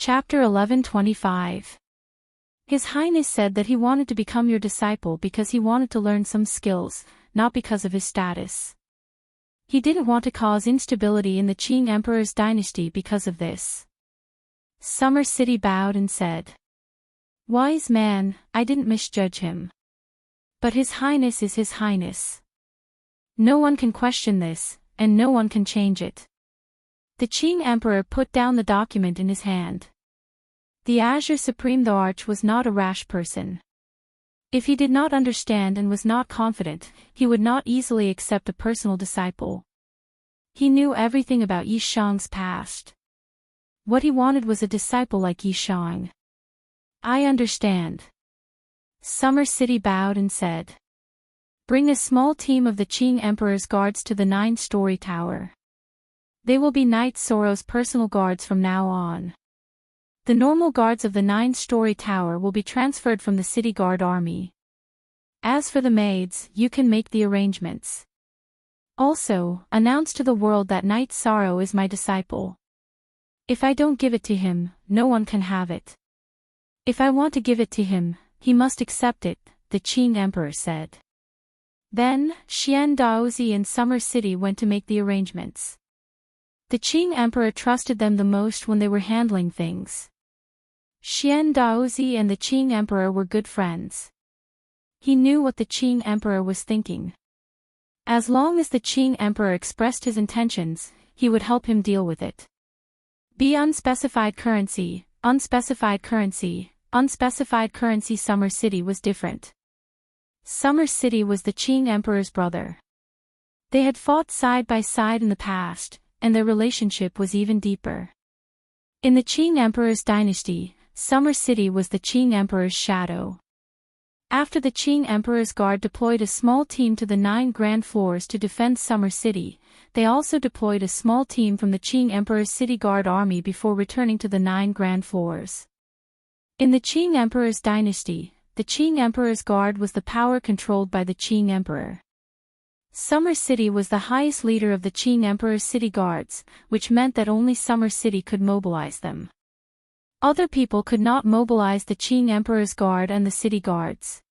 Chapter 1125. His Highness said that he wanted to become your disciple because he wanted to learn some skills, not because of his status. He didn't want to cause instability in the Qing Emperor's dynasty because of this. Summer City bowed and said, "Wise man, I didn't misjudge him. But His Highness is His Highness. No one can question this, and no one can change it." The Qing Emperor put down the document in his hand. The Azure Supreme the Arch was not a rash person. If he did not understand and was not confident, he would not easily accept a personal disciple. He knew everything about Yi Shang's past. What he wanted was a disciple like Yi Shang. "I understand." Summer City bowed and said, "Bring a small team of the Qing Emperor's guards to the 9-story tower. They will be Knight Sorrow's personal guards from now on. The normal guards of the 9-story tower will be transferred from the city guard army. As for the maids, you can make the arrangements. Also, announce to the world that Knight Sorrow is my disciple. If I don't give it to him, no one can have it. If I want to give it to him, he must accept it," the Qing Emperor said. Then, Xian Daozi and Summer City went to make the arrangements. The Qing Emperor trusted them the most when they were handling things. Xian Daozi and the Qing Emperor were good friends. He knew what the Qing Emperor was thinking. As long as the Qing Emperor expressed his intentions, he would help him deal with it. Be unspecified currency, unspecified currency, unspecified currency. Summer City was different. Summer City was the Qing Emperor's brother. They had fought side by side in the past, and their relationship was even deeper. In the Qing Emperor's dynasty, Summer City was the Qing Emperor's shadow. After the Qing Emperor's guard deployed a small team to the 9 grand floors to defend Summer City, they also deployed a small team from the Qing Emperor's city guard army before returning to the 9 grand floors. In the Qing Emperor's dynasty, the Qing Emperor's guard was the power controlled by the Qing Emperor. Summer City was the highest leader of the Qing Emperor's city guards, which meant that only Summer City could mobilize them. Other people could not mobilize the Qing Emperor's guard and the city guards.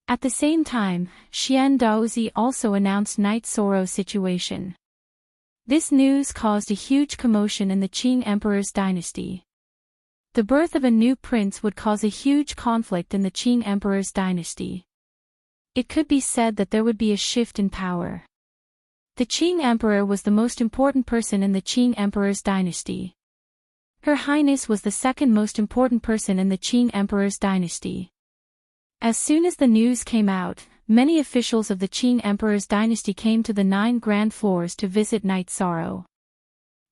At the same time, Xian Daozi also announced Knight Sorrow's situation. This news caused a huge commotion in the Qing Emperor's dynasty. The birth of a new prince would cause a huge conflict in the Qing Emperor's dynasty. It could be said that there would be a shift in power. The Qing Emperor was the most important person in the Qing Emperor's dynasty. Her Highness was the second most important person in the Qing Emperor's dynasty. As soon as the news came out, many officials of the Qing Emperor's dynasty came to the 9 grand floors to visit Knight Sorrow.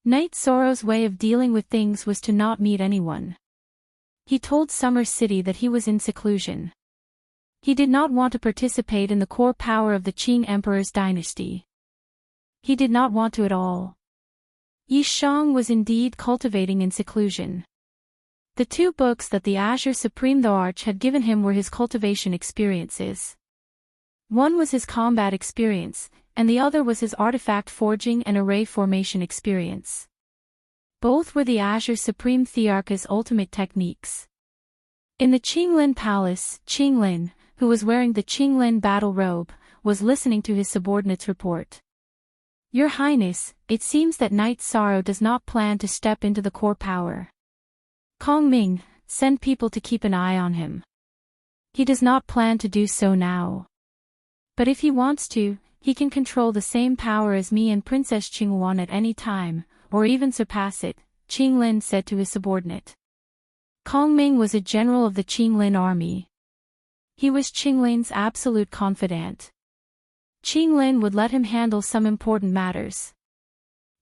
Knight Sorrow's way of dealing with things was to not meet anyone. He told Summer City that he was in seclusion. He did not want to participate in the core power of the Qing Emperor's dynasty. He did not want to at all. Yi Shang was indeed cultivating in seclusion. The 2 books that the Azure Supreme the Arch had given him were his cultivation experiences. One was his combat experience, and the other was his artifact forging and array formation experience. Both were the Azure Supreme Thearcha's ultimate techniques. In the Qinglin Palace, Qinglin, who was wearing the Qinglin battle robe, was listening to his subordinate's report. "Your Highness, it seems that Knight Sorrow does not plan to step into the core power. Kong Ming, send people to keep an eye on him. He does not plan to do so now. But if he wants to, he can control the same power as me and Princess Qinghuan at any time, or even surpass it," Qinglin said to his subordinate. Kong Ming was a general of the Qinglin army. He was Qinglin's absolute confidant. Qinglin would let him handle some important matters.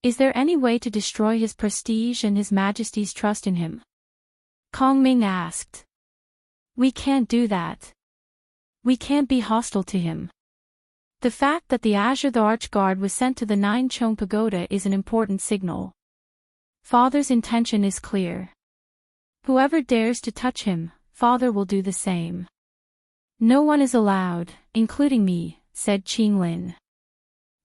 Is there any way to destroy his prestige and His Majesty's trust in him? Kong Ming asked. We can't do that. We can't be hostile to him. The fact that the Azure the Arch Guard was sent to the 9 Chong Pagoda is an important signal. Father's intention is clear. Whoever dares to touch him, Father will do the same. No one is allowed, including me, said Qinglin.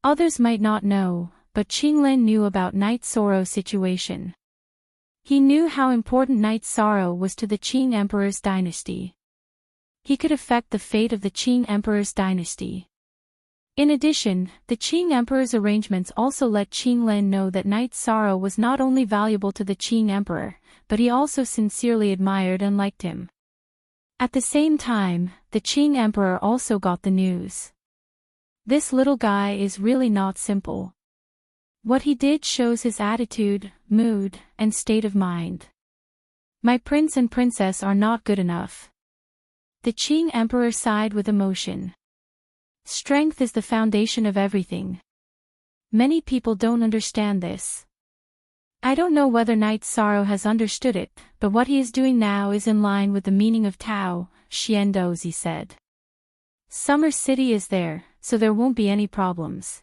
Others might not know, but Qinglin knew about Knight Sorrow's situation. He knew how important Night Sorrow was to the Qing Emperor's dynasty. He could affect the fate of the Qing Emperor's dynasty. In addition, the Qing Emperor's arrangements also let Qing Lin know that Night Sorrow was not only valuable to the Qing Emperor, but he also sincerely admired and liked him. At the same time, the Qing Emperor also got the news. This little guy is really not simple. What he did shows his attitude, mood, and state of mind. My prince and princess are not good enough. The Qing Emperor sighed with emotion. Strength is the foundation of everything. Many people don't understand this. I don't know whether Night Sorrow has understood it, but what he is doing now is in line with the meaning of Tao, Xiandozi said. Summer City is there, so there won't be any problems.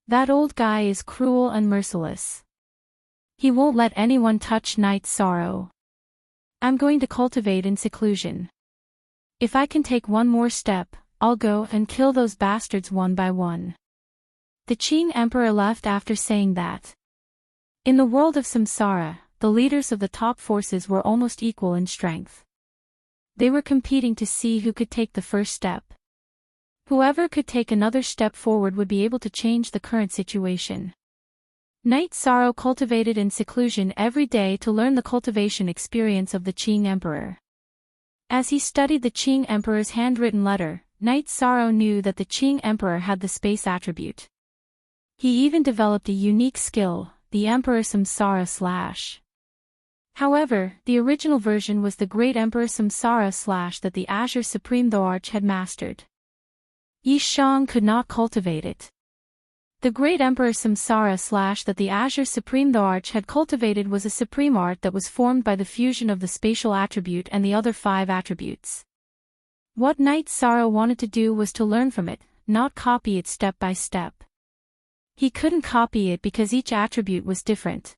That old guy is cruel and merciless. He won't let anyone touch Night Sorrow. I'm going to cultivate in seclusion. If I can take one more step, I'll go and kill those bastards one by one. The Qing Emperor left after saying that. In the world of samsara, the leaders of the top forces were almost equal in strength. They were competing to see who could take the first step. Whoever could take another step forward would be able to change the current situation. Night Sorrow cultivated in seclusion every day to learn the cultivation experience of the Qing Emperor. As he studied the Qing Emperor's handwritten letter, Night Sorrow knew that the Qing Emperor had the space attribute. He even developed a unique skill, the Emperor Samsara / However, the original version was the Great Emperor Samsara / that the Azure Supreme Thoarch had mastered. Yi Shang could not cultivate it. The Great Emperor Samsara / that the Azure Supreme Thoarch had cultivated was a supreme art that was formed by the fusion of the spatial attribute and the other 5 attributes. What Night Sorrow wanted to do was to learn from it, not copy it step by step. He couldn't copy it because each attribute was different.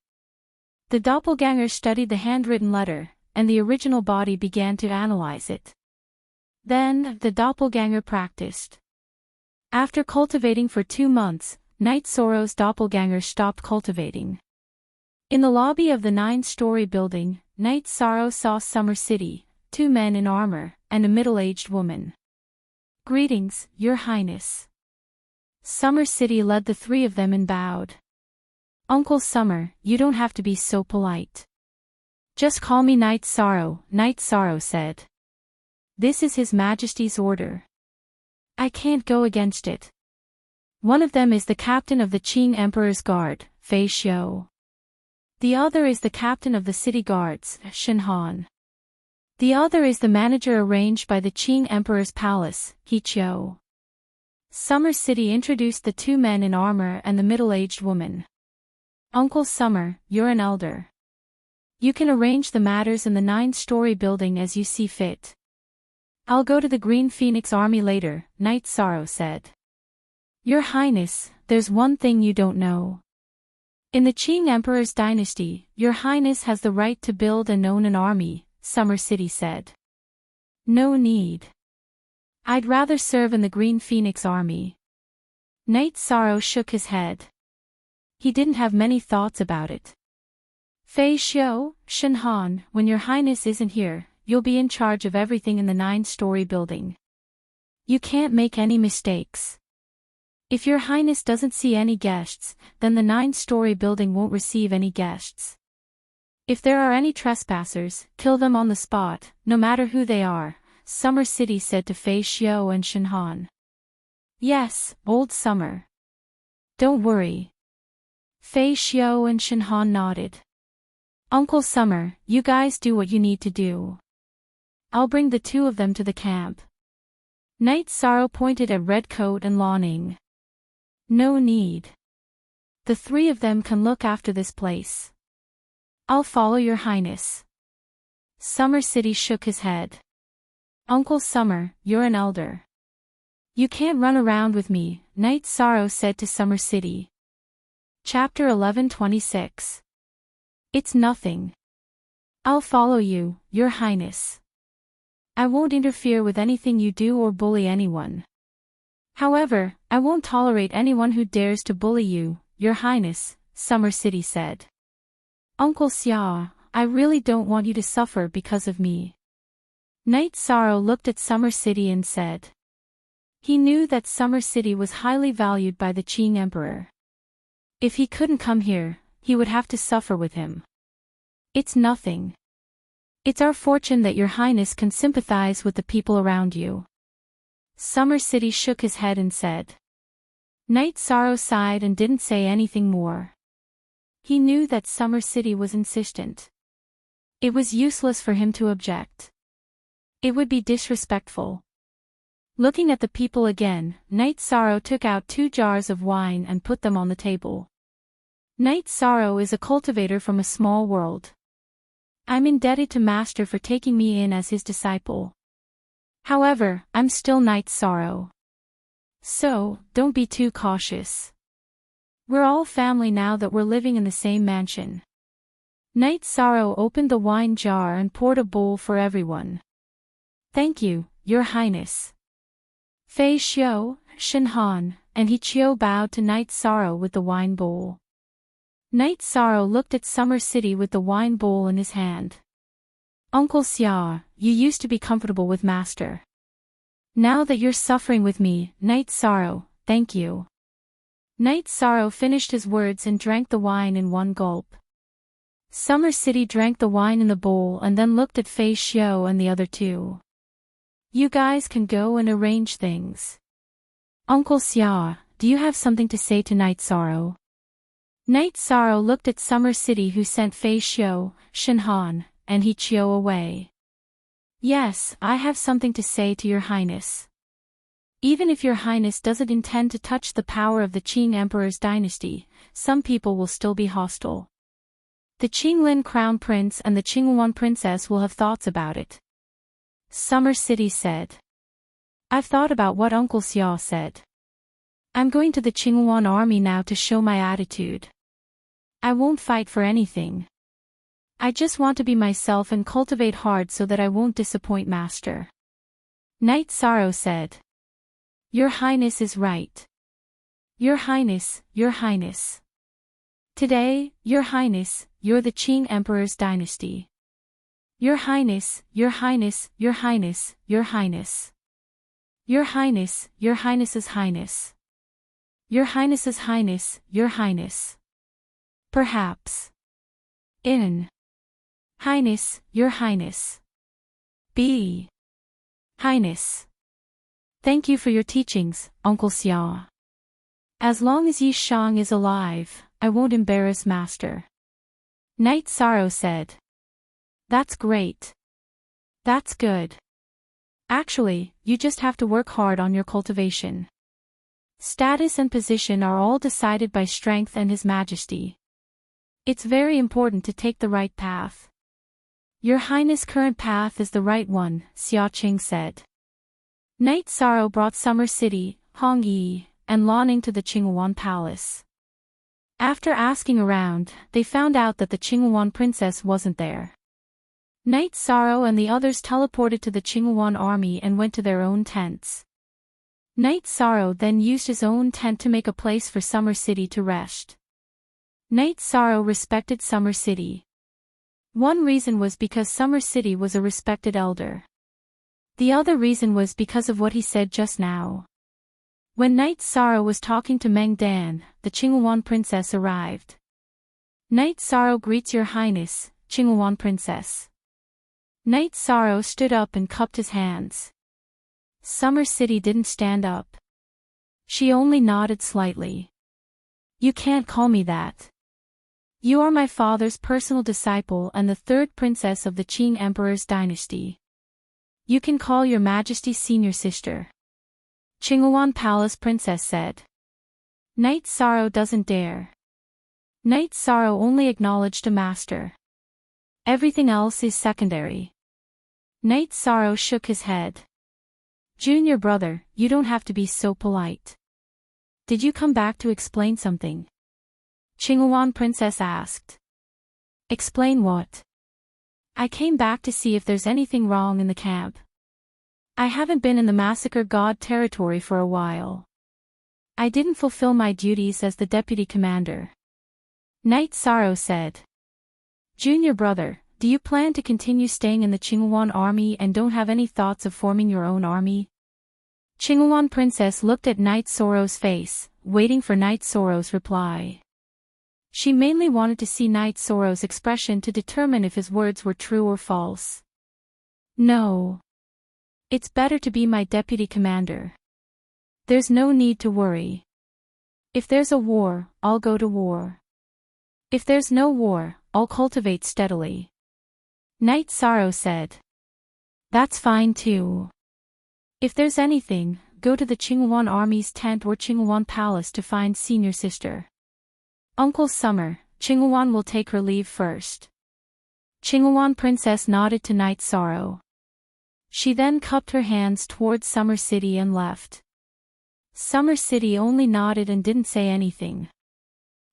The doppelganger studied the handwritten letter, and the original body began to analyze it. Then, the doppelganger practiced. After cultivating for 2 months, Night Sorrow's doppelganger stopped cultivating. In the lobby of the 9-story building, Night Sorrow saw Summer City, 2 men in armor, and a middle-aged woman. Greetings, Your Highness. Summer City led the 3 of them and bowed. Uncle Summer, you don't have to be so polite. Just call me Night Sorrow, Night Sorrow said. This is His Majesty's order. I can't go against it. One of them is the captain of the Qing Emperor's Guard, Fei Xiu. The other is the captain of the city guards, Shen Han. The other is the manager arranged by the Qing Emperor's palace, He Qiu. Summer City introduced the 2 men in armor and the middle-aged woman. Uncle Summer, you're an elder. You can arrange the matters in the 9-story building as you see fit. I'll go to the Green Phoenix Army later, Night Sorrow said. Your Highness, there's one thing you don't know. In the Qing Emperor's dynasty, Your Highness has the right to build and own an army, Summer City said. No need. I'd rather serve in the Green Phoenix Army. Night Sorrow shook his head. He didn't have many thoughts about it. Fei Xiu, Shen Han, when Your Highness isn't here, you'll be in charge of everything in the 9-story building. You can't make any mistakes. If Your Highness doesn't see any guests, then the 9-story building won't receive any guests. If there are any trespassers, kill them on the spot, no matter who they are, Summer City said to Fei Xiu and Shen Han. Yes, old Summer. Don't worry. Fei Xiu and Shen Han nodded. Uncle Summer, you guys do what you need to do. I'll bring the 2 of them to the camp. Night Sorrow pointed at Redcoat and Lawning. No need. The 3 of them can look after this place. I'll follow Your Highness. Summer City shook his head. Uncle Summer, you're an elder. You can't run around with me, Night Sorrow said to Summer City. Chapter 1126. It's nothing. I'll follow you, Your Highness. I won't interfere with anything you do or bully anyone. However, I won't tolerate anyone who dares to bully you, Your Highness, Summer City said. Uncle Xia, I really don't want you to suffer because of me. Night Sorrow looked at Summer City and said. He knew that Summer City was highly valued by the Qing Emperor. If he couldn't come here, he would have to suffer with him. It's nothing. It's our fortune that your highness can sympathize with the people around you. Summer City shook his head and said. Night Sorrow sighed and didn't say anything more. He knew that Summer City was insistent. It was useless for him to object. It would be disrespectful. Looking at the people again, Night Sorrow took out 2 jars of wine and put them on the table. Night Sorrow is a cultivator from a small world. I'm indebted to Master for taking me in as his disciple. However, I'm still Night Sorrow. So, don't be too cautious. We're all family now that we're living in the same mansion. Night Sorrow opened the wine jar and poured a bowl for everyone. Thank you, Your Highness. Fei Xiu, Shen Han, and He Qiu bowed to Night Sorrow with the wine bowl. Night Sorrow looked at Summer City with the wine bowl in his hand. Uncle Xia, you used to be comfortable with Master. Now that you're suffering with me, Night Sorrow, thank you. Night Sorrow finished his words and drank the wine in one gulp. Summer City drank the wine in the bowl and then looked at Fei Xiu and the other 2. You guys can go and arrange things. Uncle Xia, do you have something to say to Night Sorrow? Night Sorrow looked at Summer City who sent Fei Xiu, Shen Han, and He Qiu away. Yes, I have something to say to Your Highness. Even if Your Highness doesn't intend to touch the power of the Qing Emperor's dynasty, some people will still be hostile. The Qinglin Crown Prince and the Qingyuan Princess will have thoughts about it. Summer City said. I've thought about what Uncle Xia said. I'm going to the Qingyuan army now to show my attitude. I won't fight for anything. I just want to be myself and cultivate hard so that I won't disappoint Master. Night Sorrow said. Your Highness is right. Your Highness, Your Highness. Today, Your Highness, you're the Qing Emperor's dynasty. Your Highness, Your Highness, Your Highness, Your Highness. Your Highness, Your Highness's Highness. Your Highness's Highness, Your Highness. Perhaps. In. Highness, Your Highness. Be. Highness. Thank you for your teachings, Uncle Xia. As long as Yi Shang is alive, I won't embarrass Master. Night Sorrow said. That's great. That's good. Actually, you just have to work hard on your cultivation. Status and position are all decided by strength and His Majesty. It's very important to take the right path. Your Highness' current path is the right one, Xia Qing said. Night Sorrow brought Summer City, Hong Yi, and Laning to the Qingyuan Palace. After asking around, they found out that the Qingyuan princess wasn't there. Night Sorrow and the others teleported to the Qingyuan army and went to their own tents. Night Sorrow then used his own tent to make a place for Summer City to rest. Night Sorrow respected Summer City. One reason was because Summer City was a respected elder. The other reason was because of what he said just now. When Night Sorrow was talking to Meng Dan, the Qingyuan princess arrived. Night Sorrow greets Your Highness, Qingyuan princess. Night Sorrow stood up and cupped his hands. Summer City didn't stand up. She only nodded slightly. You can't call me that. You are my father's personal disciple and the 3rd princess of the Qing Emperor's dynasty. You can call Your Majesty's senior sister. Qingyuan Palace Princess said. Night Sorrow doesn't dare. Night Sorrow only acknowledged a master. Everything else is secondary. Night Sorrow shook his head. Junior brother, you don't have to be so polite. Did you come back to explain something? Qingyuan Princess asked. Explain what? I came back to see if there's anything wrong in the camp. I haven't been in the Massacre God territory for a while. I didn't fulfill my duties as the deputy commander. Night Sorrow said. Junior brother, do you plan to continue staying in the Qinghuan army and don't have any thoughts of forming your own army? Qinghuan princess looked at Knight Soro's face, waiting for Knight Soro's reply. She mainly wanted to see Knight Soro's expression to determine if his words were true or false. No. It's better to be my deputy commander. There's no need to worry. If there's a war, I'll go to war. If there's no war, I'll cultivate steadily. Knight Soro said. That's fine too. If there's anything, go to the Qinghuan army's tent or Qinghuan palace to find senior sister. Uncle Summer, Qinghuan will take her leave first. Qinghuan princess nodded to Knight Soro. She then cupped her hands towards Summer City and left. Summer City only nodded and didn't say anything.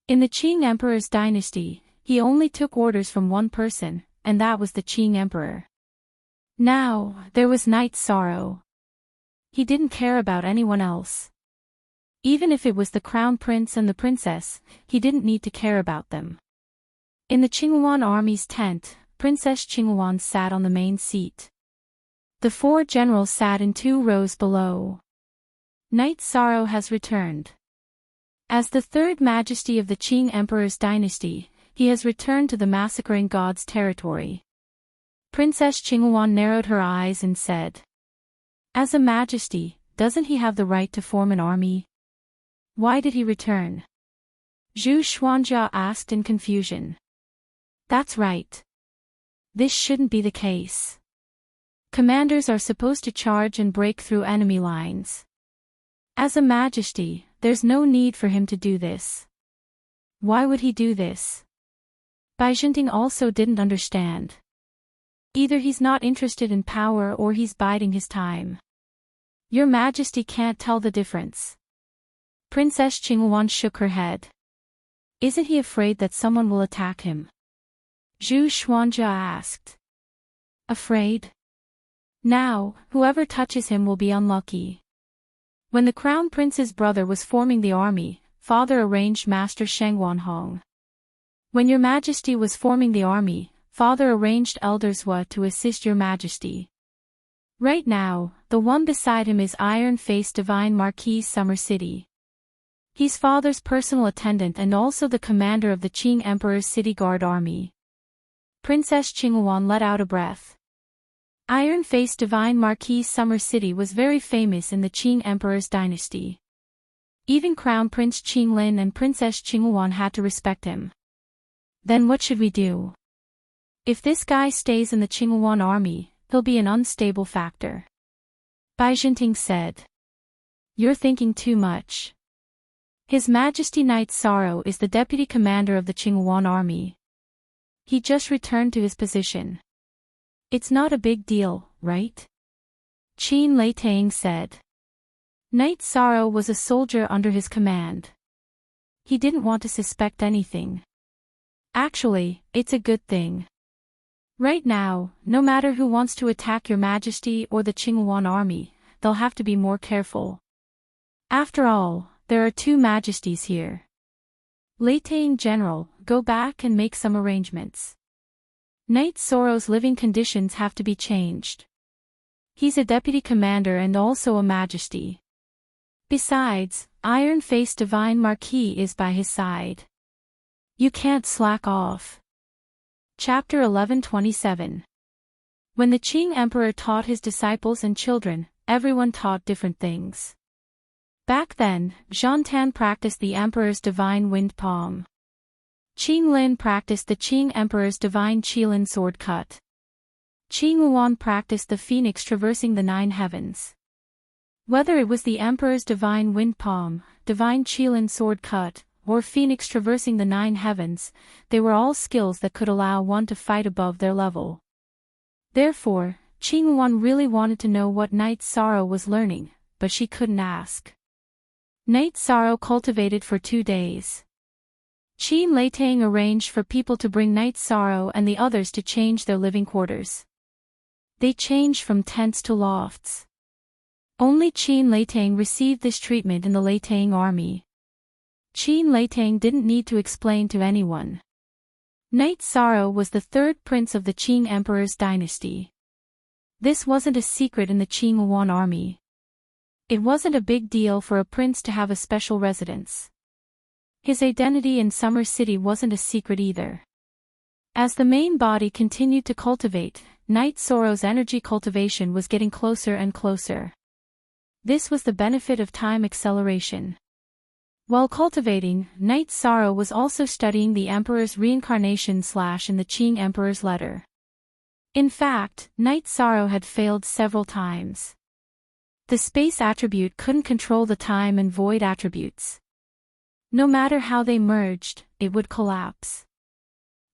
In the Qing Emperor's dynasty, he only took orders from one person, and that was the Qing Emperor. Now, there was Knight Soro. He didn't care about anyone else. Even if it was the crown prince and the princess, he didn't need to care about them. In the Qinghuan army's tent, Princess Qinghuan sat on the main seat. The 4 generals sat in 2 rows below. Knight Soro has returned. As the 3rd majesty of the Qing Emperor's dynasty, he has returned to the massacring gods' territory. Princess Qinghuan narrowed her eyes and said, as a majesty, doesn't he have the right to form an army? Why did he return? Zhu Xuanjia asked in confusion. That's right. This shouldn't be the case. Commanders are supposed to charge and break through enemy lines. As a majesty, there's no need for him to do this. Why would he do this? Baizhenting also didn't understand. Either he's not interested in power or he's biding his time. Your Majesty can't tell the difference. Princess Qinghuan shook her head. Isn't he afraid that someone will attack him? Zhu Xuanjia asked. Afraid? Now, whoever touches him will be unlucky. When the crown prince's brother was forming the army, father arranged Master Sheng Wanhong. When your Majesty was forming the army, father arranged Elder Zhua to assist your Majesty. Right now, the one beside him is Iron-Faced Divine Marquis Summer City. He's father's personal attendant and also the commander of the Qing Emperor's city guard army. Princess Qinghuan let out a breath. Iron-Faced Divine Marquis Summer City was very famous in the Qing Emperor's dynasty. Even Crown Prince Qinglin and Princess Qinghuan had to respect him. Then what should we do? If this guy stays in the Qinghuan army, he'll be an unstable factor. Baizhenting said. You're thinking too much. His Majesty Knight Soro is the deputy commander of the Qinghuan army. He just returned to his position. It's not a big deal, right? Qin Leitang said. Knight Soro was a soldier under his command. He didn't want to suspect anything. Actually, it's a good thing. Right now, no matter who wants to attack your Majesty or the Qinghuan army, they'll have to be more careful. After all, there are 2 majesties here. Leitang General, go back and make some arrangements. Knight Soro's living conditions have to be changed. He's a deputy commander and also a majesty. Besides, Iron-Faced Divine Marquis is by his side. You can't slack off. Chapter 11:27. When the Qing Emperor taught his disciples and children, everyone taught different things. Back then, Zhantan practiced the Emperor's divine wind palm. Qinglin practiced the Qing Emperor's divine Qilin sword cut. Qinghuan practiced the phoenix traversing the 9 heavens. Whether it was the Emperor's divine wind palm, divine Qilin sword cut, or phoenix traversing the 9 heavens, they were all skills that could allow one to fight above their level. Therefore, Qinghuan really wanted to know what Knight Soro was learning, but she couldn't ask. Knight Soro cultivated for 2 days. Qin Leitang arranged for people to bring Knight Soro and the others to change their living quarters. They changed from tents to lofts. Only Qin Leitang received this treatment in the Leitang army. Qin Leitang didn't need to explain to anyone. Night Sorrow was the third prince of the Qing Emperor's dynasty. This wasn't a secret in the Qing Yuan army. It wasn't a big deal for a prince to have a special residence. His identity in Summer City wasn't a secret either. As the main body continued to cultivate, Night Sorrow's energy cultivation was getting closer and closer. This was the benefit of time acceleration. While cultivating, Night Sorrow was also studying the Emperor's reincarnation / in the Qing Emperor's letter. In fact, Night Sorrow had failed several times. The space attribute couldn't control the time and void attributes. No matter how they merged, it would collapse.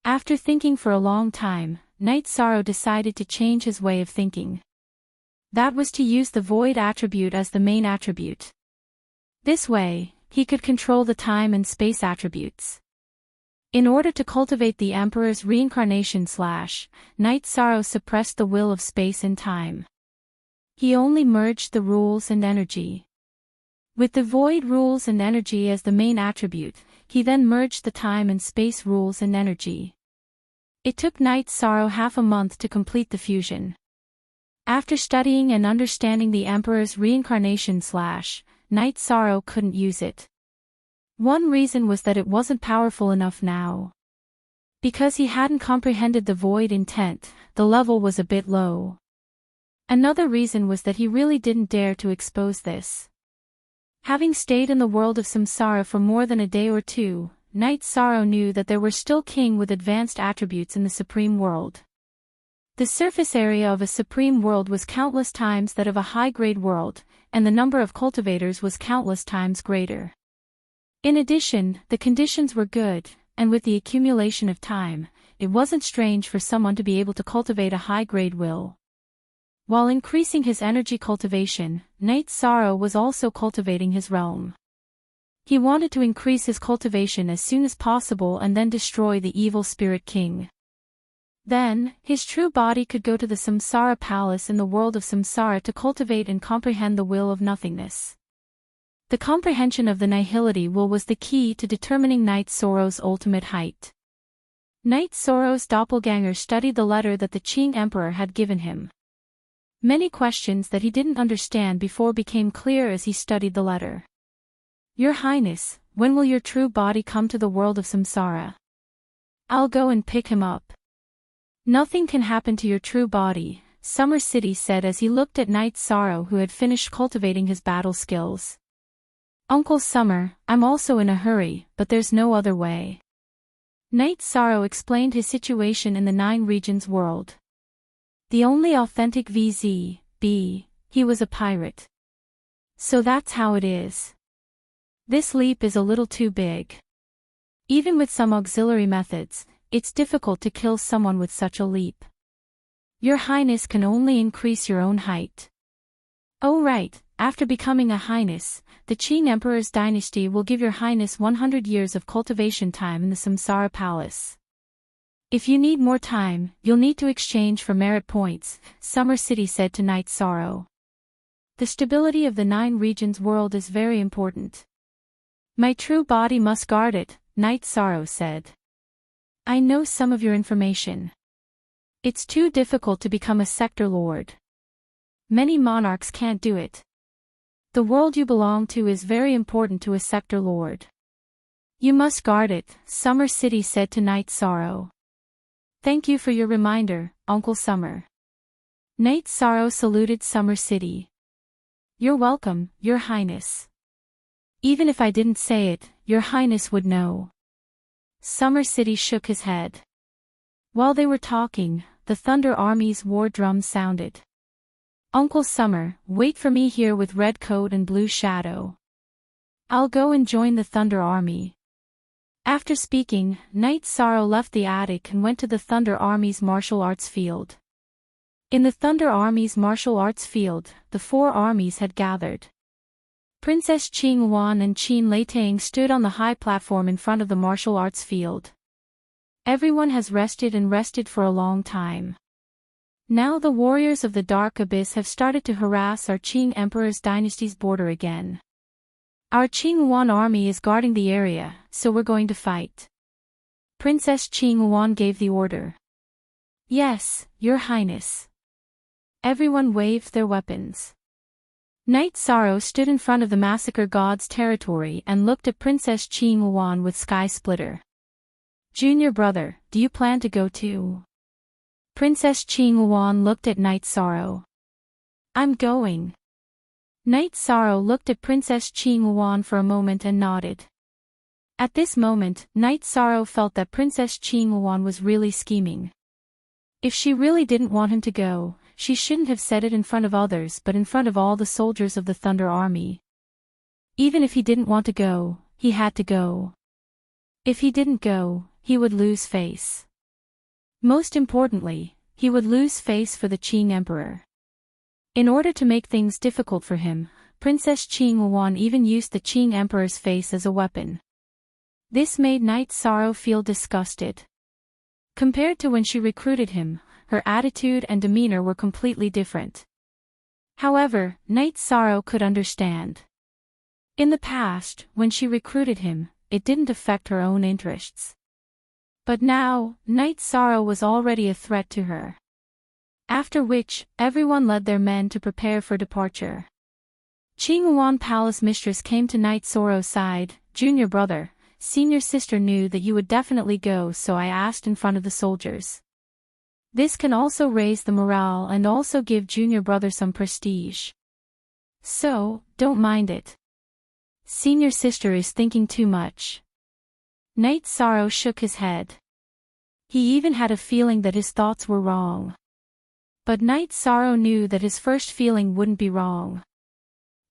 After thinking for a long time, Night Sorrow decided to change his way of thinking. That was to use the void attribute as the main attribute. This way, he could control the time and space attributes. In order to cultivate the Emperor's reincarnation / Night Sorrow suppressed the will of space and time. He only merged the rules and energy. With the void rules and energy as the main attribute, he then merged the time and space rules and energy. It took Night Sorrow half a month to complete the fusion. After studying and understanding the Emperor's reincarnation / Night Sorrow couldn't use it. One reason was that it wasn't powerful enough now. Because he hadn't comprehended the void intent, the level was a bit low. Another reason was that he really didn't dare to expose this. Having stayed in the world of samsara for more than a day or two, Night Sorrow knew that there were still king with advanced attributes in the supreme world. The surface area of a supreme world was countless times that of a high-grade world, and the number of cultivators was countless times greater. In addition, the conditions were good, and with the accumulation of time, it wasn't strange for someone to be able to cultivate a high-grade will. While increasing his energy cultivation, Night Sorrow was also cultivating his realm. He wanted to increase his cultivation as soon as possible and then destroy the evil spirit king. Then, his true body could go to the samsara palace in the world of samsara to cultivate and comprehend the will of nothingness. The comprehension of the nihility will was the key to determining Night Sorrow's ultimate height. Night Sorrow's doppelganger studied the letter that the Qing Emperor had given him. Many questions that he didn't understand before became clear as he studied the letter. Your Highness, when will your true body come to the world of samsara? I'll go and pick him up. Nothing can happen to your true body, Summer City said as he looked at Night Sorrow who had finished cultivating his battle skills. Uncle Summer, I'm also in a hurry, but there's no other way. Night Sorrow explained his situation in the 9 regions world. The only authentic VZ, he was a pirate. So that's how it is. This leap is a little too big. Even with some auxiliary methods, it's difficult to kill someone with such a leap. Your Highness can only increase your own height. Oh right, after becoming a Highness, the Qing Emperor's dynasty will give your Highness 100 years of cultivation time in the Samsara Palace. If you need more time, you'll need to exchange for merit points, Summer City said to Night Sorrow. The stability of the 9 regions world is very important. My true body must guard it, Night Sorrow said. I know some of your information. It's too difficult to become a sector lord. Many monarchs can't do it. The world you belong to is very important to a sector lord. You must guard it, Summer City said to Night Sorrow. Thank you for your reminder, Uncle Summer. Night Sorrow saluted Summer City. You're welcome, Your Highness. Even if I didn't say it, Your Highness would know. Summer City shook his head. While they were talking, the Thunder Army's war drum sounded. Uncle Summer, wait for me here with Red Coat and Blue Shadow. I'll go and join the Thunder Army. After speaking, Night Sorrow left the attic and went to the Thunder Army's martial arts field. In the Thunder Army's martial arts field, the 4 armies had gathered. Princess Qing Wan and Qin Leitang stood on the high platform in front of the martial arts field. Everyone has rested and rested for a long time. Now the warriors of the Dark Abyss have started to harass our Qing Emperor's dynasty's border again. Our Qing Wan army is guarding the area, so we're going to fight. Princess Qinghuan gave the order. Yes, Your Highness. Everyone waved their weapons. Knight Sorrow stood in front of the massacre god's territory and looked at Princess Qinghuan with Sky Splitter. Junior brother, do you plan to go too? Princess Qinghuan looked at Knight Sorrow. I'm going. Knight Sorrow looked at Princess Qinghuan for a moment and nodded. At this moment, Knight Sorrow felt that Princess Qinghuan was really scheming. If she really didn't want him to go, she shouldn't have said it in front of others but in front of all the soldiers of the Thunder Army. Even if he didn't want to go, he had to go. If he didn't go, he would lose face. Most importantly, he would lose face for the Qing Emperor. In order to make things difficult for him, Princess Qinghuan even used the Qing Emperor's face as a weapon. This made Knight Sorrow feel disgusted. Compared to when she recruited him, her attitude and demeanor were completely different. However, Knight Sorrow could understand. In the past, when she recruited him, it didn't affect her own interests. But now, Knight Sorrow was already a threat to her. After which, everyone led their men to prepare for departure. Qinghuan Palace Mistress came to Knight Sorrow's side. Junior brother, senior sister knew that you would definitely go, so I asked in front of the soldiers. This can also raise the morale and also give junior brother some prestige. So, don't mind it. Senior sister is thinking too much. Knight Sorrow shook his head. He even had a feeling that his thoughts were wrong. But Knight Sorrow knew that his first feeling wouldn't be wrong.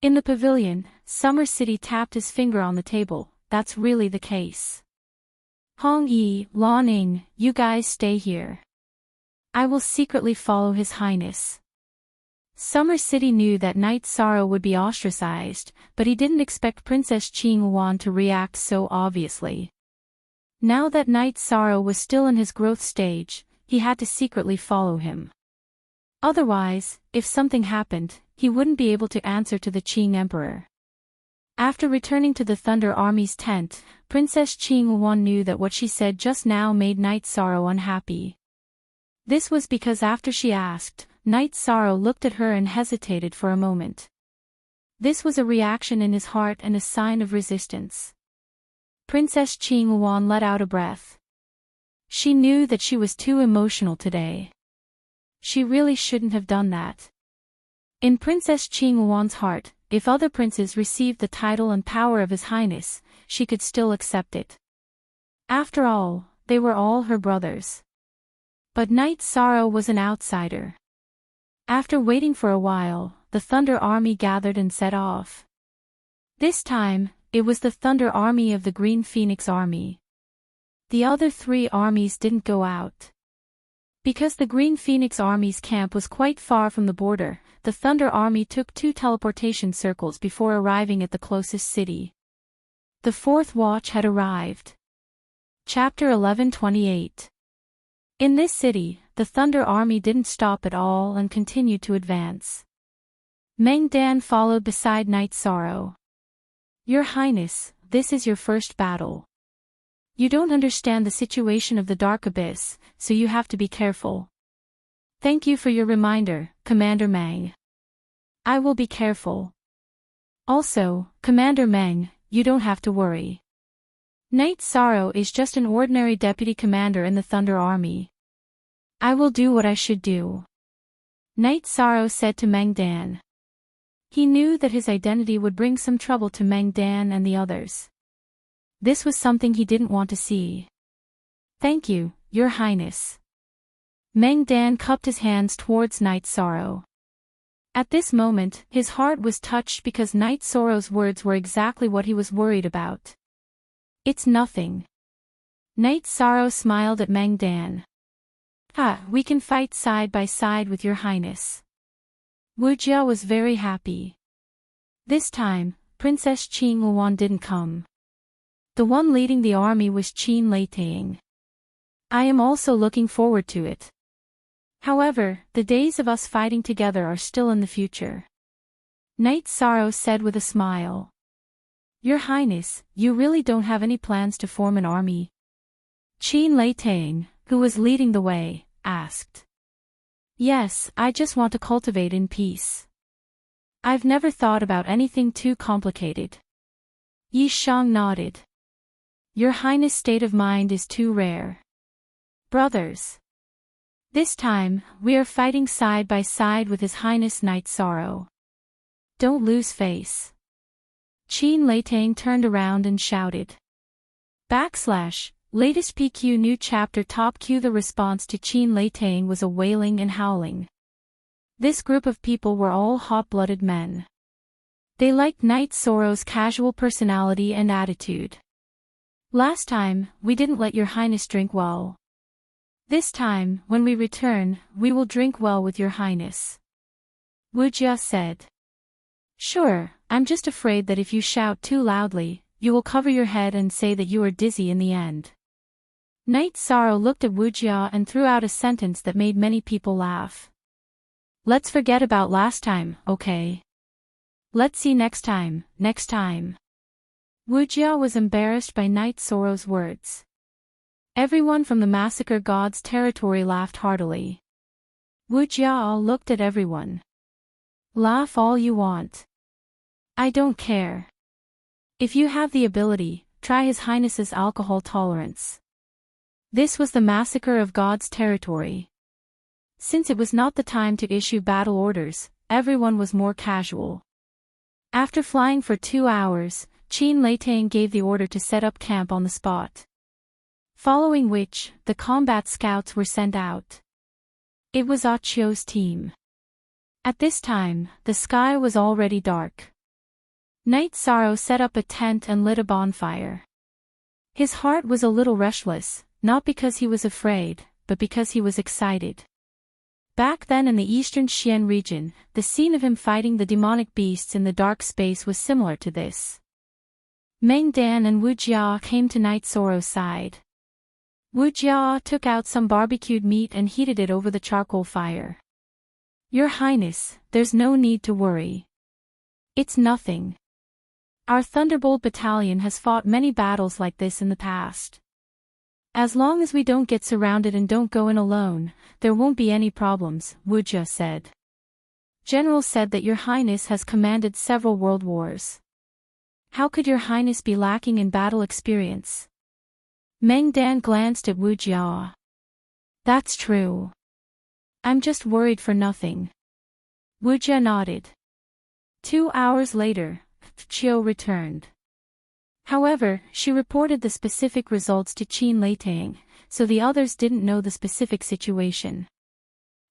In the pavilion, Summer City tapped his finger on the table. That's really the case. Hong Yi, Lan Ning, you guys stay here. I will secretly follow His Highness. Summer City knew that Knight Sorrow would be ostracized, but he didn't expect Princess Qinghuan to react so obviously. Now that Knight Sorrow was still in his growth stage, he had to secretly follow him. Otherwise, if something happened, he wouldn't be able to answer to the Qing Emperor. After returning to the Thunder Army's tent, Princess Qinghuan knew that what she said just now made Knight Sorrow unhappy. This was because after she asked, Knight Sorrow looked at her and hesitated for a moment. This was a reaction in his heart and a sign of resistance. Princess Qinghuan let out a breath. She knew that she was too emotional today. She really shouldn't have done that. In Princess Qinghuan's heart, if other princes received the title and power of His Highness, she could still accept it. After all, they were all her brothers. But Knight Sorrow was an outsider. After waiting for a while, the Thunder Army gathered and set off. This time, it was the Thunder Army of the Green Phoenix Army. The other three armies didn't go out. Because the Green Phoenix Army's camp was quite far from the border, the Thunder Army took 2 teleportation circles before arriving at the closest city. The fourth watch had arrived. Chapter 11:28. In this city, the Thunder Army didn't stop at all and continued to advance. Meng Dan followed beside Knight Sorrow. Your Highness, this is your first battle. You don't understand the situation of the Dark Abyss, so you have to be careful. Thank you for your reminder, Commander Meng. I will be careful. Also, Commander Meng, you don't have to worry. Knight Sorrow is just an ordinary deputy commander in the Thunder Army. I will do what I should do. Knight Sorrow said to Meng Dan. He knew that his identity would bring some trouble to Meng Dan and the others. This was something he didn't want to see. Thank you, Your Highness. Meng Dan cupped his hands towards Knight Sorrow. At this moment, his heart was touched because Knight Sorrow's words were exactly what he was worried about. It's nothing. Knight Sorrow smiled at Meng Dan. We can fight side by side with Your Highness. Wu Jia was very happy. This time, Princess Qinghuan didn't come. The one leading the army was Qin Leiting. I am also looking forward to it. However, the days of us fighting together are still in the future. Knight Sorrow said with a smile. Your Highness, you really don't have any plans to form an army? Qin Leitang, who was leading the way, asked. Yes, I just want to cultivate in peace. I've never thought about anything too complicated. Yi Shang nodded. Your Highness' state of mind is too rare. Brothers. This time, we are fighting side by side with His Highness Night Sorrow. Don't lose face. Qin Leitang turned around and shouted. Latest PQ new chapter top Q. The response to Qin Leitang was a wailing and howling. This group of people were all hot-blooded men. They liked Night Sorrow's casual personality and attitude. Last time, we didn't let your Highness drink well. This time, when we return, we will drink well with your Highness. Wu Jia said. Sure, I'm just afraid that if you shout too loudly, you will cover your head and say that you are dizzy in the end. Night Sorrow looked at Wu Jia and threw out a sentence that made many people laugh. Let's forget about last time, okay? Let's see next time. Wu Jia was embarrassed by Night Sorrow's words. Everyone from the Massacre God's territory laughed heartily. Wu Jia looked at everyone. Laugh all you want. I don't care. If you have the ability, try His Highness's alcohol tolerance. This was the Massacre of God's territory. Since it was not the time to issue battle orders, everyone was more casual. After flying for 2 hours, Qin Leitang gave the order to set up camp on the spot. Following which, the combat scouts were sent out. It was Ah Chio's team. At this time, the sky was already dark. Night Sorrow set up a tent and lit a bonfire. His heart was a little restless, not because he was afraid, but because he was excited. Back then in the eastern Xian region, the scene of him fighting the demonic beasts in the dark space was similar to this. Meng Dan and Wu Jia came to Night Sorrow's side. Wu Jia took out some barbecued meat and heated it over the charcoal fire. Your Highness, there's no need to worry. It's nothing. Our Thunderbolt Battalion has fought many battles like this in the past. As long as we don't get surrounded and don't go in alone, there won't be any problems, Wu Jia said. General said that your Highness has commanded several world wars. How could your Highness be lacking in battle experience? Meng Dan glanced at Wu Jia. That's true. I'm just worried for nothing. Wu Jia nodded. 2 hours later, Chio returned. However, she reported the specific results to Qin Leitang, so the others didn't know the specific situation.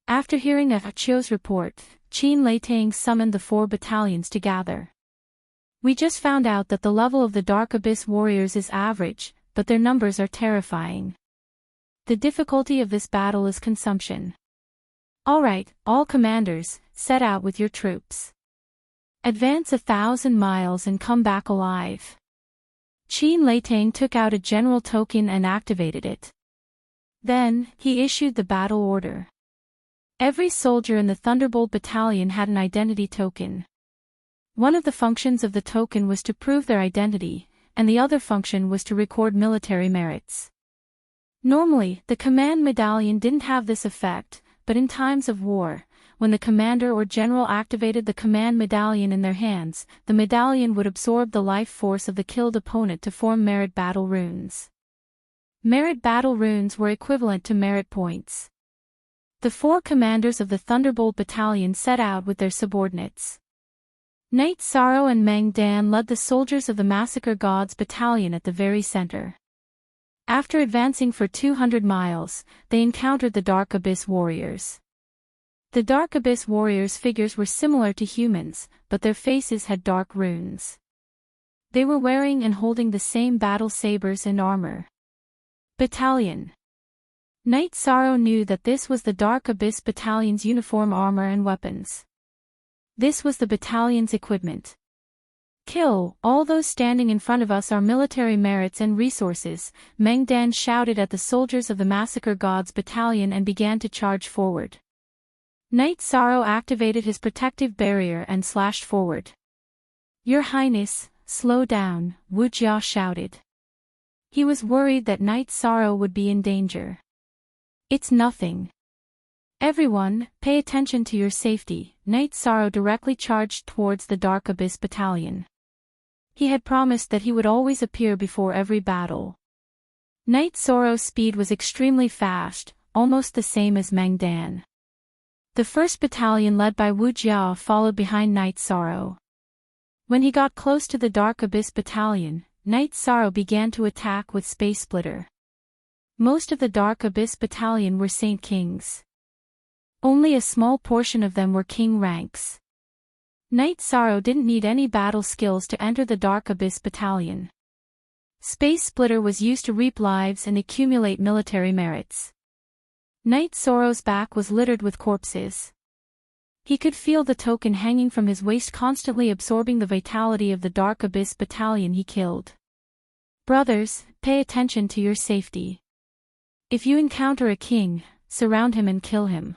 After hearing of Chio's report, Qin Leitang summoned the 4 battalions to gather. We just found out that the level of the Dark Abyss warriors is average, but their numbers are terrifying. The difficulty of this battle is consumption. Alright, all commanders, set out with your troops. Advance 1,000 miles and come back alive. Qin Leitang took out a general token and activated it. Then, he issued the battle order. Every soldier in the Thunderbolt Battalion had an identity token. One of the functions of the token was to prove their identity, and the other function was to record military merits. Normally, the command medallion didn't have this effect, but in times of war, when the commander or general activated the command medallion in their hands, the medallion would absorb the life force of the killed opponent to form merit battle runes. Merit battle runes were equivalent to merit points. The 4 commanders of the Thunderbolt Battalion set out with their subordinates. Night Sorrow and Meng Dan led the soldiers of the Massacre Gods Battalion at the very center. After advancing for 200 miles, they encountered the Dark Abyss warriors. The Dark Abyss warriors' figures were similar to humans, but their faces had dark runes. They were wearing and holding the same battle sabers and armor. Battalion. Night Sorrow knew that this was the Dark Abyss Battalion's uniform armor and weapons. This was the battalion's equipment. Kill, all those standing in front of us are military merits and resources, Meng Dan shouted at the soldiers of the Massacre Gods Battalion and began to charge forward. Night Sorrow activated his protective barrier and slashed forward. Your Highness, slow down, Wu Jia shouted. He was worried that Night Sorrow would be in danger. It's nothing. Everyone, pay attention to your safety. Night Sorrow directly charged towards the Dark Abyss Battalion. He had promised that he would always appear before every battle. Night Sorrow's speed was extremely fast, almost the same as Meng Dan. The first battalion led by Wu Jia followed behind Night Sorrow. When he got close to the Dark Abyss Battalion, Night Sorrow began to attack with Space Splitter. Most of the Dark Abyss Battalion were Saint Kings. Only a small portion of them were King ranks. Night Sorrow didn't need any battle skills to enter the Dark Abyss Battalion. Space Splitter was used to reap lives and accumulate military merits. Night Sorrow's back was littered with corpses. He could feel the token hanging from his waist constantly absorbing the vitality of the Dark Abyss Battalion he killed. Brothers, pay attention to your safety. If you encounter a king, surround him and kill him.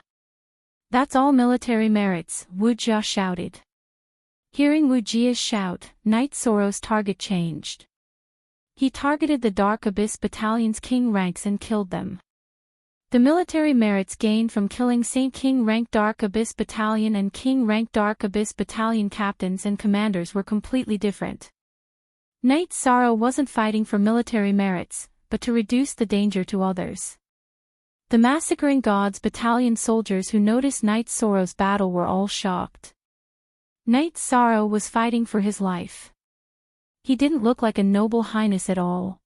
That's all military merits, Wu Jia shouted. Hearing Wu Jia's shout, Night Sorrow's target changed. He targeted the Dark Abyss Battalion's king ranks and killed them. The military merits gained from killing Saint King rank Dark Abyss Battalion and King rank Dark Abyss Battalion captains and commanders were completely different. Night Sorrow wasn't fighting for military merits, but to reduce the danger to others. The Massacring Gods Battalion soldiers who noticed Night Sorrow's battle were all shocked. Night Sorrow was fighting for his life. He didn't look like a noble highness at all.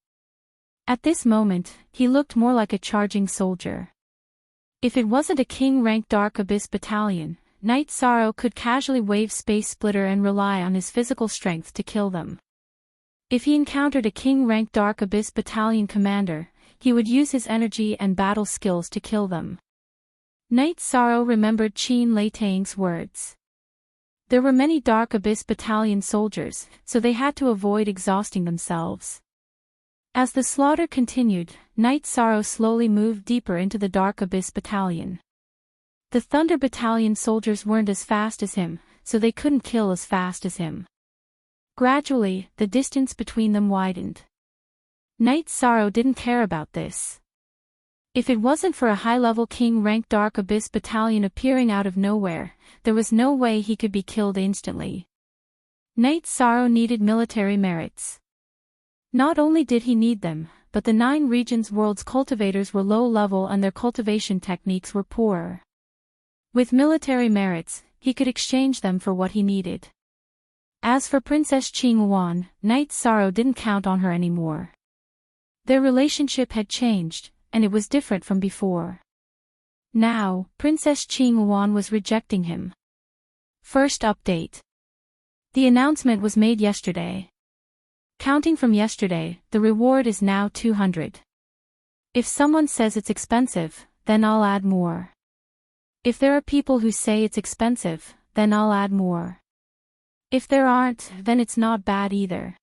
At this moment, he looked more like a charging soldier. If it wasn't a king-rank Dark Abyss Battalion, Night Sorrow could casually wave Space Splitter and rely on his physical strength to kill them. If he encountered a king-rank Dark Abyss Battalion commander, he would use his energy and battle skills to kill them. Night Sorrow remembered Qin Lei Tang's words. There were many Dark Abyss Battalion soldiers, so they had to avoid exhausting themselves. As the slaughter continued, Night Sorrow slowly moved deeper into the Dark Abyss Battalion. The Thunder Battalion soldiers weren't as fast as him, so they couldn't kill as fast as him. Gradually, the distance between them widened. Night Sorrow didn't care about this. If it wasn't for a high-level king-rank Dark Abyss Battalion appearing out of nowhere, there was no way he could be killed instantly. Night Sorrow needed military merits. Not only did he need them, but the 9 regions' world's cultivators were low-level and their cultivation techniques were poor. With military merits, he could exchange them for what he needed. As for Princess Qing Wan, Night Sorrow didn't count on her anymore. Their relationship had changed, and it was different from before. Now, Princess Qing Wan was rejecting him. First update. The announcement was made yesterday. Counting from yesterday, the reward is now 200. If someone says it's expensive, then I'll add more. If there are people who say it's expensive, then I'll add more. If there aren't, then it's not bad either.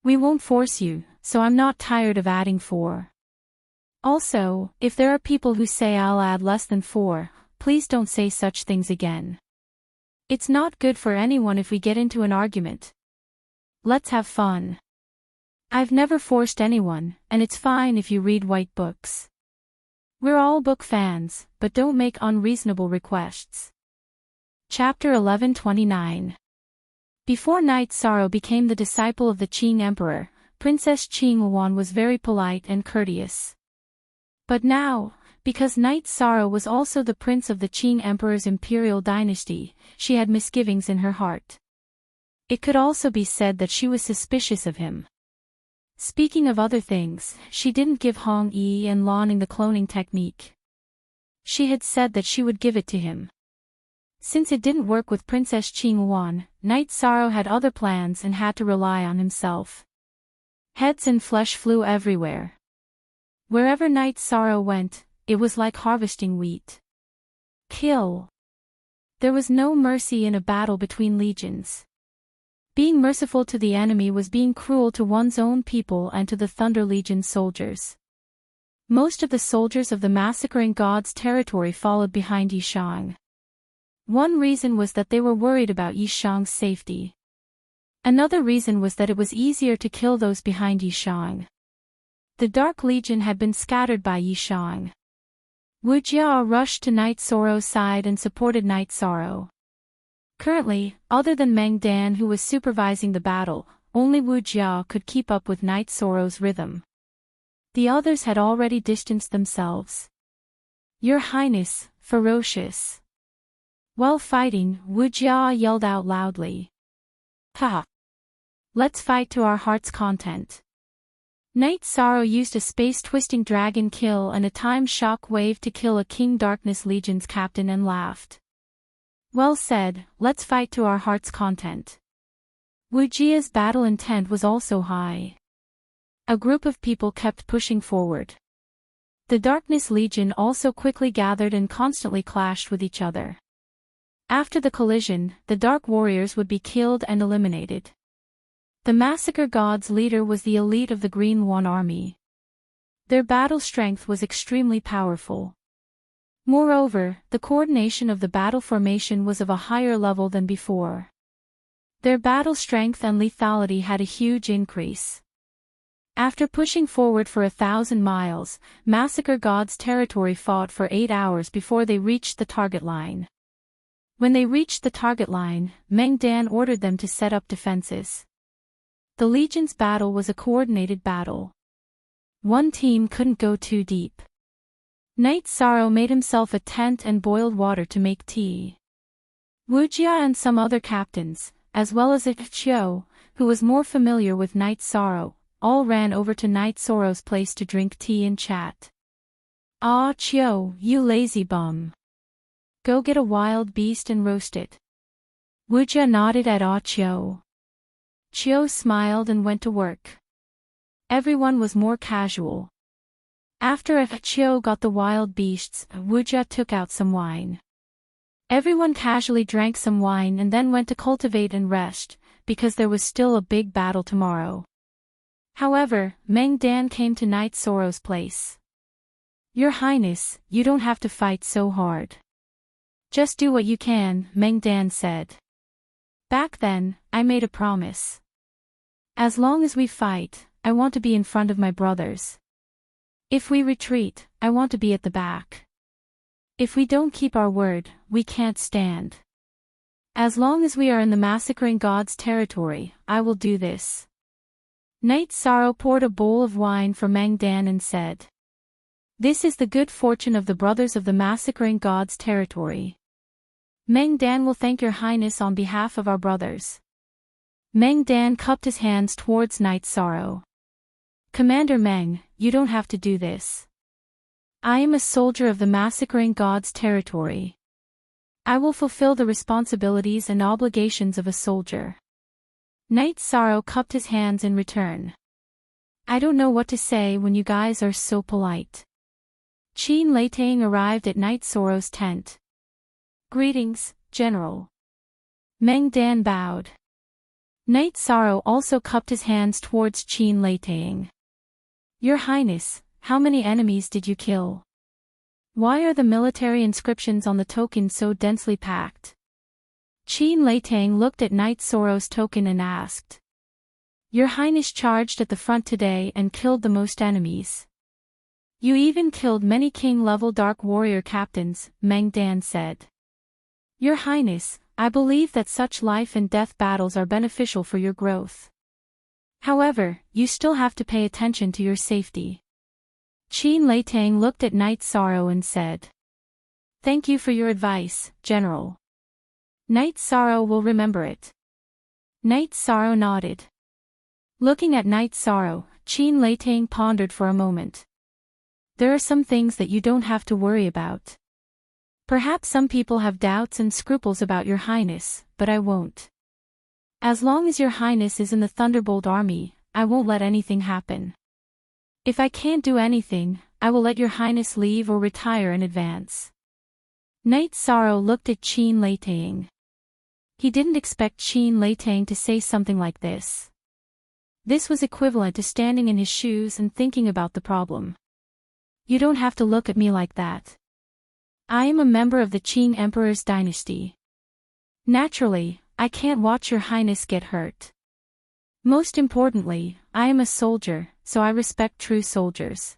We won't force you, so I'm not tired of adding 4. Also, if there are people who say I'll add less than 4, please don't say such things again. It's not good for anyone if we get into an argument. Let's have fun. I've never forced anyone, and it's fine if you read white books. We're all book fans, but don't make unreasonable requests. Chapter 1129. Before Night Sorrow became the disciple of the Qing Emperor, Princess Qing Wan was very polite and courteous. But now, because Night Sorrow was also the prince of the Qing Emperor's imperial dynasty, she had misgivings in her heart. It could also be said that she was suspicious of him. Speaking of other things, she didn't give Hong Yi and Lan the cloning technique. She had said that she would give it to him. Since it didn't work with Princess Qing Wan, Night Sorrow had other plans and had to rely on himself. Heads and flesh flew everywhere. Wherever Night Sorrow went, it was like harvesting wheat. Kill. There was no mercy in a battle between legions. Being merciful to the enemy was being cruel to one's own people and to the Thunder Legion soldiers. Most of the soldiers of the Massacring Gods territory followed behind Yishang. One reason was that they were worried about Yishang's safety. Another reason was that it was easier to kill those behind Yishang. The Dark Legion had been scattered by Yishang. Wu Jia rushed to Night Sorrow's side and supported Night Sorrow. Currently, other than Meng Dan who was supervising the battle, only Wu Jia could keep up with Night Sorrow's rhythm. The others had already distanced themselves. Your Highness, ferocious. While fighting, Wu Jia yelled out loudly. Ha! Let's fight to our heart's content. Night Sorrow used a space-twisting dragon kill and a time shock wave to kill a King Darkness Legion's captain and laughed. Well said, let's fight to our heart's content. Wu Jia's battle intent was also high. A group of people kept pushing forward. The Darkness Legion also quickly gathered and constantly clashed with each other. After the collision, the Dark Warriors would be killed and eliminated. The Massacre God's leader was the elite of the Green One army. Their battle strength was extremely powerful. Moreover, the coordination of the battle formation was of a higher level than before. Their battle strength and lethality had a huge increase. After pushing forward for 1,000 miles, Massacre God's territory fought for 8 hours before they reached the target line. When they reached the target line, Meng Dan ordered them to set up defenses. The Legion's battle was a coordinated battle. One team couldn't go too deep. Night Sorrow made himself a tent and boiled water to make tea. Wu Jia and some other captains, as well as Chiu, who was more familiar with Night Sorrow, all ran over to Night Sorrow's place to drink tea and chat. Ah, Chiu, you lazy bum. Go get a wild beast and roast it. Wu Jia nodded at Ah Chiu. Chiu smiled and went to work. Everyone was more casual. After Chiu got the wild beasts, Wu Jia took out some wine. Everyone casually drank some wine and then went to cultivate and rest, because there was still a big battle tomorrow. However, Meng Dan came to Night Sorrow's place. Your Highness, you don't have to fight so hard. Just do what you can, Meng Dan said. Back then, I made a promise. As long as we fight, I want to be in front of my brothers. If we retreat, I want to be at the back. If we don't keep our word, we can't stand. As long as we are in the Massacring God's territory, I will do this. Night Sorrow poured a bowl of wine for Meng Dan and said, This is the good fortune of the brothers of the Massacring God's territory. Meng Dan will thank your Highness on behalf of our brothers. Meng Dan cupped his hands towards Night Sorrow. Commander Meng, you don't have to do this. I am a soldier of the Massacring God's territory. I will fulfill the responsibilities and obligations of a soldier. Night Sorrow cupped his hands in return. I don't know what to say when you guys are so polite. Qin Leitang arrived at Night Sorrow's tent. Greetings, General. Meng Dan bowed. Night Sorrow also cupped his hands towards Qin Leitang. Your Highness, how many enemies did you kill? Why are the military inscriptions on the token so densely packed? Qin Leitang looked at Night Sorrow's token and asked. Your Highness charged at the front today and killed the most enemies. You even killed many king-level Dark Warrior captains, Meng Dan said. Your Highness, I believe that such life and death battles are beneficial for your growth. However, you still have to pay attention to your safety. Qin Leitang looked at Night Sorrow and said. Thank you for your advice, General. Night Sorrow will remember it. Night Sorrow nodded. Looking at Night Sorrow, Qin Leitang pondered for a moment. There are some things that you don't have to worry about. Perhaps some people have doubts and scruples about your Highness, but I won't. As long as your Highness is in the Thunderbolt army, I won't let anything happen. If I can't do anything, I will let your Highness leave or retire in advance. Night Sorrow looked at Qin Leitang. He didn't expect Qin Leitang to say something like this. This was equivalent to standing in his shoes and thinking about the problem. You don't have to look at me like that. I am a member of the Qing Emperor's dynasty. Naturally, I can't watch your Highness get hurt. Most importantly, I am a soldier, so I respect true soldiers.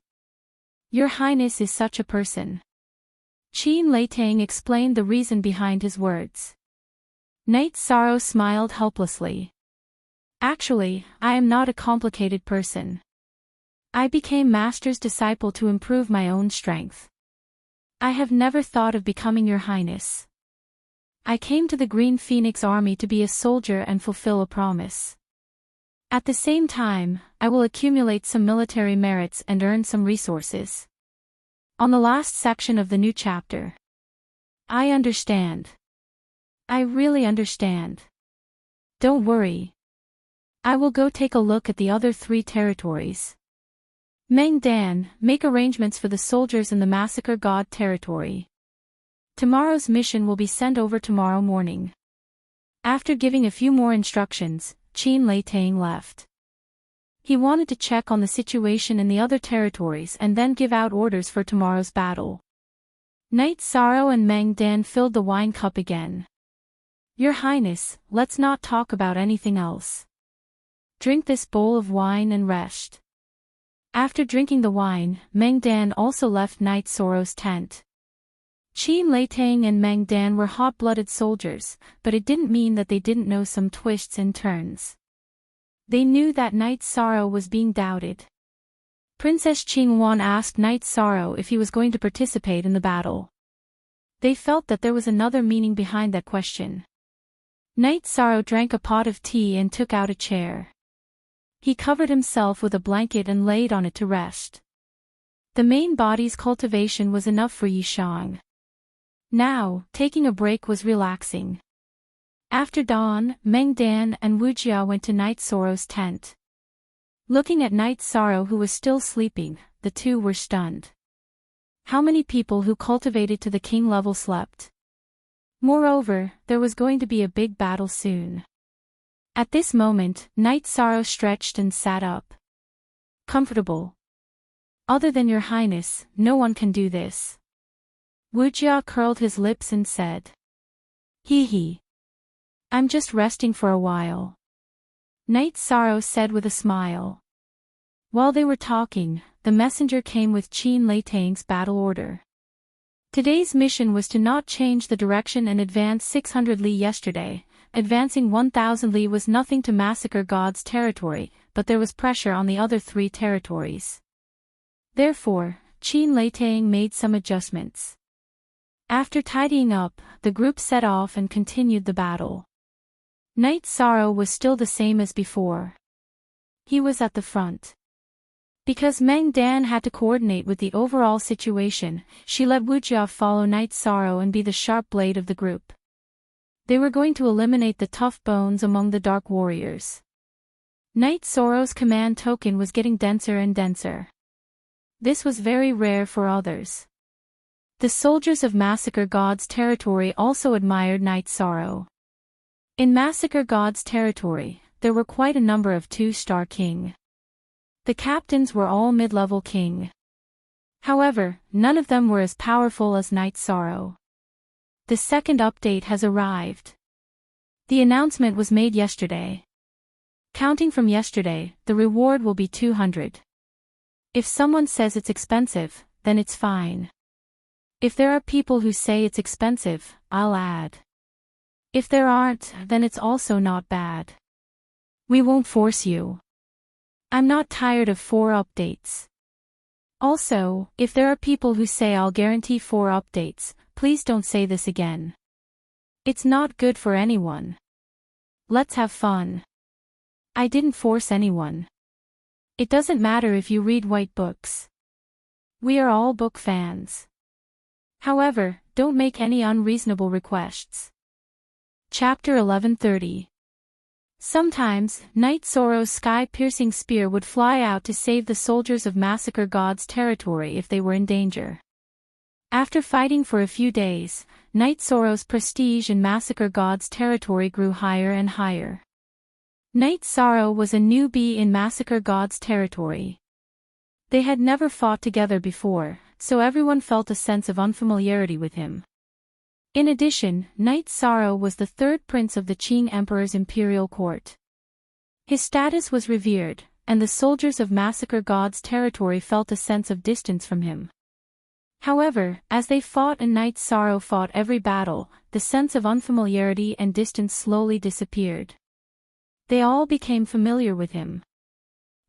Your Highness is such a person. Qin Leitang explained the reason behind his words. Knight Sorrow smiled helplessly. Actually, I am not a complicated person. I became Master's disciple to improve my own strength. I have never thought of becoming your Highness. I came to the Green Phoenix Army to be a soldier and fulfill a promise. At the same time, I will accumulate some military merits and earn some resources. On the last section of the new chapter. I understand. I really understand. Don't worry. I will go take a look at the other 3 territories. Meng Dan, make arrangements for the soldiers in the Massacre God territory. Tomorrow's mission will be sent over tomorrow morning. After giving a few more instructions, Qin Leitang left. He wanted to check on the situation in the other territories and then give out orders for tomorrow's battle. Knight Sorrow and Meng Dan filled the wine cup again. Your Highness, let's not talk about anything else. Drink this bowl of wine and rest. After drinking the wine, Meng Dan also left Knight Sorrow's tent. Qin Leitang and Meng Dan were hot-blooded soldiers, but it didn't mean that they didn't know some twists and turns. They knew that Knight Sorrow was being doubted. Princess Qingwan asked Knight Sorrow if he was going to participate in the battle. They felt that there was another meaning behind that question. Knight Sorrow drank a pot of tea and took out a chair. He covered himself with a blanket and laid on it to rest. The main body's cultivation was enough for Yishang. Now, taking a break was relaxing. After dawn, Meng Dan and Wu Jia went to Knight Sorrow's tent. Looking at Knight Sorrow who was still sleeping, the two were stunned. How many people who cultivated to the king level slept? Moreover, there was going to be a big battle soon. At this moment, Knight Sorrow stretched and sat up. Comfortable. Other than your Highness, no one can do this. Wu Jia curled his lips and said. Hee hee. I'm just resting for a while. Knight Sorrow said with a smile. While they were talking, the messenger came with Qin Leitang's battle order. Today's mission was to not change the direction and advance 600 li yesterday. Advancing 1,000 li was nothing to Massacre God's territory, but there was pressure on the other 3 territories. Therefore, Qin Leitang made some adjustments. After tidying up, the group set off and continued the battle. Knight Sorrow was still the same as before. He was at the front. Because Meng Dan had to coordinate with the overall situation, she let Wu Jia follow Knight Sorrow and be the sharp blade of the group. They were going to eliminate the tough bones among the dark warriors. Knight Sorrow's command token was getting denser and denser. This was very rare for others. The soldiers of Massacre God's territory also admired Knight Sorrow. In Massacre God's territory, there were quite a number of 2-star king. The captains were all mid-level king. However, none of them were as powerful as Knight Sorrow. The second update has arrived. The announcement was made yesterday. Counting from yesterday, the reward will be 200. If someone says it's expensive, then it's fine. If there are people who say it's expensive, I'll add. If there aren't, then it's also not bad. We won't force you. I'm not tired of 4 updates. Also, if there are people who say I'll guarantee 4 updates, please don't say this again. It's not good for anyone. Let's have fun. I didn't force anyone. It doesn't matter if you read white books. We are all book fans. However, don't make any unreasonable requests. Chapter 1130. Sometimes, Knight Sorrow's sky-piercing spear would fly out to save the soldiers of Massacre God's territory if they were in danger. After fighting for a few days, Knight Sorrow's prestige in Massacre God's territory grew higher and higher. Knight Sorrow was a newbie in Massacre God's territory. They had never fought together before, so everyone felt a sense of unfamiliarity with him. In addition, Knight Sorrow was the 3rd prince of the Qing Emperor's imperial court. His status was revered, and the soldiers of Massacre God's territory felt a sense of distance from him. However, as they fought and Knight Sorrow fought every battle, the sense of unfamiliarity and distance slowly disappeared. They all became familiar with him.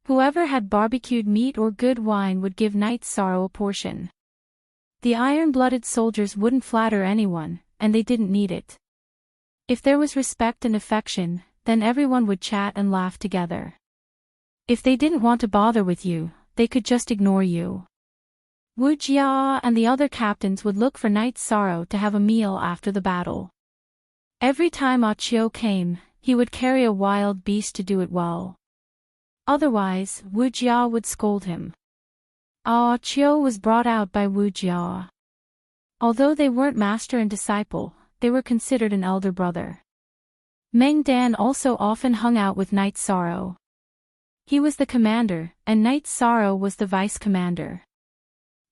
Whoever had barbecued meat or good wine would give Knight Sorrow a portion. The iron-blooded soldiers wouldn't flatter anyone, and they didn't need it. If there was respect and affection, then everyone would chat and laugh together. If they didn't want to bother with you, they could just ignore you. Wu Jia and the other captains would look for Knight Sorrow to have a meal after the battle. Every time Ah Chiu came, he would carry a wild beast to do it well. Otherwise, Wu Jia would scold him. Ah Chiu was brought out by Wu Jia. Although they weren't master and disciple, they were considered an elder brother. Meng Dan also often hung out with Knight Sorrow. He was the commander, and Knight Sorrow was the vice-commander.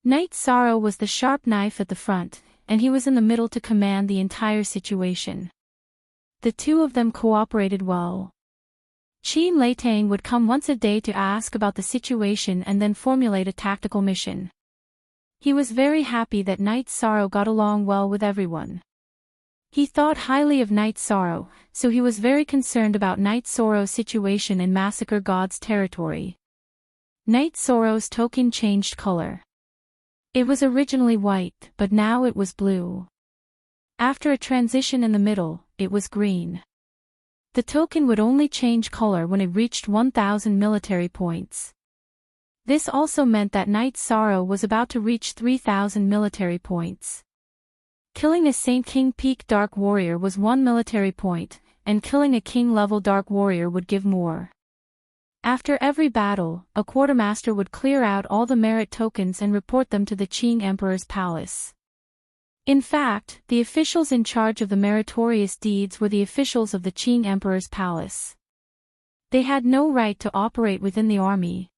Knight Sorrow was the sharp knife at the front, and he was in the middle to command the entire situation. The two of them cooperated well. Qin Leitang would come once a day to ask about the situation and then formulate a tactical mission. He was very happy that Knight Sorrow got along well with everyone. He thought highly of Knight Sorrow, so he was very concerned about Knight Sorrow's situation in Massacre God's territory. Knight Sorrow's token changed color. It was originally white, but now it was blue. After a transition in the middle, it was green. The token would only change color when it reached 1,000 military points. This also meant that Knight Sorrow was about to reach 3,000 military points. Killing a Saint King Peak Dark Warrior was 1 military point, and killing a King-level Dark Warrior would give more. After every battle, a quartermaster would clear out all the merit tokens and report them to the Qing Emperor's palace. In fact, the officials in charge of the meritorious deeds were the officials of the Qing Emperor's palace. They had no right to operate within the army.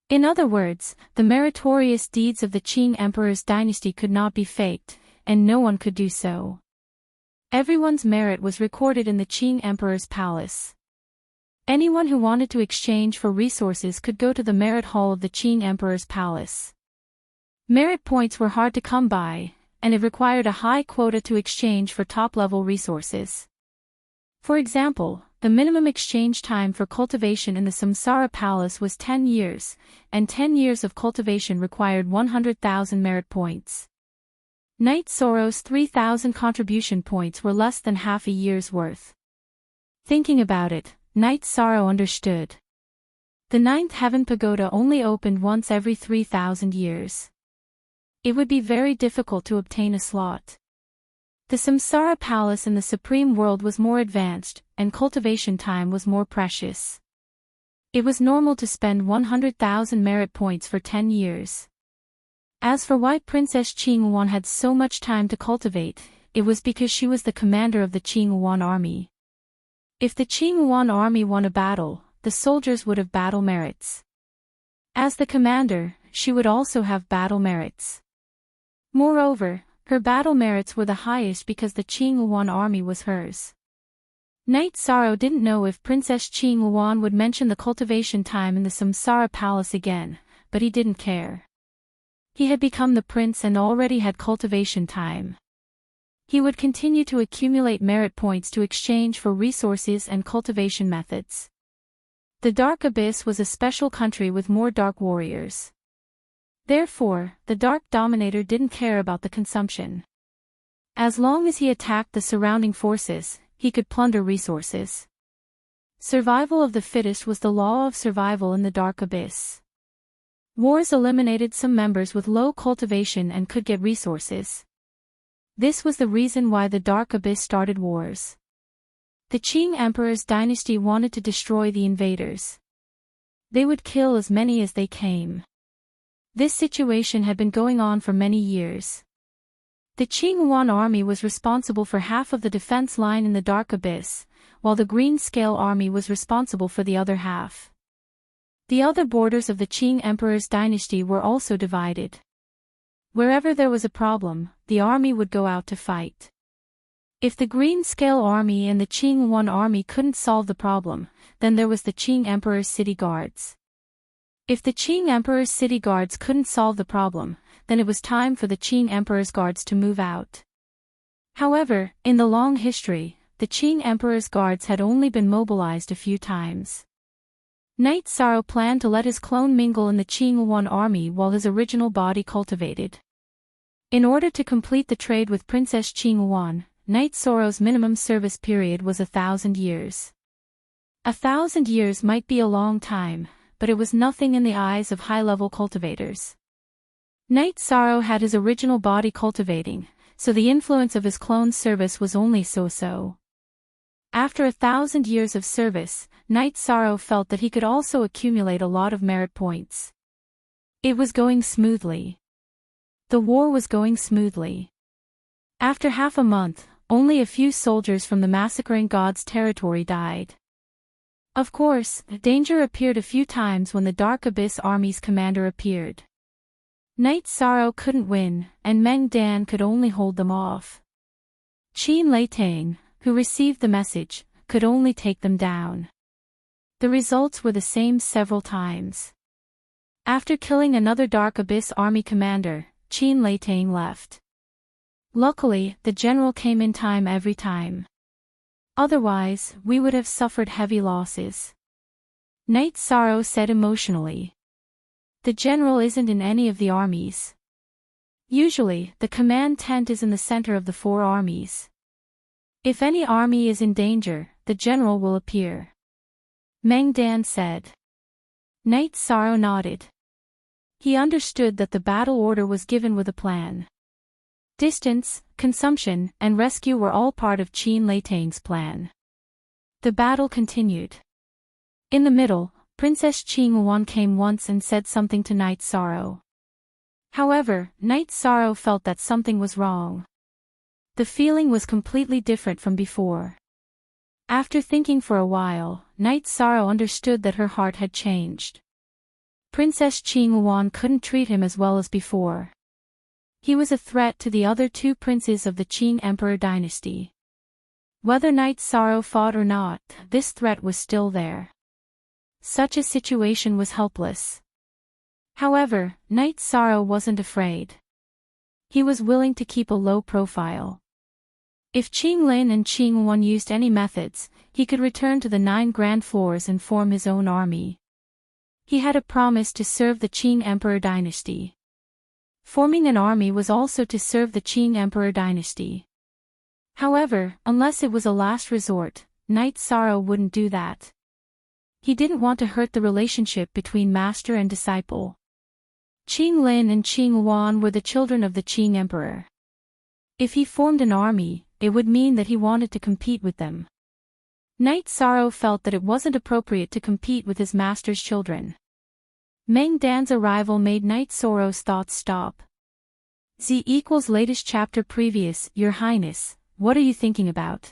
In other words, the meritorious deeds of the Qing Emperor's dynasty could not be faked, and no one could do so. Everyone's merit was recorded in the Qing Emperor's palace. Anyone who wanted to exchange for resources could go to the merit hall of the Qing Emperor's palace. Merit points were hard to come by, and it required a high quota to exchange for top-level resources. For example, the minimum exchange time for cultivation in the Samsara Palace was 10 years, and 10 years of cultivation required 100,000 merit points. Knight Sorrow's 3,000 contribution points were less than half a year's worth. Thinking about it, Knight Sorrow understood. The Ninth Heaven Pagoda only opened once every 3,000 years. It would be very difficult to obtain a slot. The Samsara Palace in the Supreme World was more advanced, and cultivation time was more precious. It was normal to spend 100,000 merit points for 10 years. As for why Princess Qingyuan had so much time to cultivate, it was because she was the commander of the Qingyuan army. If the Qingyuan army won a battle, the soldiers would have battle merits. As the commander, she would also have battle merits. Moreover, her battle merits were the highest because the Qingyuan army was hers. Knight Sorrow didn't know if Princess Qingyuan would mention the cultivation time in the Samsara Palace again, but he didn't care. He had become the prince and already had cultivation time. He would continue to accumulate merit points to exchange for resources and cultivation methods. The Dark Abyss was a special country with more dark warriors. Therefore, the Dark Dominator didn't care about the consumption. As long as he attacked the surrounding forces, he could plunder resources. Survival of the fittest was the law of survival in the Dark Abyss. Wars eliminated some members with low cultivation and could get resources. This was the reason why the Dark Abyss started wars. The Qing Emperor's dynasty wanted to destroy the invaders. They would kill as many as they came. This situation had been going on for many years. The Qingyuan army was responsible for half of the defense line in the Dark Abyss, while the Green Scale army was responsible for the other half. The other borders of the Qing Emperor's dynasty were also divided. Wherever there was a problem, the army would go out to fight. If the Green Scale Army and the Qing Yuan Army couldn't solve the problem, then there was the Qing Emperor's city guards. If the Qing Emperor's city guards couldn't solve the problem, then it was time for the Qing Emperor's guards to move out. However, in the long history, the Qing Emperor's guards had only been mobilized a few times. Knight Sorrow planned to let his clone mingle in the Qing Yuan army while his original body cultivated. In order to complete the trade with Princess Qing Yuan, Knight Sorrow's minimum service period was 1,000 years. 1,000 years might be a long time, but it was nothing in the eyes of high-level cultivators. Knight Sorrow had his original body cultivating, so the influence of his clone's service was only so-so. After 1,000 years of service, Knight Sorrow felt that he could also accumulate a lot of merit points. It was going smoothly. The war was going smoothly. After half a month, only a few soldiers from the massacring gods' territory died. Of course, danger appeared a few times when the Dark Abyss Army's commander appeared. Knight Sorrow couldn't win, and Meng Dan could only hold them off. Qin Leitang, who received the message, could only take them down. The results were the same several times. After killing another Dark Abyss Army commander, Qin Leitang left. Luckily, the general came in time every time. Otherwise, we would have suffered heavy losses. Knight Sorrow said emotionally. The general isn't in any of the armies. Usually, the command tent is in the center of the 4 armies. If any army is in danger, the general will appear. Meng Dan said. Knight Sorrow nodded. He understood that the battle order was given with a plan. Distance, consumption, and rescue were all part of Qin Leitang's plan. The battle continued. In the middle, Princess Qing Yuan came once and said something to Knight Sorrow. However, Knight Sorrow felt that something was wrong. The feeling was completely different from before. After thinking for a while, Knight Sorrow understood that her heart had changed. Princess Qing Yuan couldn't treat him as well as before. He was a threat to the other 2 princes of the Qing Emperor dynasty. Whether Knight Sorrow fought or not, this threat was still there. Such a situation was helpless. However, Knight Sorrow wasn't afraid. He was willing to keep a low profile. If Qing Lin and Qing Yuan used any methods, he could return to the 9 grand floors and form his own army. He had a promise to serve the Qing Emperor dynasty. Forming an army was also to serve the Qing Emperor dynasty. However, unless it was a last resort, Knight Sorrow wouldn't do that. He didn't want to hurt the relationship between master and disciple. Qing Lin and Qing Yuan were the children of the Qing Emperor. If he formed an army, it would mean that he wanted to compete with them. Knight Sorrow felt that it wasn't appropriate to compete with his master's children. Meng Dan's arrival made Knight Sorrow's thoughts stop. Z equals latest chapter previous, Your Highness, what are you thinking about?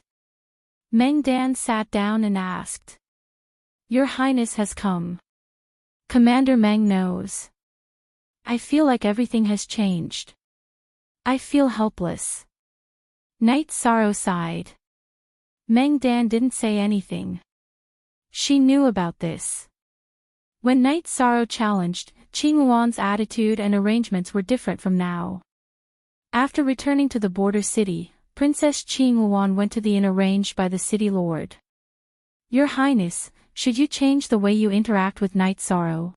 Meng Dan sat down and asked. Your Highness has come. Commander Meng knows. I feel like everything has changed. I feel helpless. Knight Sorrow sighed. Meng Dan didn't say anything. She knew about this. When Knight Sorrow challenged, Qing Yuan's attitude and arrangements were different from now. After returning to the border city, Princess Qing Yuan went to the inn arranged by the city lord. Your Highness, should you change the way you interact with Knight Sorrow?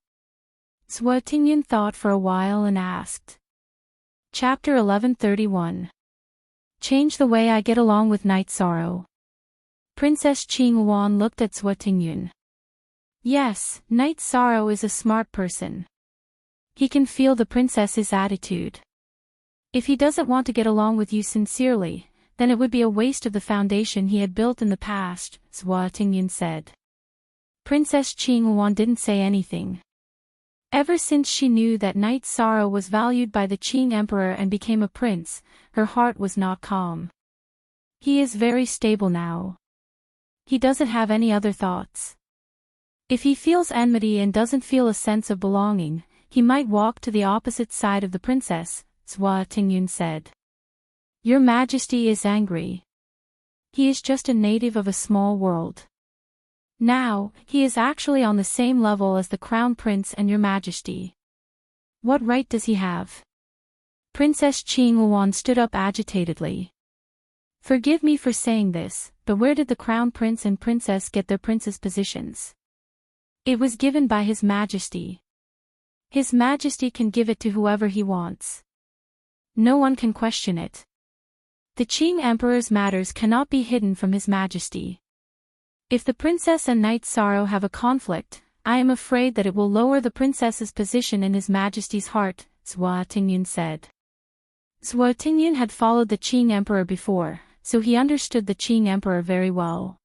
Zhou Tingyun thought for a while and asked. Chapter 1131. Change the way I get along with Knight Sorrow. Princess Qing Yuan looked at Zhou Tingyun. Yes, Knight Sorrow is a smart person. He can feel the princess's attitude. If he doesn't want to get along with you sincerely, then it would be a waste of the foundation he had built in the past, Zhou Tingyun said. Princess Qing Yuan didn't say anything. Ever since she knew that Knight Sorrow was valued by the Qing Emperor and became a prince, her heart was not calm. He is very stable now. He doesn't have any other thoughts. If he feels enmity and doesn't feel a sense of belonging, he might walk to the opposite side of the princess, Zhou Tingyun said. Your Majesty is angry. He is just a native of a small world. Now, he is actually on the same level as the Crown Prince and your Majesty. What right does he have? Princess Qinghuan stood up agitatedly. Forgive me for saying this, but where did the Crown Prince and Princess get their princess positions? It was given by His Majesty. His Majesty can give it to whoever he wants. No one can question it. The Qing Emperor's matters cannot be hidden from His Majesty. If the princess and Knight Sorrow have a conflict, I am afraid that it will lower the princess's position in His Majesty's heart, Zhua Tingyun said. Zhua Tingyun had followed the Qing Emperor before, so he understood the Qing Emperor very well.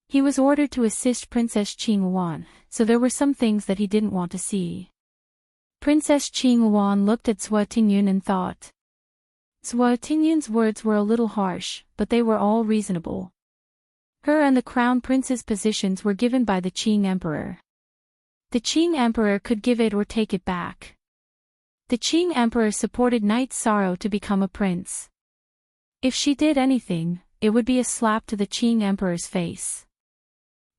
He was ordered to assist Princess Qinghuan, so there were some things that he didn't want to see. Princess Qinghuan looked at Zhua Tingyun and thought. Zhua Tingyun's words were a little harsh, but they were all reasonable. Her and the Crown Prince's positions were given by the Qing Emperor. The Qing Emperor could give it or take it back. The Qing Emperor supported Knight Sorrow to become a prince. If she did anything, it would be a slap to the Qing Emperor's face.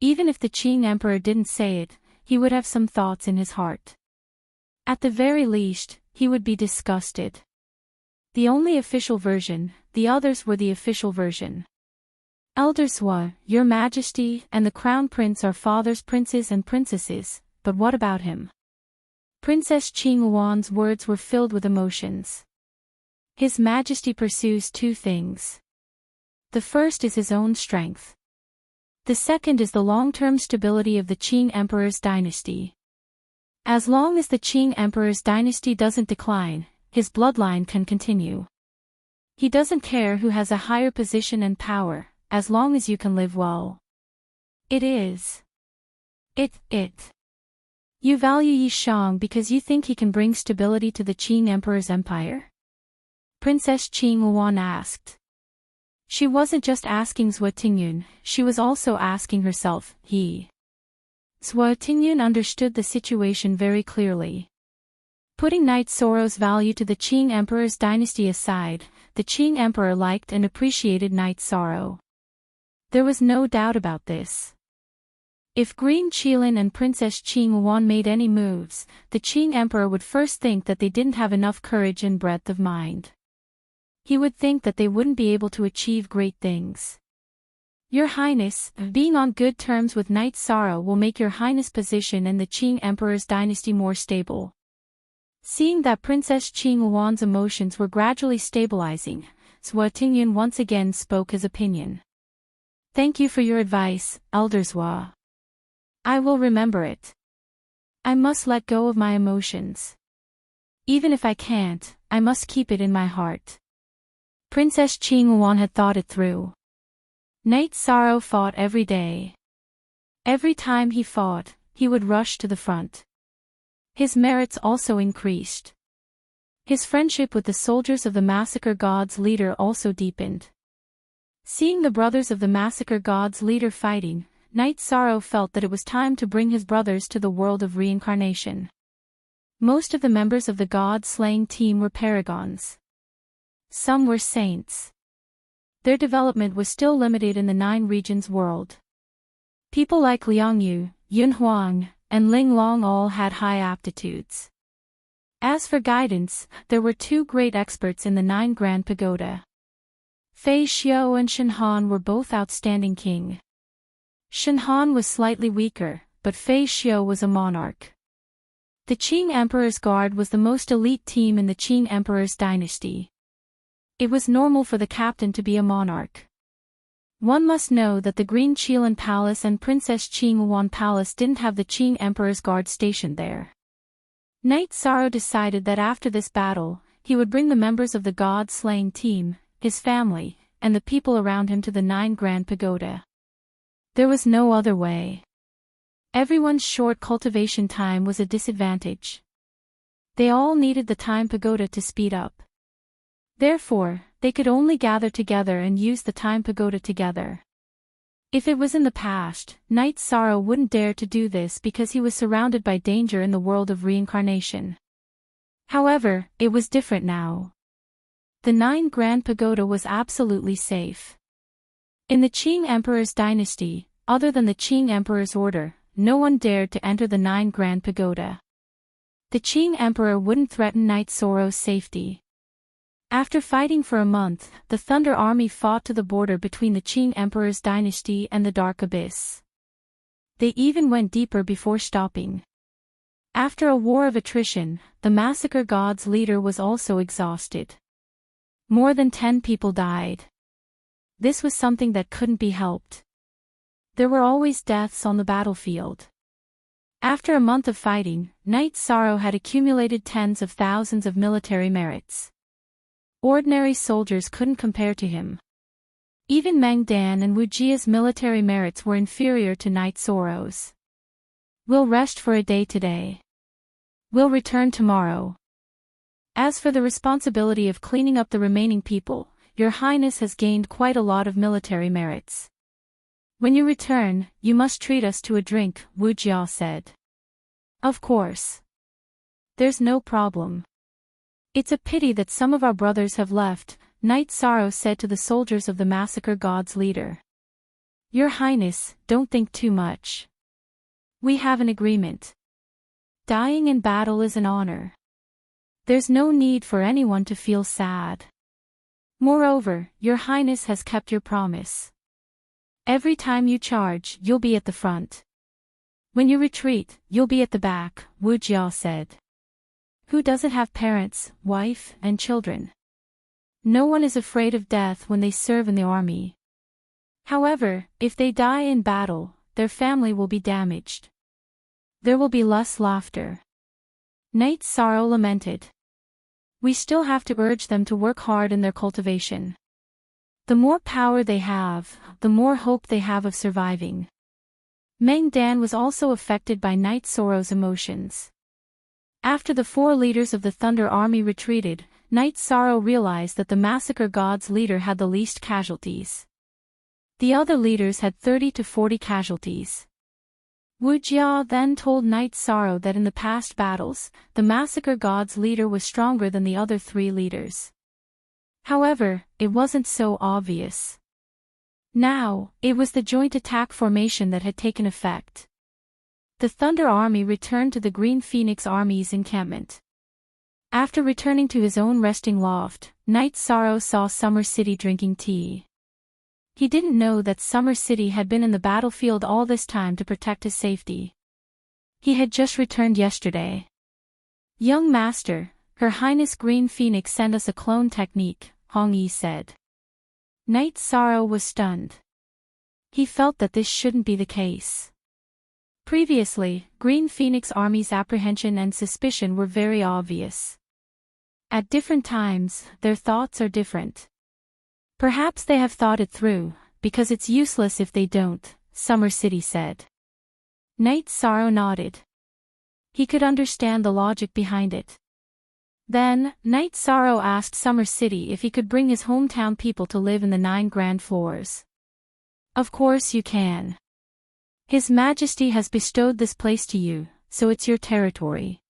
Even if the Qing Emperor didn't say it, he would have some thoughts in his heart. At the very least, he would be disgusted. The only official version, the others were the official version. Elder Zhua, Your Majesty, and the Crown Prince are father's princes and princesses, but what about him? Princess Qinghuan's words were filled with emotions. His Majesty pursues two things. The first is his own strength. The second is the long-term stability of the Qing Emperor's dynasty. As long as the Qing Emperor's dynasty doesn't decline, his bloodline can continue. He doesn't care who has a higher position and power, as long as you can live well. You value Yi Shang because you think he can bring stability to the Qing Emperor's empire? Princess Qinghuan asked. She wasn't just asking Zhua Tingyun, she was also asking herself, Zhua Tingyun understood the situation very clearly. Putting Knight Sorrow's value to the Qing Emperor's dynasty aside, the Qing Emperor liked and appreciated Knight Sorrow. There was no doubt about this. If Green Qilin and Princess Qinghuan made any moves, the Qing Emperor would first think that they didn't have enough courage and breadth of mind. He would think that they wouldn't be able to achieve great things. Your Highness, being on good terms with Knight Sorrow will make Your Highness' position in the Qing Emperor's dynasty more stable. Seeing that Princess Qinghuan's emotions were gradually stabilizing, Zhua Tingyun once again spoke his opinion. Thank you for your advice, Elder Zhua. I will remember it. I must let go of my emotions. Even if I can't, I must keep it in my heart. Princess Qinghuan had thought it through. Knight Sorrow fought every day. Every time he fought, he would rush to the front. His merits also increased. His friendship with the soldiers of the Massacre God's leader also deepened. Seeing the brothers of the Massacre God's leader fighting, Knight Sorrow felt that it was time to bring his brothers to the world of reincarnation. Most of the members of the God-slaying team were paragons. Some were saints. Their development was still limited in the 9 regions world. People like Liang Yu, Yun Huang, and Ling Long all had high aptitudes. As for guidance, there were 2 great experts in the 9 Grand Pagoda. Fei Xiao and Shen Han were both outstanding king. Shen Han was slightly weaker, but Fei Xiao was a monarch. The Qing Emperor's Guard was the most elite team in the Qing Emperor's dynasty. It was normal for the captain to be a monarch. One must know that the Green Qilin Palace and Princess Qinghuan Palace didn't have the Qing Emperor's Guard stationed there. Knight Sorrow decided that after this battle, he would bring the members of the God-slaying team, his family, and the people around him to the 9 Grand Pagoda. There was no other way. Everyone's short cultivation time was a disadvantage. They all needed the time pagoda to speed up. Therefore, they could only gather together and use the time pagoda together. If it was in the past, Knight Sorrow wouldn't dare to do this because he was surrounded by danger in the world of reincarnation. However, it was different now. The 9 Grand Pagoda was absolutely safe. In the Qing Emperor's dynasty, other than the Qing Emperor's order, no one dared to enter the 9 Grand Pagoda. The Qing Emperor wouldn't threaten Knight Soro's safety. After fighting for a month, the Thunder Army fought to the border between the Qing Emperor's dynasty and the Dark Abyss. They even went deeper before stopping. After a war of attrition, the Massacre God's leader was also exhausted. More than 10 people died. This was something that couldn't be helped. There were always deaths on the battlefield. After a month of fighting, Knight Soro had accumulated tens of thousands of military merits. Ordinary soldiers couldn't compare to him. Even Meng Dan and Wu Jia's military merits were inferior to Knight Soro's. We'll rest for a day today. We'll return tomorrow. As for the responsibility of cleaning up the remaining people, Your Highness has gained quite a lot of military merits. When you return, you must treat us to a drink, Wu Jia said. Of course. There's no problem. It's a pity that some of our brothers have left, Knight Soro said to the soldiers of the Massacre God's leader. Your Highness, don't think too much. We have an agreement. Dying in battle is an honor. There's no need for anyone to feel sad. Moreover, Your Highness has kept your promise. Every time you charge, you'll be at the front. When you retreat, you'll be at the back, Wu Jia said. Who doesn't have parents, wife, and children? No one is afraid of death when they serve in the army. However, if they die in battle, their family will be damaged. There will be less laughter. Knight Soro lamented. We still have to urge them to work hard in their cultivation. The more power they have, the more hope they have of surviving. Meng Dan was also affected by Knight Soro's emotions. After the 4 leaders of the Thunder Army retreated, Knight Soro realized that the Massacre God's leader had the least casualties. The other leaders had 30 to 40 casualties. Wu Jia then told Knight Soro that in the past battles, the Massacre God's leader was stronger than the other 3 leaders. However, it wasn't so obvious. Now, it was the joint attack formation that had taken effect. The Thunder Army returned to the Green Phoenix Army's encampment. After returning to his own resting loft, Knight Soro saw Summer City drinking tea. He didn't know that Summer City had been in the battlefield all this time to protect his safety. He had just returned yesterday. Young Master, Her Highness Green Phoenix sent us a clone technique, Hong Yi said. Knight Soro was stunned. He felt that this shouldn't be the case. Previously, Green Phoenix Army's apprehension and suspicion were very obvious. At different times, their thoughts are different. Perhaps they have thought it through, because it's useless if they don't, Summer City said. Knight Soro nodded. He could understand the logic behind it. Then, Knight Soro asked Summer City if he could bring his hometown people to live in the 9 grand floors. Of course you can. His Majesty has bestowed this place to you, so it's your territory.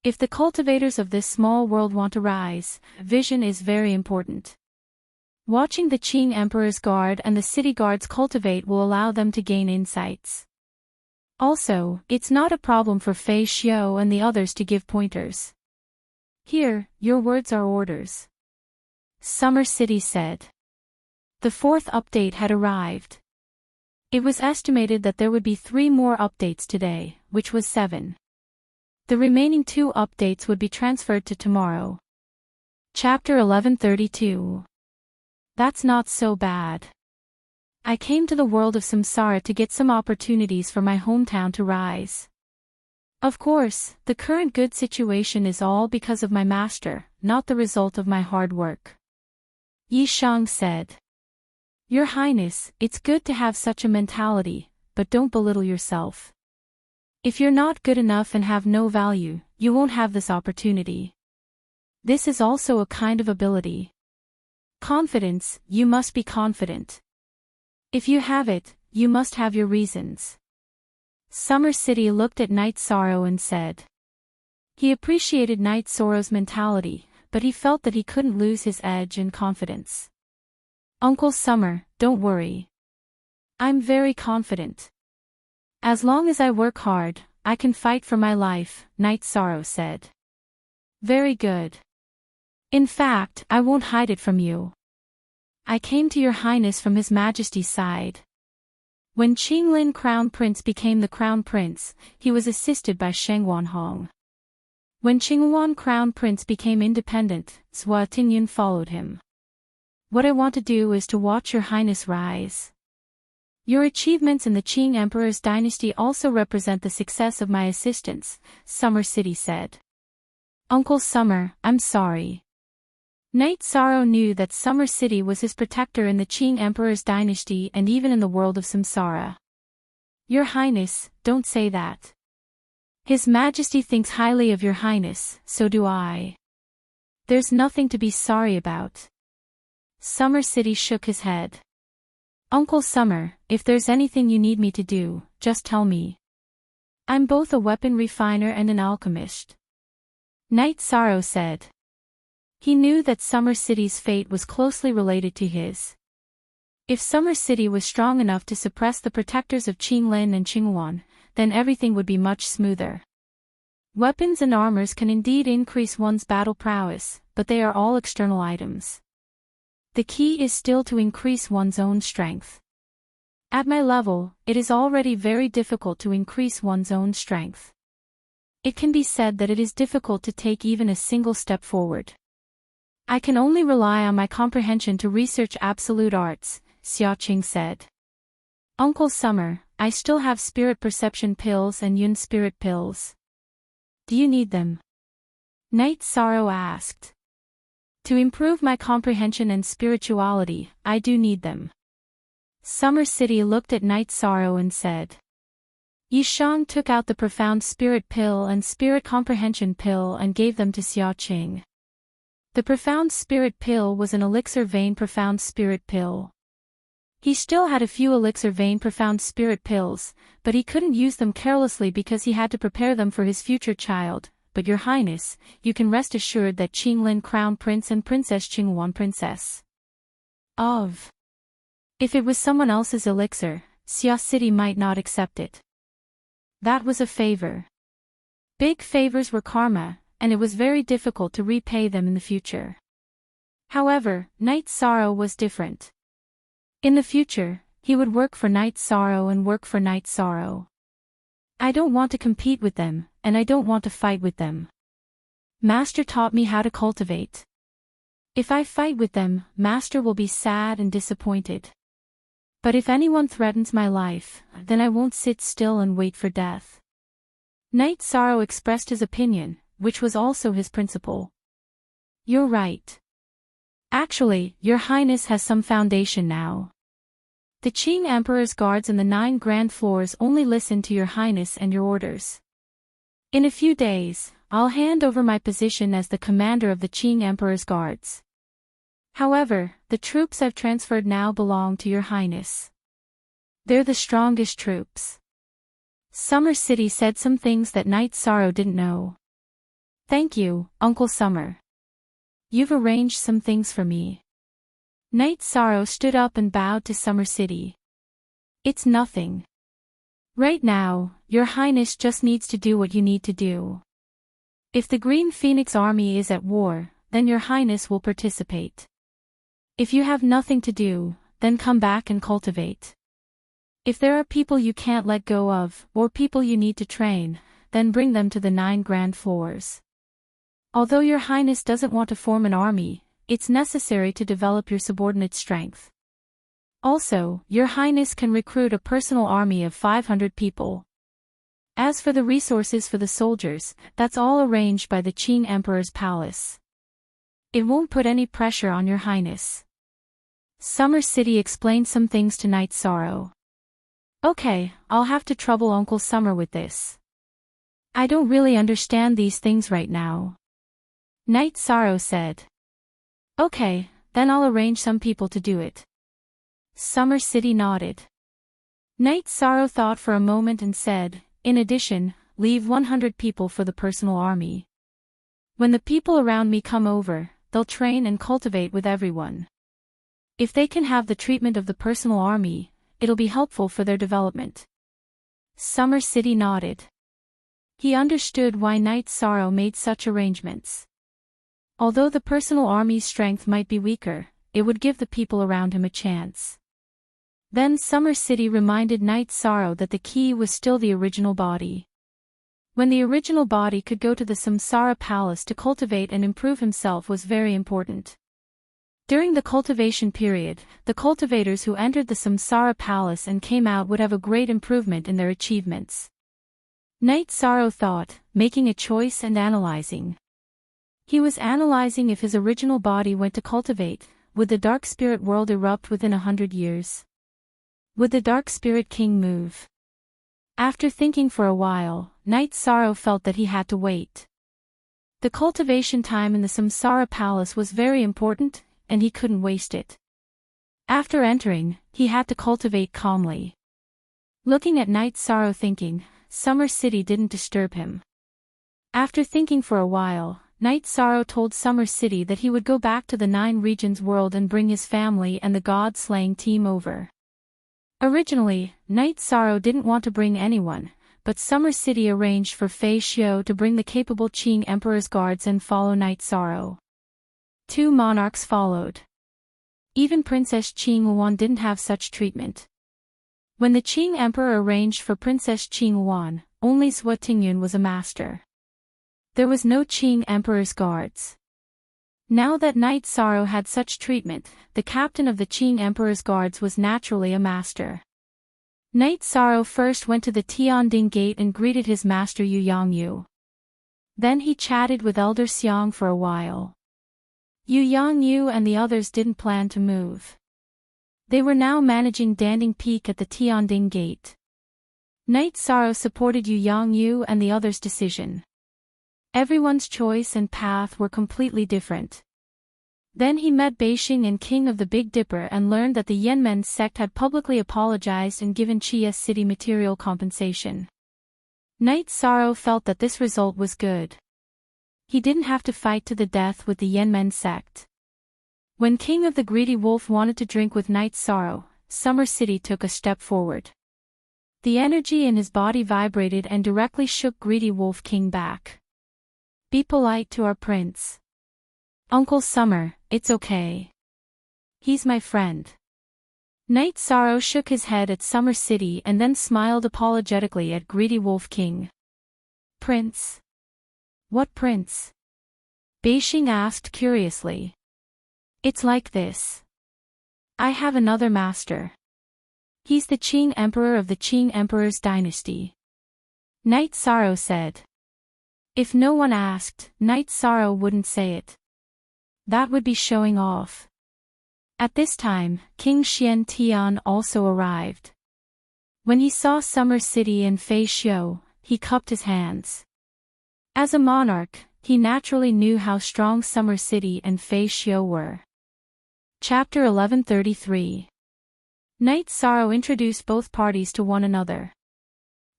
If the cultivators of this small world want to rise, vision is very important. Watching the Qing Emperor's guard and the city guards cultivate will allow them to gain insights. Also, it's not a problem for Fei Xiao and the others to give pointers. Here, your words are orders. Summer City said. The 4th update had arrived. It was estimated that there would be 3 more updates today, which was 7. The remaining 2 updates would be transferred to tomorrow. Chapter 1132. That's not so bad. I came to the world of samsara to get some opportunities for my hometown to rise. Of course, the current good situation is all because of my master, not the result of my hard work. Yi Shang said. Your Highness, it's good to have such a mentality, but don't belittle yourself. If you're not good enough and have no value, you won't have this opportunity. This is also a kind of ability. Confidence, you must be confident. If you have it, you must have your reasons. Summer City looked at Knight Soro and said. He appreciated Knight Soro's mentality, but he felt that he couldn't lose his edge and confidence. Uncle Summer, don't worry. I'm very confident. As long as I work hard, I can fight for my life, Night Sorrow said. Very good. In fact, I won't hide it from you. I came to your highness from His Majesty's side. When Qinglin Crown Prince became the Crown Prince, he was assisted by Shengwan Hong. When Qingwan Crown Prince became independent, Zhua Tingyun followed him. What I want to do is to watch your highness rise. Your achievements in the Qing Emperor's dynasty also represent the success of my assistants, Summer City said. Uncle Summer, I'm sorry. Night Sorrow knew that Summer City was his protector in the Qing Emperor's dynasty and even in the world of samsara. Your Highness, don't say that. His Majesty thinks highly of your Highness, so do I. There's nothing to be sorry about. Summer City shook his head. Uncle Summer, if there's anything you need me to do, just tell me. I'm both a weapon refiner and an alchemist. Night Sorrow said. He knew that Summer City's fate was closely related to his. If Summer City was strong enough to suppress the protectors of Qinglin and Qingwan, then everything would be much smoother. Weapons and armors can indeed increase one's battle prowess, but they are all external items. The key is still to increase one's own strength. At my level, it is already very difficult to increase one's own strength. It can be said that it is difficult to take even a single step forward. I can only rely on my comprehension to research absolute arts, Xiaoqing said. Uncle Summer, I still have spirit perception pills and Yun spirit pills. Do you need them? Night Sorrow asked. To improve my comprehension and spirituality, I do need them. Summer City looked at Night Sorrow and said. Yishang took out the profound spirit pill and spirit comprehension pill and gave them to Xiaoqing. The profound spirit pill was an elixir vein profound spirit pill. He still had a few elixir vein profound spirit pills, but he couldn't use them carelessly because he had to prepare them for his future child. But your highness, you can rest assured that Qinglin Crown Prince and Princess Qingwan Princess of. If it was someone else's elixir, Xia City might not accept it. That was a favor. Big favors were karma, and it was very difficult to repay them in the future. However, Night Sorrow was different. In the future, he would work for Night Sorrow and work for Night Sorrow. I don't want to compete with them, and I don't want to fight with them. Master taught me how to cultivate. If I fight with them, Master will be sad and disappointed. But if anyone threatens my life, then I won't sit still and wait for death. Night Sorrow expressed his opinion, which was also his principle. You're right. Actually, your highness has some foundation now. The Qing Emperor's guards in the 9 grand floors only listen to your highness and your orders. In a few days, I'll hand over my position as the commander of the Qing Emperor's guards. However, the troops I've transferred now belong to your highness. They're the strongest troops. Summer City said some things that Night Sorrow didn't know. Thank you, Uncle Summer. You've arranged some things for me. Night Sorrow stood up and bowed to Summer City. It's nothing. Right now, your highness just needs to do what you need to do. If the Green Phoenix Army is at war, then your highness will participate. If you have nothing to do, then come back and cultivate. If there are people you can't let go of, or people you need to train, then bring them to the 9 grand floors. Although your highness doesn't want to form an army, it's necessary to develop your subordinate strength. Also, your highness can recruit a personal army of 500 people. As for the resources for the soldiers, that's all arranged by the Qing Emperor's palace. It won't put any pressure on your highness. Summer City explained some things to Night Sorrow. Okay, I'll have to trouble Uncle Summer with this. I don't really understand these things right now. Night Sorrow said. Okay, then I'll arrange some people to do it. Summer City nodded. Night Sorrow thought for a moment and said, in addition, leave 100 people for the personal army. When the people around me come over, they'll train and cultivate with everyone. If they can have the treatment of the personal army, it'll be helpful for their development. Summer City nodded. He understood why Night Sorrow made such arrangements. Although the personal army's strength might be weaker, it would give the people around him a chance. Then Summer City reminded Night Sorrow that the key was still the original body. When the original body could go to the Samsara Palace to cultivate and improve himself was very important. During the cultivation period, the cultivators who entered the Samsara Palace and came out would have a great improvement in their achievements. Night Sorrow thought, making a choice and analyzing. He was analyzing if his original body went to cultivate, would the dark spirit world erupt within 100 years? Would the dark spirit king move? After thinking for a while, Night Sorrow felt that he had to wait. The cultivation time in the Samsara Palace was very important, and he couldn't waste it. After entering, he had to cultivate calmly. Looking at Night Sorrow thinking, Summer City didn't disturb him. After thinking for a while, Night Sorrow told Summer City that he would go back to the 9 regions world and bring his family and the god-slaying team over. Originally, Night Sorrow didn't want to bring anyone, but Summer City arranged for Fei Xiu to bring the capable Qing Emperor's guards and follow Night Sorrow. 2 monarchs followed. Even Princess Qing Yuan didn't have such treatment. When the Qing Emperor arranged for Princess Qing Yuan, only Zhou Tingyun was a master. There was no Qing Emperor's guards. Now that Night Sorrow had such treatment, the captain of the Qing Emperor's guards was naturally a master. Night Sorrow first went to the Tianding Gate and greeted his master Yu Yangyu. Then he chatted with Elder Xiang for a while. Yu Yangyu and the others didn't plan to move. They were now managing Danding Peak at the Tianding Gate. Night Sorrow supported Yu Yangyu and the others' decision. Everyone's choice and path were completely different. Then he met Beixing and King of the Big Dipper and learned that the Yanmen sect had publicly apologized and given Chia City material compensation. Night Sorrow felt that this result was good. He didn't have to fight to the death with the Yanmen sect. When King of the Greedy Wolf wanted to drink with Night Sorrow, Summer City took a step forward. The energy in his body vibrated and directly shook Greedy Wolf King back. Be polite to our prince. Uncle Summer, it's okay. He's my friend. Night Sorrow shook his head at Summer City and then smiled apologetically at Greedy Wolf King. Prince? What prince? Beixing asked curiously. It's like this. I have another master. He's the Qing Emperor of the Qing Emperor's dynasty. Night Sorrow said. If no one asked, Night Sorrow wouldn't say it. That would be showing off. At this time, King Xian Tian also arrived. When he saw Summer City and Fei Xiu, he cupped his hands. As a monarch, he naturally knew how strong Summer City and Fei Xiu were. Chapter 1133. Night Sorrow introduced both parties to one another.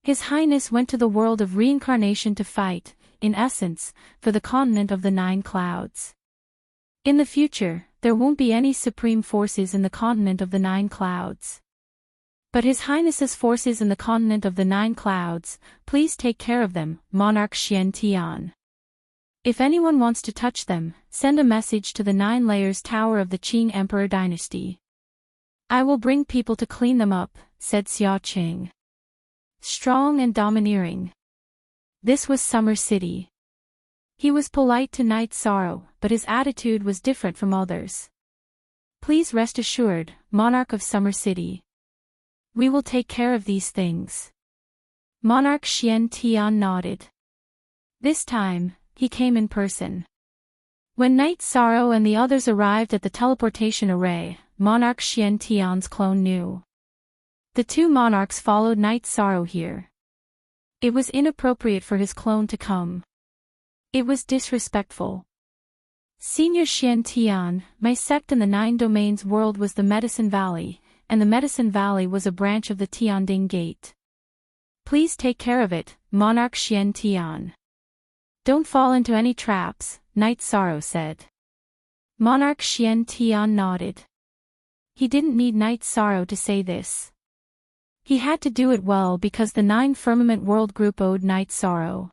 His Highness went to the world of reincarnation to fight, in essence, for the continent of the 9 clouds. In the future, there won't be any supreme forces in the continent of the 9 clouds. But His Highness's forces in the continent of the 9 clouds, please take care of them, Monarch Xian Tian. If anyone wants to touch them, send a message to the 9 layers tower of the Qing Emperor dynasty. I will bring people to clean them up, said Xia Qing. Strong and domineering. This was Summer City. He was polite to Night Sorrow, but his attitude was different from others. Please rest assured, Monarch of Summer City. We will take care of these things. Monarch Xian Tian nodded. This time, he came in person. When Night Sorrow and the others arrived at the teleportation array, Monarch Xian Tian's clone knew. The 2 monarchs followed Night Sorrow here. It was inappropriate for his clone to come. It was disrespectful. Senior Xian Tian, my sect in the 9 domains world was the Medicine Valley, and the Medicine Valley was a branch of the Tianding Gate. Please take care of it, Monarch Xian Tian. Don't fall into any traps, Night Sorrow said. Monarch Xian Tian nodded. he didn't need Night Sorrow to say this. He had to do it well because the 9 Firmament World Group owed Night Sorrow.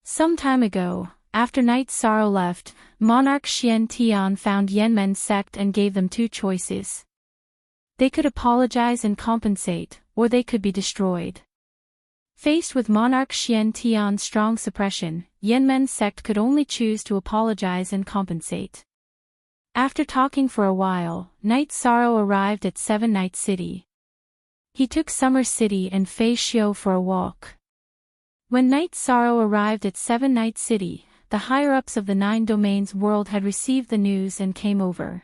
Some time ago, after Night Sorrow left, monarch Xian Tian found Yenmen's sect and gave them 2 choices. They could apologize and compensate, or they could be destroyed. Faced with monarch Xian Tian's strong suppression, Yenmen's sect could only choose to apologize and compensate. After talking for a while, Night Sorrow arrived at 7 Night City. He took Summer City and Fei Xiu for a walk. When Night Sorrow arrived at 7 Night City, the higher-ups of the 9 Domains world had received the news and came over.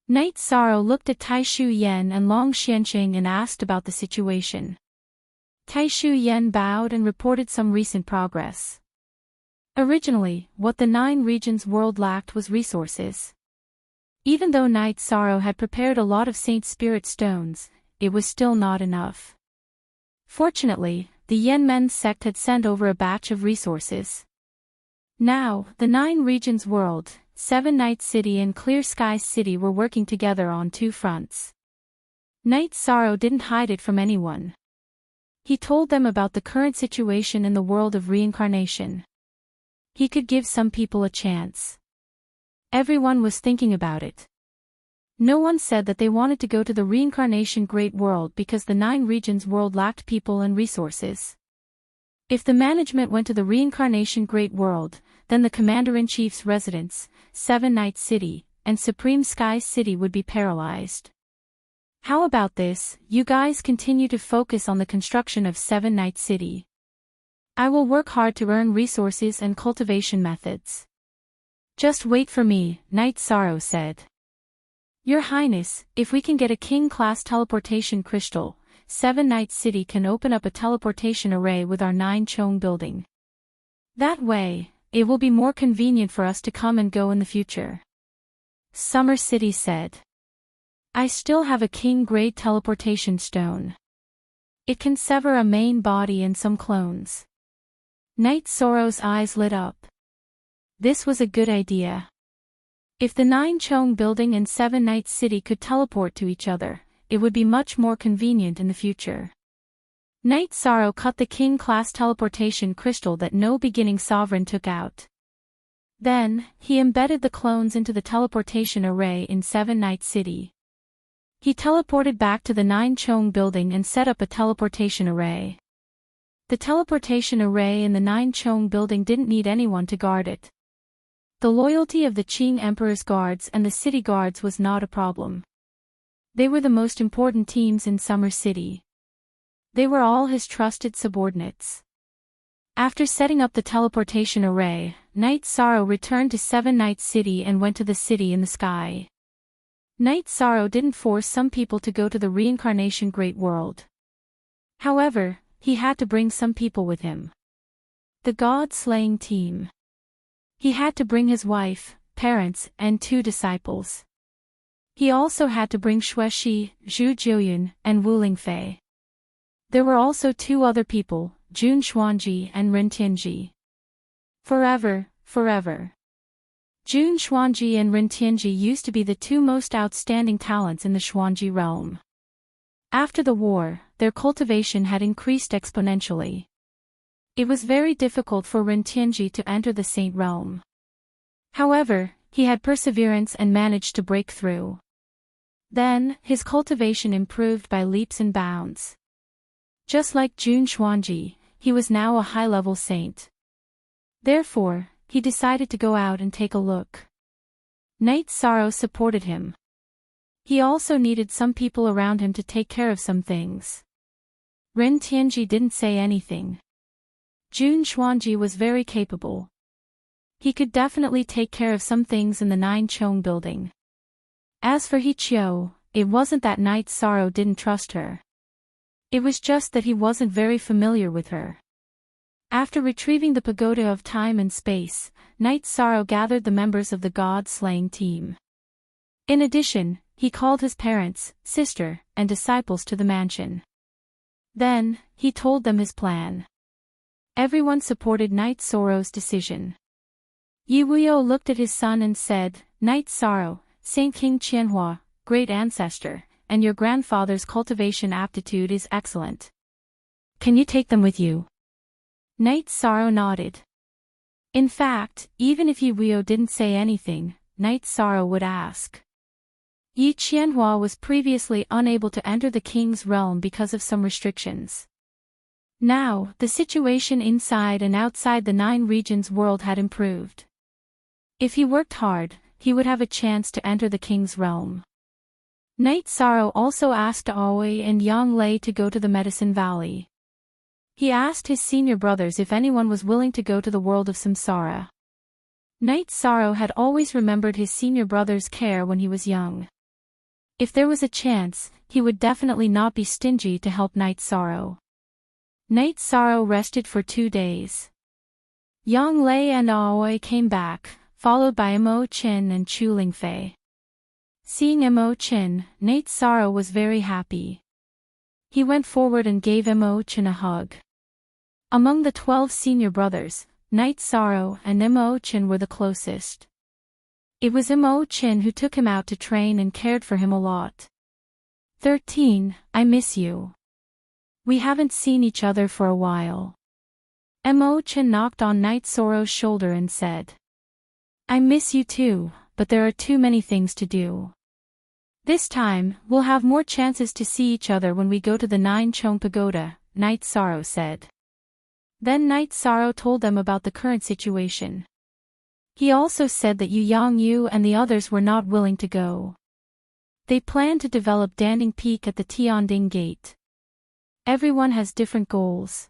Night Sorrow looked at Taishu Yen and Long Xianxing and asked about the situation. Taishu Yen bowed and reported some recent progress. Originally, what the 9 regions world lacked was resources. Even though Night Sorrow had prepared a lot of Saint Spirit stones, it was still not enough. Fortunately, the Yenmen sect had sent over a batch of resources. Now, the 9 regions world, 7 Night City and Clear Sky City were working together on 2 fronts. Night Sorrow didn't hide it from anyone. He told them about the current situation in the world of reincarnation. He could give some people a chance. Everyone was thinking about it. No one said that they wanted to go to the reincarnation great world because the 9 regions world lacked people and resources. If the management went to the reincarnation great world, then the Commander-in-Chief's residence, 7 Night City, and Supreme Sky City would be paralyzed. How about this, you guys continue to focus on the construction of 7 Night City. I will work hard to earn resources and cultivation methods. Just wait for me, Night Sorrow said. Your Highness, if we can get a King-class teleportation crystal, 7 Night City can open up a teleportation array with our 9 Chong building. That way, it will be more convenient for us to come and go in the future. Summer City said. I still have a King-grade teleportation stone. It can sever a main body and some clones. Night Sorrow's eyes lit up. This was a good idea. If the 9 Chong building and 7 Night City could teleport to each other, it would be much more convenient in the future. Night Sorrow cut the King-class teleportation crystal that no beginning sovereign took out. Then, he embedded the clones into the teleportation array in 7 Night City. He teleported back to the 9 Chong building and set up a teleportation array. The teleportation array in the 9 Chong building didn't need anyone to guard it. The loyalty of the Qing Emperor's guards and the city guards was not a problem. They were the most important teams in Summer City. They were all his trusted subordinates. After setting up the teleportation array, Night Sorrow returned to 7 Night City and went to the city in the sky. Night Sorrow didn't force some people to go to the reincarnation great world. However, he had to bring some people with him. The god-slaying team. He had to bring his wife, parents, and 2 disciples. He also had to bring Xuexi, Zhu Jiuyun, and Wu Lingfei. There were also 2 other people, Jun Xuanji and Ren Tianji. Forever, forever. Jun Xuanji and Ren Tianji used to be the 2 most outstanding talents in the Xuanji realm. After the war, their cultivation had increased exponentially. It was very difficult for Ren Tianji to enter the Saint realm. However, he had perseverance and managed to break through. Then, his cultivation improved by leaps and bounds. Just like Jun Xuanji, he was now a high-level saint. Therefore, he decided to go out and take a look. Night Sorrow supported him. He also needed some people around him to take care of some things. Ren Tianji didn't say anything. Jun Xuanji was very capable. He could definitely take care of some things in the 9 Chong building. As for He Qiu, it wasn't that Night Sorrow didn't trust her. It was just that he wasn't very familiar with her. After retrieving the pagoda of time and space, Night Sorrow gathered the members of the god-slaying team. In addition, he called his parents, sister, and disciples to the mansion. Then, he told them his plan. Everyone supported Night Sorrow's decision. Yi Wuyo looked at his son and said, Night Sorrow, Saint King Qianhua, great ancestor, and your grandfather's cultivation aptitude is excellent. Can you take them with you? Night Sorrow nodded. In fact, even if Yi Huo didn't say anything, Night Sorrow would ask. Yi Qianhua was previously unable to enter the king's realm because of some restrictions. Now, the situation inside and outside the 9 regions world had improved. If he worked hard, he would have a chance to enter the king's realm. Night Sorrow also asked Aoi and Yang Lei to go to the Medicine Valley. He asked his senior brothers if anyone was willing to go to the world of samsara. Night Sorrow had always remembered his senior brother's care when he was young. If there was a chance, he would definitely not be stingy to help Night Sorrow. Night Sorrow rested for 2 days. Yang Lei and Aoi came back, followed by Mo Qin and Chu Lingfei. Seeing Mo Qin, Night Sorrow was very happy. He went forward and gave Mo Qin a hug. Among the 12 senior brothers, Night Sorrow and Mo Qin were the closest. It was Mo Qin who took him out to train and cared for him a lot. 13. I miss you. We haven't seen each other for a while. Mo Qin knocked on Night Sorrow's shoulder and said. I miss you too, but there are too many things to do. This time, we'll have more chances to see each other when we go to the 9 Chong Pagoda, Night Sorrow said. Then Night Sorrow told them about the current situation. He also said that Yu Yangyu and the others were not willing to go. They planned to develop Danding Peak at the Tianding Gate. Everyone has different goals.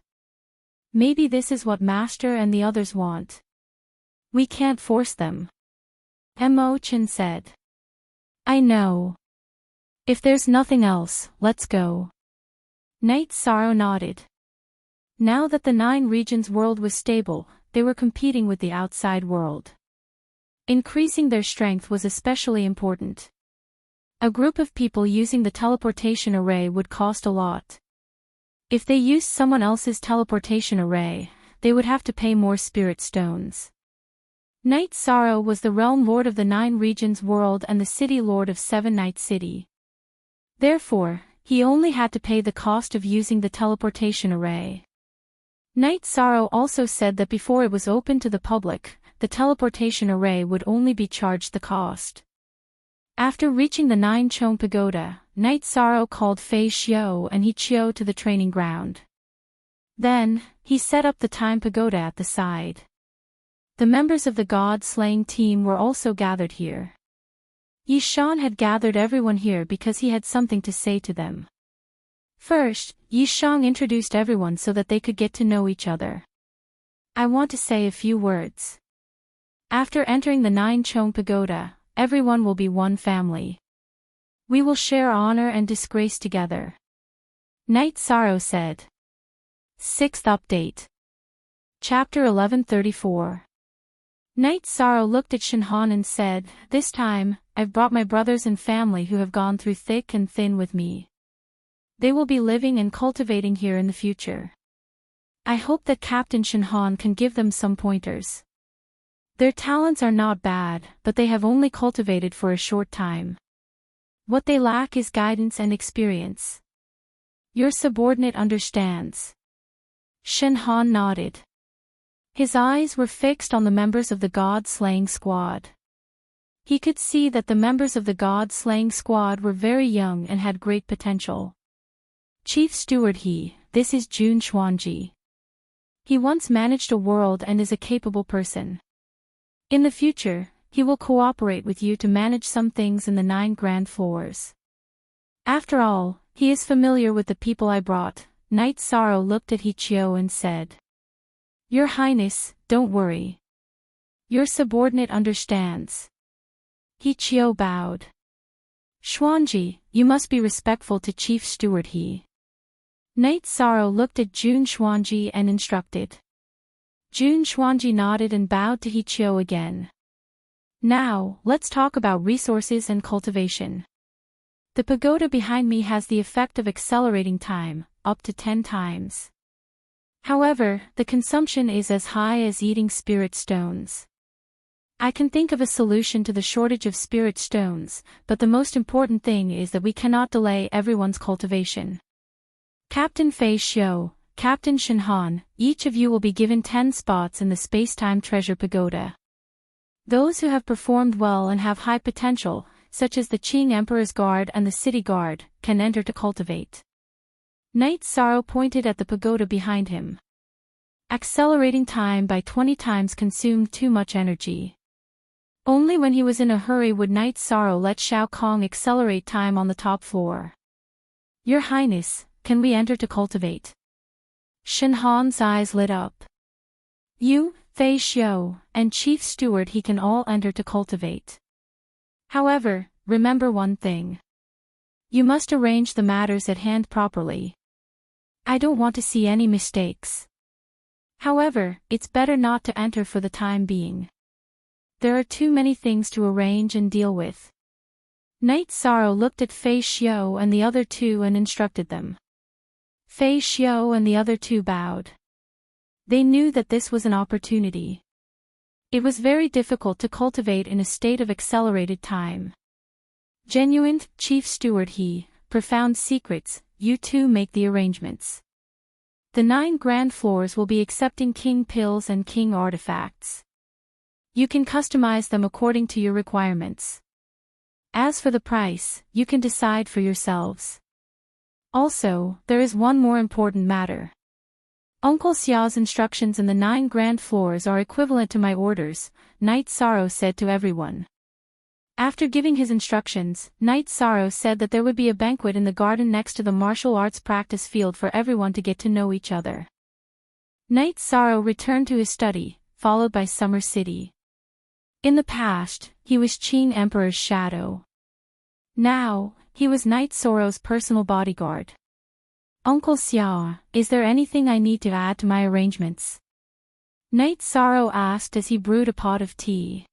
Maybe this is what Master and the others want. We can't force them. Mo Qin said. I know. If there's nothing else, let's go. Night Sorrow nodded. Now that the 9 regions world was stable, they were competing with the outside world. Increasing their strength was especially important. A group of people using the teleportation array would cost a lot. If they used someone else's teleportation array, they would have to pay more spirit stones. Night Sorrow was the realm lord of the 9 regions world and the city lord of 7 Night City. Therefore, he only had to pay the cost of using the teleportation array. Night Sorrow also said that before it was open to the public, the teleportation array would only be charged the cost. After reaching the 9 Chong Pagoda, Night Sorrow called Fei Xiao and He Qiao to the training ground. Then, he set up the Time Pagoda at the side. The members of the God-slaying team were also gathered here. Yi Shan had gathered everyone here because he had something to say to them. First, Yi Shang introduced everyone so that they could get to know each other. I want to say a few words. After entering the 9 Chong Pagoda, everyone will be one family. We will share honor and disgrace together. Night Sorrow said. 6th update. Chapter 1134. Night Sorrow looked at Shinhan and said, This time, I've brought my brothers and family who have gone through thick and thin with me. They will be living and cultivating here in the future. I hope that Captain Shinhan can give them some pointers. Their talents are not bad, but they have only cultivated for a short time. What they lack is guidance and experience. Your subordinate understands. Shinhan nodded. His eyes were fixed on the members of the God-slaying squad. He could see that the members of the God-slaying squad were very young and had great potential. Chief Steward this is Jun Xuanji. He once managed a world and is a capable person. In the future, he will cooperate with you to manage some things in the 9 grand floors. After all, he is familiar with the people I brought. Night Sorrow looked at He Qiao and said. Your Highness, don't worry. Your subordinate understands. He Qiao bowed. Xuanji, you must be respectful to Chief Steward He. Night Sorrow looked at Jun Xuanji and instructed. Jun Xuanji nodded and bowed to He Qiao again. Now, let's talk about resources and cultivation. The pagoda behind me has the effect of accelerating time, up to 10 times. However, the consumption is as high as eating spirit stones. I can think of a solution to the shortage of spirit stones, but the most important thing is that we cannot delay everyone's cultivation. Captain Fei Xiu, Captain Shinhan, each of you will be given 10 spots in the space-time treasure pagoda. Those who have performed well and have high potential, such as the Qing Emperor's Guard and the City Guard, can enter to cultivate. Knight Sorrow pointed at the pagoda behind him. Accelerating time by 20 times consumed too much energy. Only when he was in a hurry would Knight Sorrow let Shao Kong accelerate time on the top floor. Your Highness, can we enter to cultivate? Shinhan's eyes lit up. You, Fei Xiu, and Chief Steward he can all enter to cultivate. However, remember one thing. You must arrange the matters at hand properly. I don't want to see any mistakes. However, it's better not to enter for the time being. There are too many things to arrange and deal with. Knight Sorrow looked at Fei Xiu and the other two and instructed them. Fei Xiu and the other two bowed. They knew that this was an opportunity. It was very difficult to cultivate in a state of accelerated time. Genuine, Chief Steward he, profound secrets, you two make the arrangements. The 9 grand floors will be accepting king pills and king artifacts. You can customize them according to your requirements. As for the price, you can decide for yourselves. Also, there is one more important matter. Uncle Xiao's instructions in the 9 grand floors are equivalent to my orders, Knight Sorrow said to everyone. After giving his instructions, Knight Sorrow said that there would be a banquet in the garden next to the martial arts practice field for everyone to get to know each other. Knight Sorrow returned to his study, followed by Summer City. In the past, he was Qing Emperor's shadow. Now, he was Knight Sorrow's personal bodyguard. Uncle Xiao, is there anything I need to add to my arrangements? Knight Sorrow asked as he brewed a pot of tea.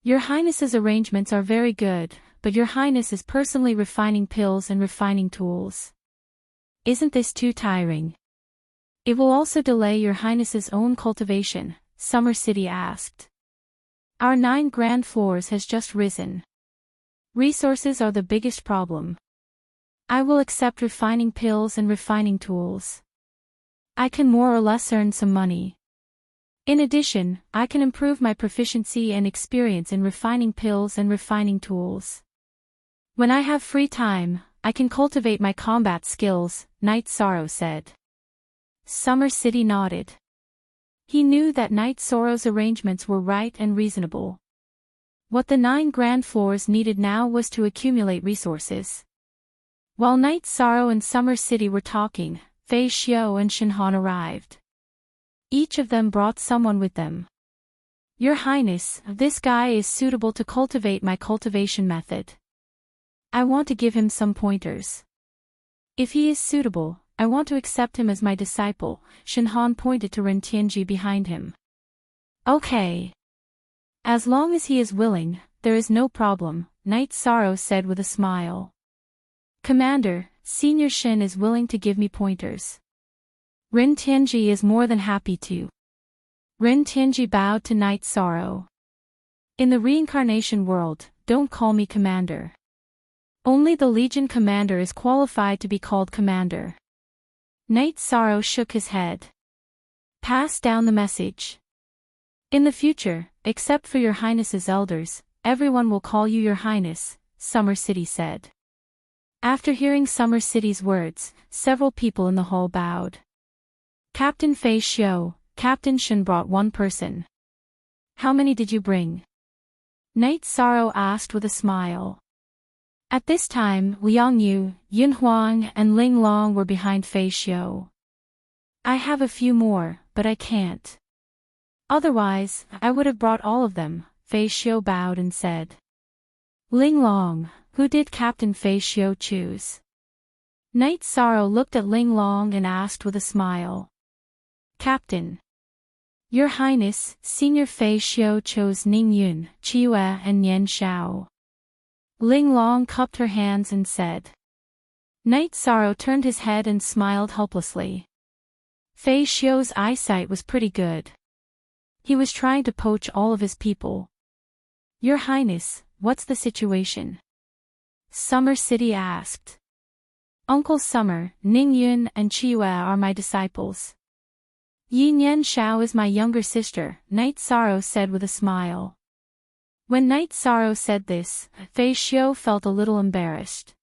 Your Highness's arrangements are very good, but your Highness is personally refining pills and refining tools. Isn't this too tiring? It will also delay your Highness's own cultivation, Summer City asked. Our 9 grand floors has just risen. Resources are the biggest problem. I will accept refining pills and refining tools. I can more or less earn some money. In addition, I can improve my proficiency and experience in refining pills and refining tools. When I have free time, I can cultivate my combat skills, Knight Sorrow said. Summer City nodded. He knew that Knight Sorrow's arrangements were right and reasonable. What the 9 grand floors needed now was to accumulate resources. While Knight Sorrow and Summer City were talking, Fei Xiu and Shinhan arrived. Each of them brought someone with them. Your Highness, this guy is suitable to cultivate my cultivation method. I want to give him some pointers. If he is suitable, I want to accept him as my disciple, Shinhan pointed to Ren Tianji behind him. Okay. As long as he is willing, there is no problem, Knight Sorrow said with a smile. Commander, Senior Shin is willing to give me pointers. Ren Tianji is more than happy to. Ren Tianji bowed to Knight Sorrow. In the reincarnation world, don't call me commander. Only the Legion commander is qualified to be called commander. Knight Sorrow shook his head. Pass down the message. In the future, except for your Highness's elders, everyone will call you your Highness, Summer City said. After hearing Summer City's words, several people in the hall bowed. Captain Fei Xiu, Captain Shin brought one person. How many did you bring? Knight Sorrow asked with a smile. At this time, Liang Yu, Yun Huang and Ling Long were behind Fei Xiu. I have a few more, but I can't. Otherwise, I would have brought all of them, Fei Xiu bowed and said. Ling Long, who did Captain Fei Xiu choose? Knight Sorrow looked at Ling Long and asked with a smile. Captain. Your Highness, Senior Fei Xiu chose Ning Yun, Qiue and Nian Xiao. Ling Long cupped her hands and said. Knight Sorrow turned his head and smiled helplessly. Fei Xiu's eyesight was pretty good. He was trying to poach all of his people. Your Highness, what's the situation? Summer City asked. Uncle Summer, Ning Yun and Chiyue are my disciples. Yin Yen Xiao is my younger sister, Night Sorrow said with a smile. When Night Sorrow said this, Fei Xiu felt a little embarrassed.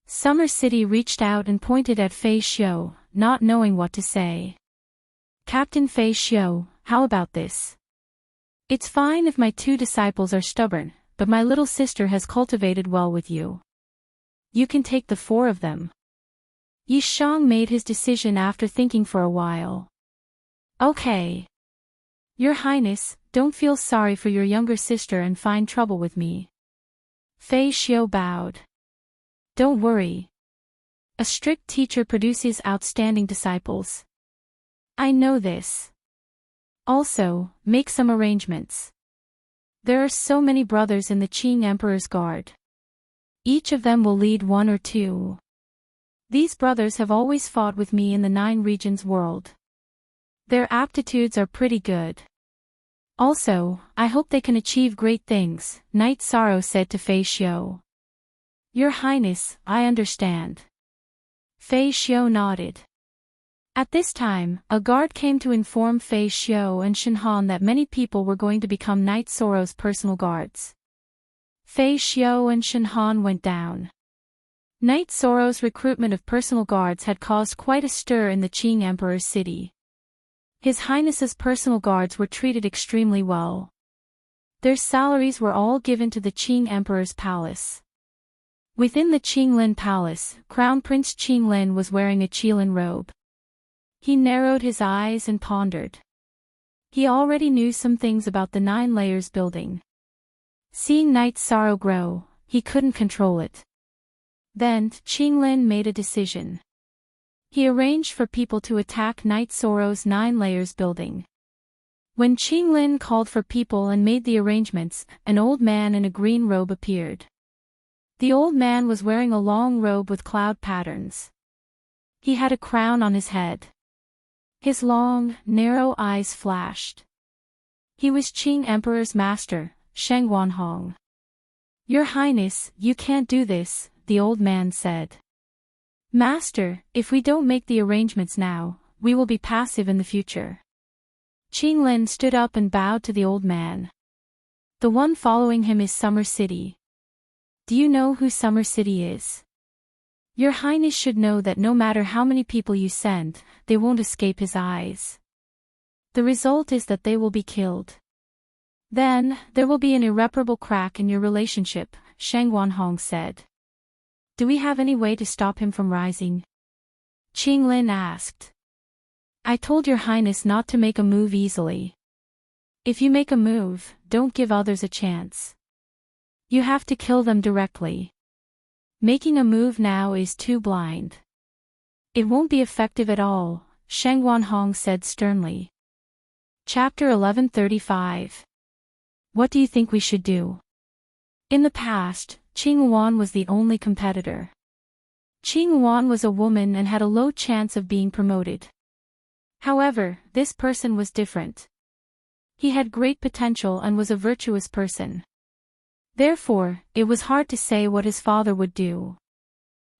Summer City reached out and pointed at Fei Xiu, not knowing what to say. Captain Fei Xiu, how about this? It's fine if my two disciples are stubborn, but my little sister has cultivated well with you. You can take the four of them. Yi Shang made his decision after thinking for a while. Okay. Your Highness, don't feel sorry for your younger sister and find trouble with me. Fei Xiu bowed. Don't worry. A strict teacher produces outstanding disciples. I know this. Also, make some arrangements. There are so many brothers in the Qing Emperor's guard. Each of them will lead one or two. These brothers have always fought with me in the 9 regions world. Their aptitudes are pretty good. Also, I hope they can achieve great things, Night Sorrow said to Fei Xiu. Your Highness, I understand. Fei Xiu nodded. At this time, a guard came to inform Fei Xiu and Shenhan that many people were going to become Night Sorrow's personal guards. Fei Xiu and Shenhan went down. Night Sorrow's recruitment of personal guards had caused quite a stir in the Qing Emperor's city. His Highness's personal guards were treated extremely well. Their salaries were all given to the Qing Emperor's palace. Within the Qinglin Palace, Crown Prince Qinglin was wearing a Qilin robe. He narrowed his eyes and pondered. He already knew some things about the 9 layers building. Seeing Night Sorrow grow, he couldn't control it. Then, Qinglin made a decision. He arranged for people to attack Night Sorrow's 9 layers building. When Qinglin called for people and made the arrangements, an old man in a green robe appeared. The old man was wearing a long robe with cloud patterns. He had a crown on his head. His long, narrow eyes flashed. He was Qing Emperor's master, Sheng Wanhong. Your Highness, you can't do this, the old man said. Master, if we don't make the arrangements now, we will be passive in the future. Qinglin stood up and bowed to the old man. The one following him is Summer City. Do you know who Summer City is? Your Highness should know that no matter how many people you send, they won't escape his eyes. The result is that they will be killed. Then, there will be an irreparable crack in your relationship, Sheng Wanhong said. Do we have any way to stop him from rising? Qinglin asked. I told your Highness not to make a move easily. If you make a move, don't give others a chance. You have to kill them directly. Making a move now is too blind. It won't be effective at all, Sheng Wanhong said sternly. Chapter 1135. What do you think we should do? In the past, Qing Wan was the only competitor. Qing Wan was a woman and had a low chance of being promoted. However, this person was different. He had great potential and was a virtuous person. Therefore, it was hard to say what his father would do.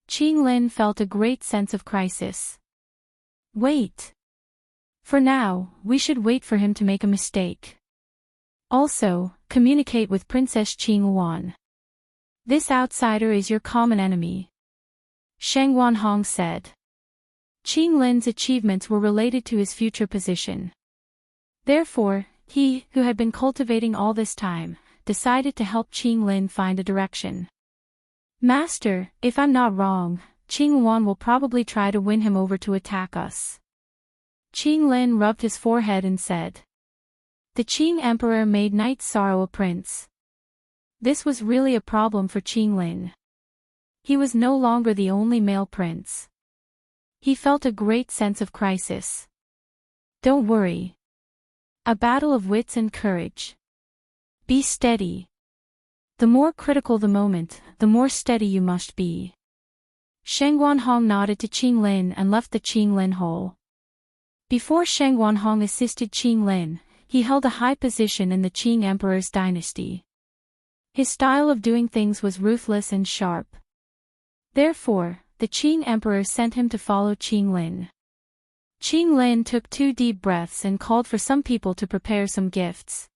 Qinglin felt a great sense of crisis. Wait. For now, we should wait for him to make a mistake. Also, communicate with Princess Qing Wan. This outsider is your common enemy. Sheng Wanhong said. Qinglin's achievements were related to his future position. Therefore, he, who had been cultivating all this time, decided to help Qinglin find a direction. Master, if I'm not wrong, Qing Wan will probably try to win him over to attack us. Qinglin rubbed his forehead and said. The Qing Emperor made Night Sorrow a prince. This was really a problem for Qinglin. He was no longer the only male prince. He felt a great sense of crisis. Don't worry. A battle of wits and courage. Be steady. The more critical the moment, the more steady you must be. Sheng Wanhong nodded to Qinglin and left the Qinglin hole. Before Sheng Wanhong assisted Qinglin, he held a high position in the Qing Emperor's dynasty. His style of doing things was ruthless and sharp. Therefore, the Qing emperor sent him to follow Qing Lin. Qing Lin took 2 deep breaths and called for some people to prepare some gifts.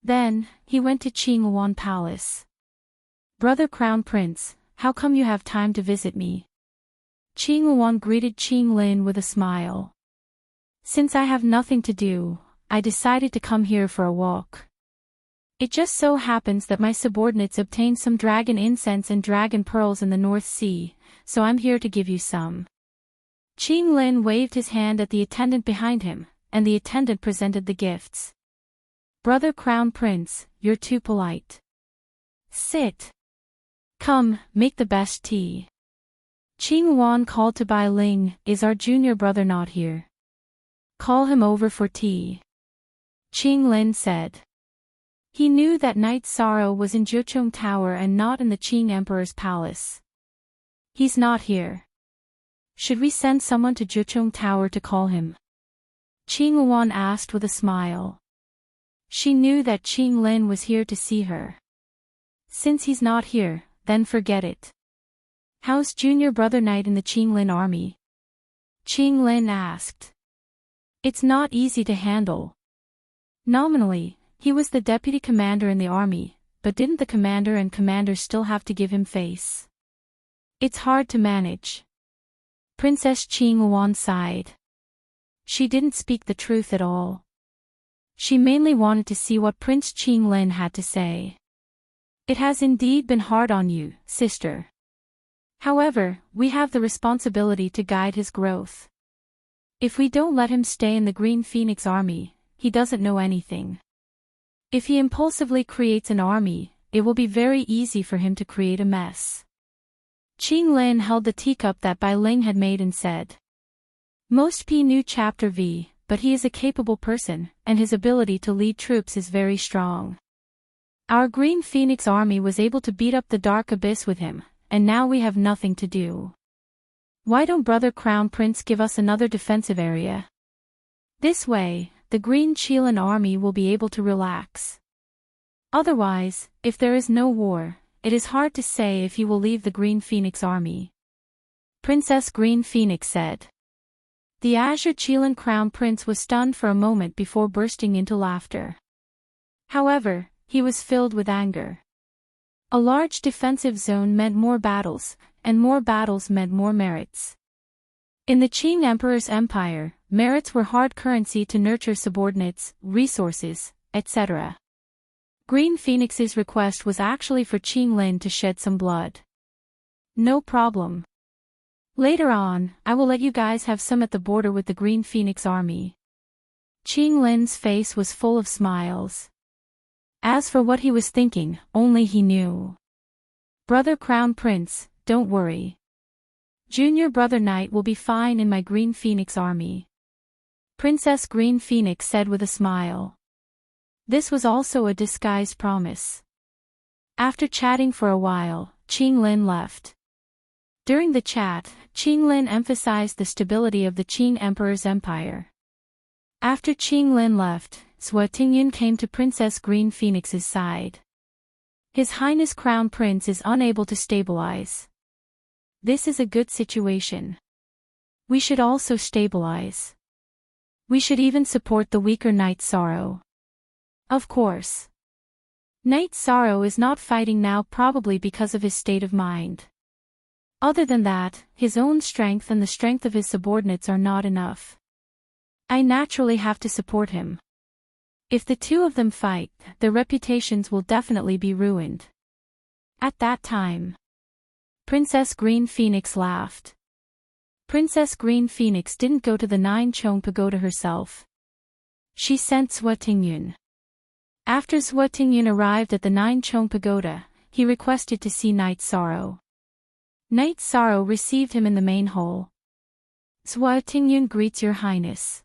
Then, he went to Qing Yuan Palace. "Brother Crown Prince, how come you have time to visit me?" Qing Yuan greeted Qing Lin with a smile. "Since I have nothing to do, I decided to come here for a walk. It just so happens that my subordinates obtained some dragon incense and dragon pearls in the North Sea, so I'm here to give you some." Qing Lin waved his hand at the attendant behind him, and the attendant presented the gifts. "Brother Crown Prince, you're too polite. Sit. Come, make the best tea." Qing Yuan called to Bai Ling, "Is our junior brother not here? Call him over for tea." Qing Lin said. He knew that Knight Sorrow was in Jiucheng Tower and not in the Qing Emperor's palace. "He's not here. Should we send someone to Jiucheng Tower to call him?" Qing Yuan asked with a smile. She knew that Qing Lin was here to see her. "Since he's not here, then forget it." "How's junior brother Knight in the Qing Lin army?" Qing Lin asked. "It's not easy to handle. Nominally, he was the deputy commander in the army, but didn't the commander and commander still have to give him face? It's hard to manage." Princess Qing Yuan sighed. She didn't speak the truth at all. She mainly wanted to see what Prince Qing Lin had to say. "It has indeed been hard on you, sister. However, we have the responsibility to guide his growth. If we don't let him stay in the Green Phoenix army, he doesn't know anything. If he impulsively creates an army, it will be very easy for him to create a mess." Qing Lin held the teacup that Bai Ling had made and said. "Most P knew Chapter V, but he is a capable person, and his ability to lead troops is very strong. Our Green Phoenix army was able to beat up the Dark Abyss with him, and now we have nothing to do. Why don't Brother Crown Prince give us another defensive area? This way, the Green Qilin army will be able to relax. Otherwise, if there is no war, it is hard to say if he will leave the Green Phoenix army." Princess Green Phoenix said. The Azure Qilin Crown Prince was stunned for a moment before bursting into laughter. However, he was filled with anger. A large defensive zone meant more battles, and more battles meant more merits. In the Qing Emperor's empire, merits were hard currency to nurture subordinates, resources, etc. Green Phoenix's request was actually for Qing Lin to shed some blood. "No problem. Later on, I will let you guys have some at the border with the Green Phoenix army." Qing Lin's face was full of smiles. As for what he was thinking, only he knew. "Brother Crown Prince, don't worry. Junior brother Knight will be fine in my Green Phoenix army." Princess Green Phoenix said with a smile. This was also a disguised promise. After chatting for a while, Qing Lin left. During the chat, Qing Lin emphasized the stability of the Qing Emperor's empire. After Qing Lin left, Zhou Tingyun came to Princess Green Phoenix's side. "His Highness Crown Prince is unable to stabilize. This is a good situation. We should also stabilize. We should even support the weaker Knight Sorrow." Of course. Knight Sorrow is not fighting now, probably because of his state of mind. Other than that, his own strength and the strength of his subordinates are not enough. I naturally have to support him. If the two of them fight, their reputations will definitely be ruined. At that time, Princess Green Phoenix laughed. Princess Green Phoenix didn't go to the Nine Chong Pagoda herself. She sent Zhou Tingyun. After Zhou Tingyun arrived at the Nine Chong Pagoda, he requested to see Knight Sorrow. Knight Sorrow received him in the main hall. "Zhou Tingyun greets your highness."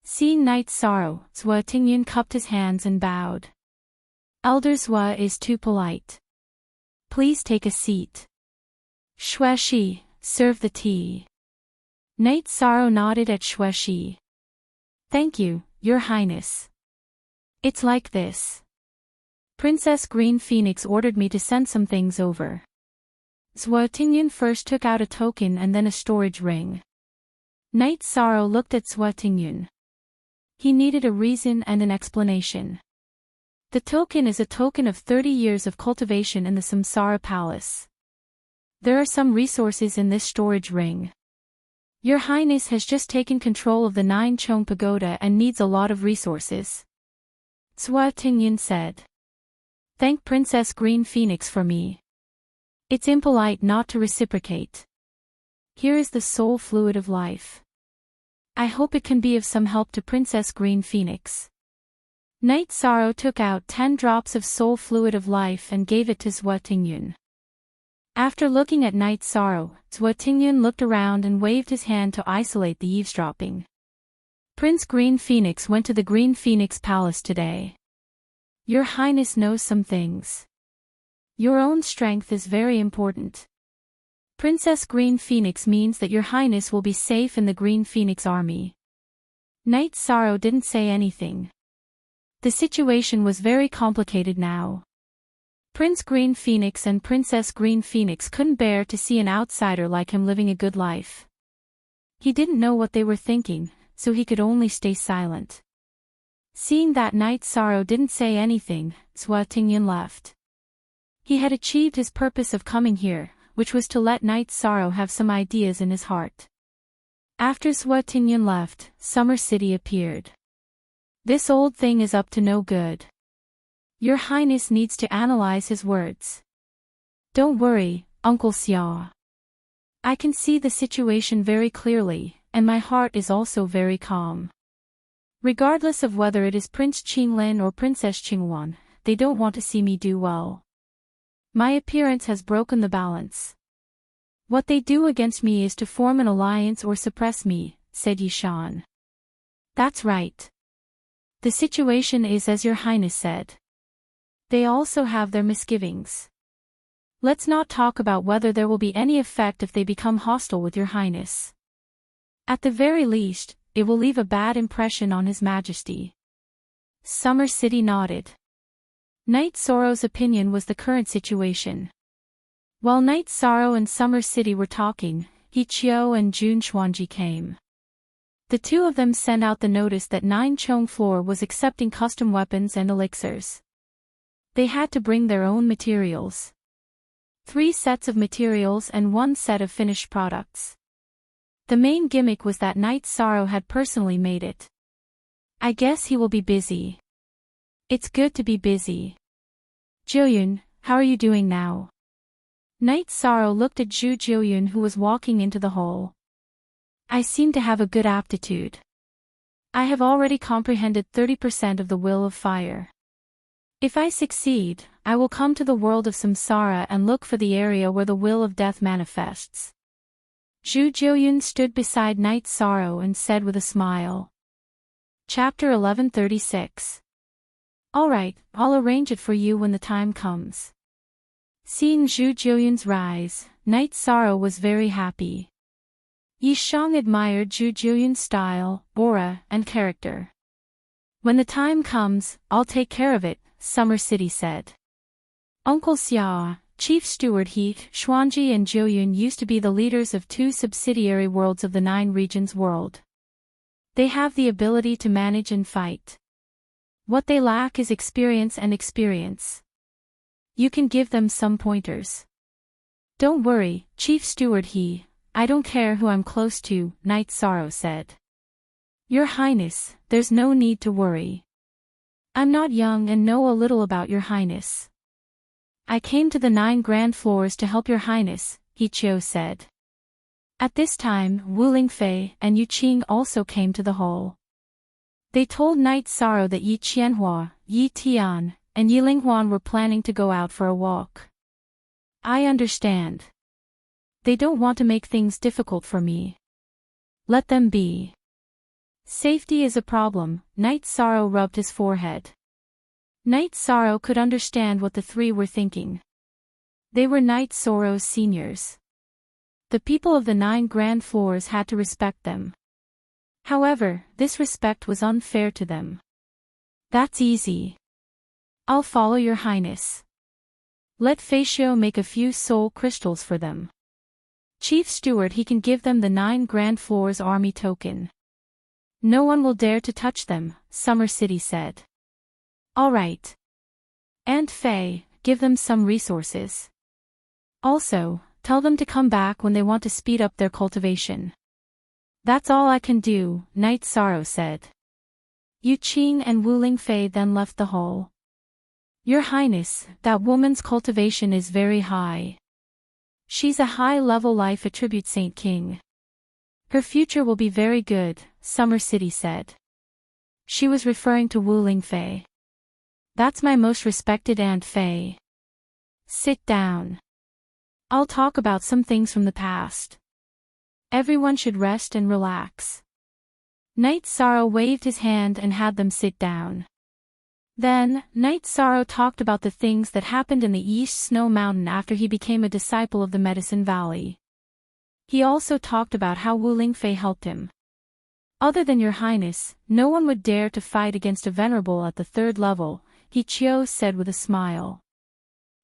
Seeing Knight Sorrow, Zhou Tingyun cupped his hands and bowed. "Elder Zhou is too polite. Please take a seat. Xueshi, serve the tea." Knight Sorrow nodded at Xueshi. "Thank you, your highness. It's like this. Princess Green Phoenix ordered me to send some things over. Zhou Tingyun first took out a token and then a storage ring. Night Sorrow looked at Zhou Tingyun. He needed a reason and an explanation. The token is a token of 30 years of cultivation in the Samsara Palace. There are some resources in this storage ring. Your Highness has just taken control of the 9 Chong Pagoda and needs a lot of resources. Zhou Tingyun said. Thank Princess Green Phoenix for me. It's impolite not to reciprocate. Here is the soul fluid of life. I hope it can be of some help to Princess Green Phoenix. Night Sorrow took out 10 drops of soul fluid of life and gave it to Zhou Tingyun. After looking at Night Sorrow, Zhou Tingyun looked around and waved his hand to isolate the eavesdropping. Prince Green Phoenix went to the Green Phoenix Palace today. Your Highness knows some things. Your own strength is very important. Princess Green Phoenix means that Your Highness will be safe in the Green Phoenix army. Night Sorrow didn't say anything. The situation was very complicated now. Prince Green Phoenix and Princess Green Phoenix couldn't bear to see an outsider like him living a good life. He didn't know what they were thinking, so he could only stay silent. Seeing that Night Sorrow didn't say anything, Zhou Tingyun left. He had achieved his purpose of coming here, which was to let Night Sorrow have some ideas in his heart. After Zhou Tingyun left, Summer City appeared. This old thing is up to no good. Your Highness needs to analyze his words. Don't worry, Uncle Xiao. I can see the situation very clearly, and my heart is also very calm. Regardless of whether it is Prince Qinglin or Princess Qingwan, they don't want to see me do well. My appearance has broken the balance. What they do against me is to form an alliance or suppress me, said Yishan. That's right. The situation is as Your Highness said. They also have their misgivings. Let's not talk about whether there will be any effect if they become hostile with Your Highness. At the very least, it will leave a bad impression on His Majesty. Summer City nodded. Night Sorrow's opinion was the current situation. While Night Sorrow and Summer City were talking, He Qiu and Jun Xuanji came. The two of them sent out the notice that 9 Chong Floor was accepting custom weapons and elixirs. They had to bring their own materials. 3 sets of materials and 1 set of finished products. The main gimmick was that Night Sorrow had personally made it. I guess he will be busy. It's good to be busy. Jiuyun, how are you doing now? Night Sorrow looked at Zhu Jiuyun who was walking into the hall. I seem to have a good aptitude. I have already comprehended 30% of the will of fire. If I succeed, I will come to the world of samsara and look for the area where the will of death manifests. Zhu Jiuyun stood beside Night Sorrow and said with a smile. Chapter 1136. Alright, I'll arrange it for you when the time comes. Seeing Zhu Jiuyun's rise, Night Sorrow was very happy. Yishang admired Zhu Jiuyun's style, aura, and character. When the time comes, I'll take care of it, Summer City said. Uncle Xiao, Chief Steward He, Xuanji and Jiuyun used to be the leaders of 2 subsidiary worlds of the 9 regions world. They have the ability to manage and fight. What they lack is experience and experience. You can give them some pointers. Don't worry, Chief Steward He, I don't care who I'm close to, Night Sorrow said. Your Highness, there's no need to worry. I'm not young and know a little about Your Highness. I came to the 9 grand floors to help Your Highness, He Qiu said. At this time, Wu Lingfei and Yu Qing also came to the hall. They told Night Sorrow that Yi Qianhua, Yi Tian, and Yi Linghuan were planning to go out for a walk. I understand. They don't want to make things difficult for me. Let them be. Safety is a problem, Night Sorrow rubbed his forehead. Night Sorrow could understand what the 3 were thinking. They were Night Sorrow's seniors. The people of the 9 grand floors had to respect them. However, this respect was unfair to them. That's easy. I'll follow your highness. Let Feishio make a few soul crystals for them. Chief Steward, he can give them the 9 Grand Floors army token. No one will dare to touch them, Summer City said. All right. Aunt Faye, give them some resources. Also, tell them to come back when they want to speed up their cultivation. That's all I can do, Night Sorrow said. Yu Qing and Wuling Fei then left the hall. Your Highness, that woman's cultivation is very high. She's a high-level life attribute Saint King. Her future will be very good, Summer City said. She was referring to Wuling Fei. That's my most respected Aunt Fei. Sit down. I'll talk about some things from the past. Everyone should rest and relax. Night Sorrow waved his hand and had them sit down. Then, Night Sorrow talked about the things that happened in the East Snow Mountain after he became a disciple of the Medicine Valley. He also talked about how Wuling Fei helped him. Other than your highness, no one would dare to fight against a venerable at the 3rd level, He Chio said with a smile.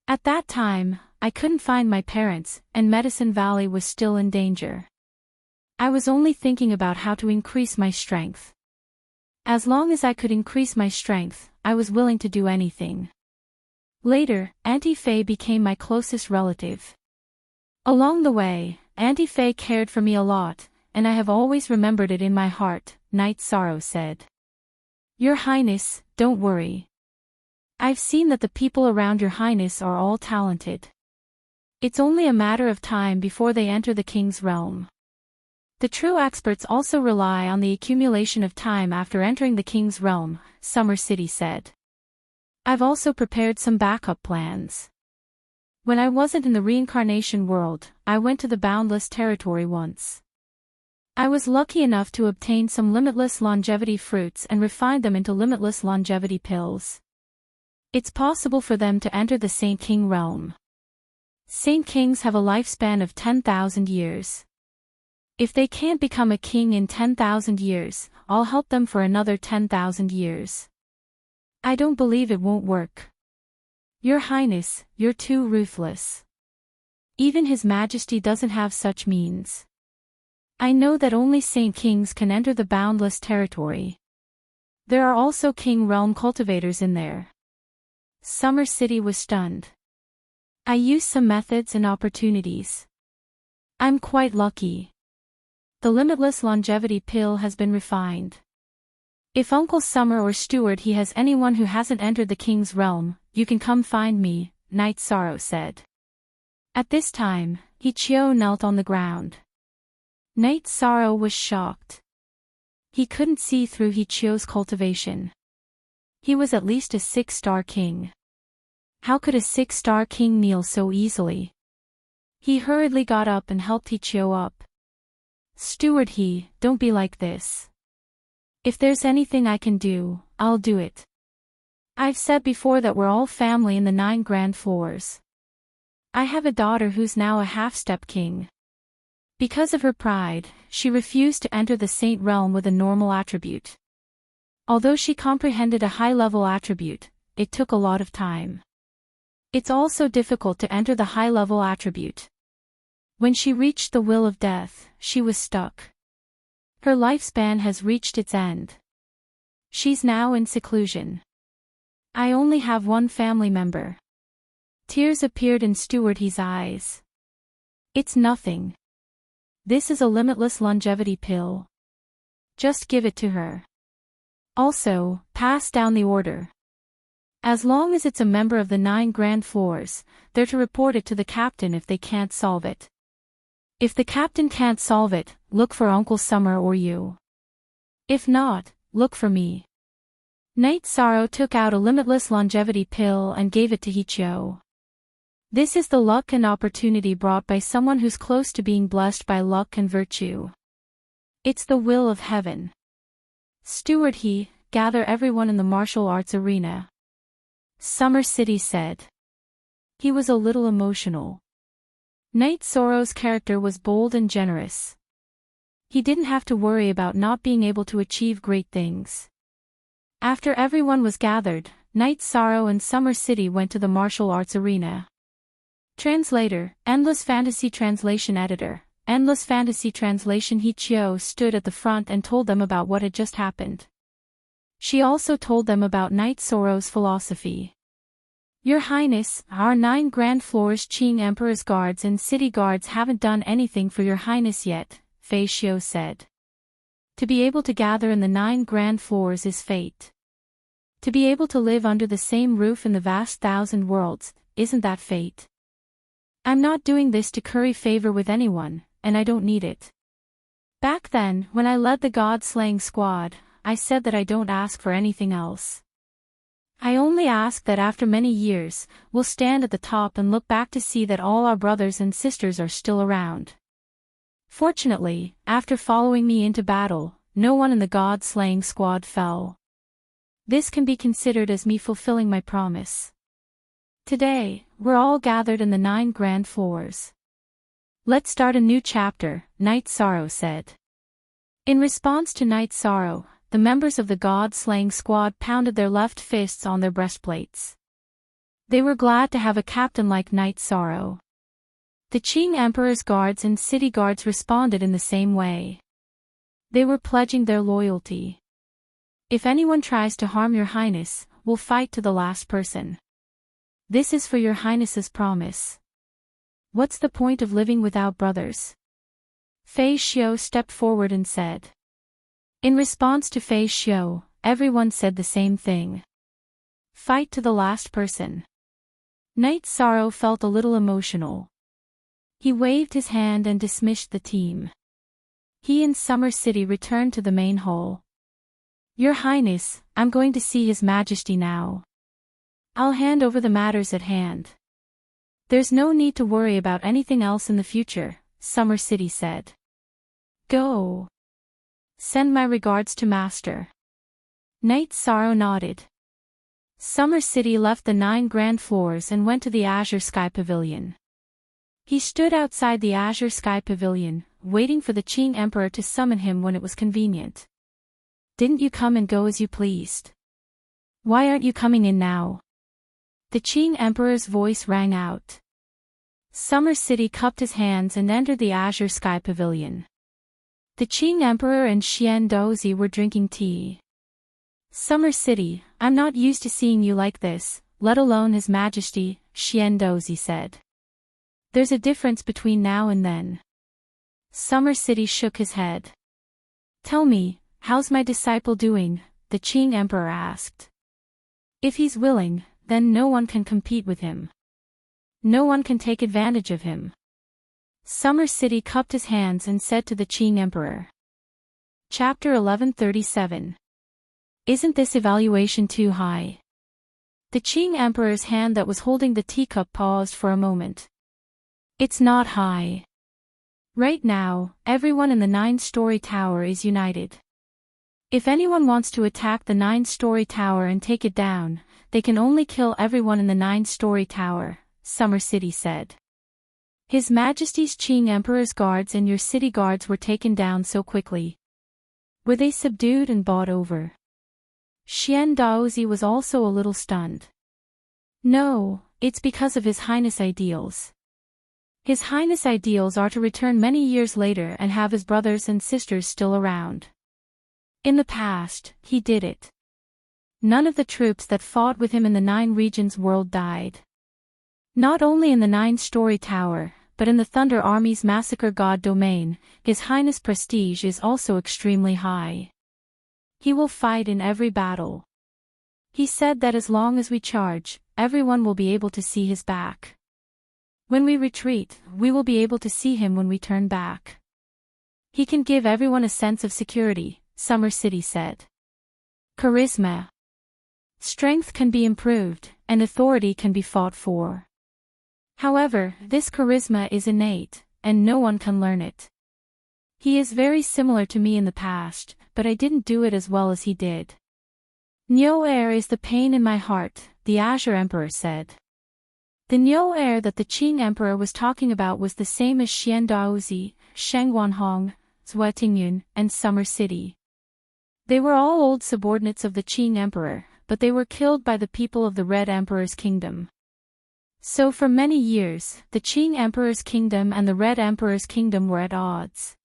At that time, I couldn't find my parents, and Medicine Valley was still in danger. I was only thinking about how to increase my strength. As long as I could increase my strength, I was willing to do anything. Later, Auntie Fei became my closest relative. Along the way, Auntie Fei cared for me a lot, and I have always remembered it in my heart, Night Sorrow said. Your Highness, don't worry. I've seen that the people around your Highness are all talented. It's only a matter of time before they enter the king's realm. The true experts also rely on the accumulation of time after entering the king's realm, Summer City said. I've also prepared some backup plans. When I wasn't in the reincarnation world, I went to the boundless territory once. I was lucky enough to obtain some limitless longevity fruits and refine them into limitless longevity pills. It's possible for them to enter the Saint King realm. Saint Kings have a lifespan of 10,000 years. If they can't become a king in 10,000 years, I'll help them for another 10,000 years. I don't believe it won't work. Your Highness, you're too ruthless. Even His Majesty doesn't have such means. I know that only Saint Kings can enter the boundless territory. There are also King Realm cultivators in there. Summer City was stunned. I used some methods and opportunities. I'm quite lucky. The limitless longevity pill has been refined. If Uncle Summer or Steward he has anyone who hasn't entered the king's realm, you can come find me, Night Sorrow said. At this time, He Chio knelt on the ground. Night Sorrow was shocked. He couldn't see through He Chio's cultivation. He was at least a 6-star king. How could a 6-star king kneel so easily? He hurriedly got up and helped He Chio up. Steward don't be like this. If there's anything I can do, I'll do it. I've said before that we're all family in the 9 Grand Floors. I have a daughter who's now a half-step king. Because of her pride, she refused to enter the saint realm with a normal attribute. Although she comprehended a high-level attribute, it took a lot of time. It's also difficult to enter the high-level attribute. When she reached the will of death, she was stuck. Her lifespan has reached its end. She's now in seclusion. I only have one family member. Tears appeared in Steward He's eyes. It's nothing. This is a limitless longevity pill. Just give it to her. Also, pass down the order. As long as it's a member of the 9 Grand Floors, they're to report it to the captain if they can't solve it. If the captain can't solve it, look for Uncle Summer or you. If not, look for me. Night Sorrow took out a limitless longevity pill and gave it to He Chio. This is the luck and opportunity brought by someone who's close to being blessed by luck and virtue. It's the will of heaven. Steward gather everyone in the martial arts arena. Summer City said. He was a little emotional. Night Sorrow's character was bold and generous. He didn't have to worry about not being able to achieve great things. After everyone was gathered, Night Sorrow and Summer City went to the martial arts arena. Translator, Endless Fantasy Translation Editor, Endless Fantasy Translation. Hichio stood at the front and told them about what had just happened. She also told them about Night Sorrow's philosophy. Your Highness, our 9 Grand Floors Qing Emperor's guards and city guards haven't done anything for your Highness yet, Fei Xiu said. To be able to gather in the 9 Grand Floors is fate. To be able to live under the same roof in the vast 1,000 worlds, isn't that fate? I'm not doing this to curry favor with anyone, and I don't need it. Back then, when I led the god-slaying squad, I said that I don't ask for anything else. I only ask that after many years, we'll stand at the top and look back to see that all our brothers and sisters are still around. Fortunately, after following me into battle, no one in the god-slaying squad fell. This can be considered as me fulfilling my promise. Today, we're all gathered in the 9 Grand Floors. Let's start a new chapter, Night Sorrow said. In response to Night Sorrow, the members of the god-slaying squad pounded their left fists on their breastplates. They were glad to have a captain like Night Sorrow. The Qing Emperor's guards and city guards responded in the same way. They were pledging their loyalty. If anyone tries to harm your Highness, we'll fight to the last person. This is for your Highness's promise. What's the point of living without brothers? Fei Xiu stepped forward and said. In response to Fei Xiu, everyone said the same thing. Fight to the last person. Night Sorrow felt a little emotional. He waved his hand and dismissed the team. He and Summer City returned to the main hall. Your Highness, I'm going to see His Majesty now. I'll hand over the matters at hand. There's no need to worry about anything else in the future, Summer City said. Go. Send my regards to Master. Night Sorrow nodded. Summer City left the 9 Grand Floors and went to the Azure Sky Pavilion. He stood outside the Azure Sky Pavilion, waiting for the Qing Emperor to summon him when it was convenient. Didn't you come and go as you pleased? Why aren't you coming in now? The Qing Emperor's voice rang out. Summer City cupped his hands and entered the Azure Sky Pavilion. The Qing Emperor and Xian Dozi were drinking tea. Summer City, I'm not used to seeing you like this, let alone His Majesty, Xian Dozi said. There's a difference between now and then. Summer City shook his head. Tell me, how's my disciple doing? The Qing Emperor asked. If he's willing, then no one can compete with him. No one can take advantage of him. Summer City cupped his hands and said to the Qing Emperor. Chapter 1137. Isn't this evaluation too high? The Qing Emperor's hand that was holding the teacup paused for a moment. It's not high. Right now, everyone in the 9-story tower is united. If anyone wants to attack the 9-story tower and take it down, they can only kill everyone in the 9-story tower, Summer City said. His Majesty's Qing Emperor's guards and your city guards were taken down so quickly. Were they subdued and bought over? Xian Daozi was also a little stunned. No, it's because of His Highness' ideals. His Highness' ideals are to return many years later and have his brothers and sisters still around. In the past, he did it. None of the troops that fought with him in the 9 regions world died. Not only in the 9-story tower, but in the Thunder Army's Massacre God domain, His Highness' prestige is also extremely high. He will fight in every battle. He said that as long as we charge, everyone will be able to see his back. When we retreat, we will be able to see him when we turn back. He can give everyone a sense of security, Summer City said. Charisma. Strength can be improved, and authority can be fought for. However, this charisma is innate, and no one can learn it. He is very similar to me in the past, but I didn't do it as well as he did. Nyo air is the pain in my heart, the Azure Emperor said. The Nyo air that the Qing Emperor was talking about was the same as Xian Daozi, Sheng Wanhong, Zhuo Tingyun, and Summer City. They were all old subordinates of the Qing Emperor, but they were killed by the people of the Red Emperor's kingdom. So for many years, the Qing Emperor's kingdom and the Red Emperor's kingdom were at odds.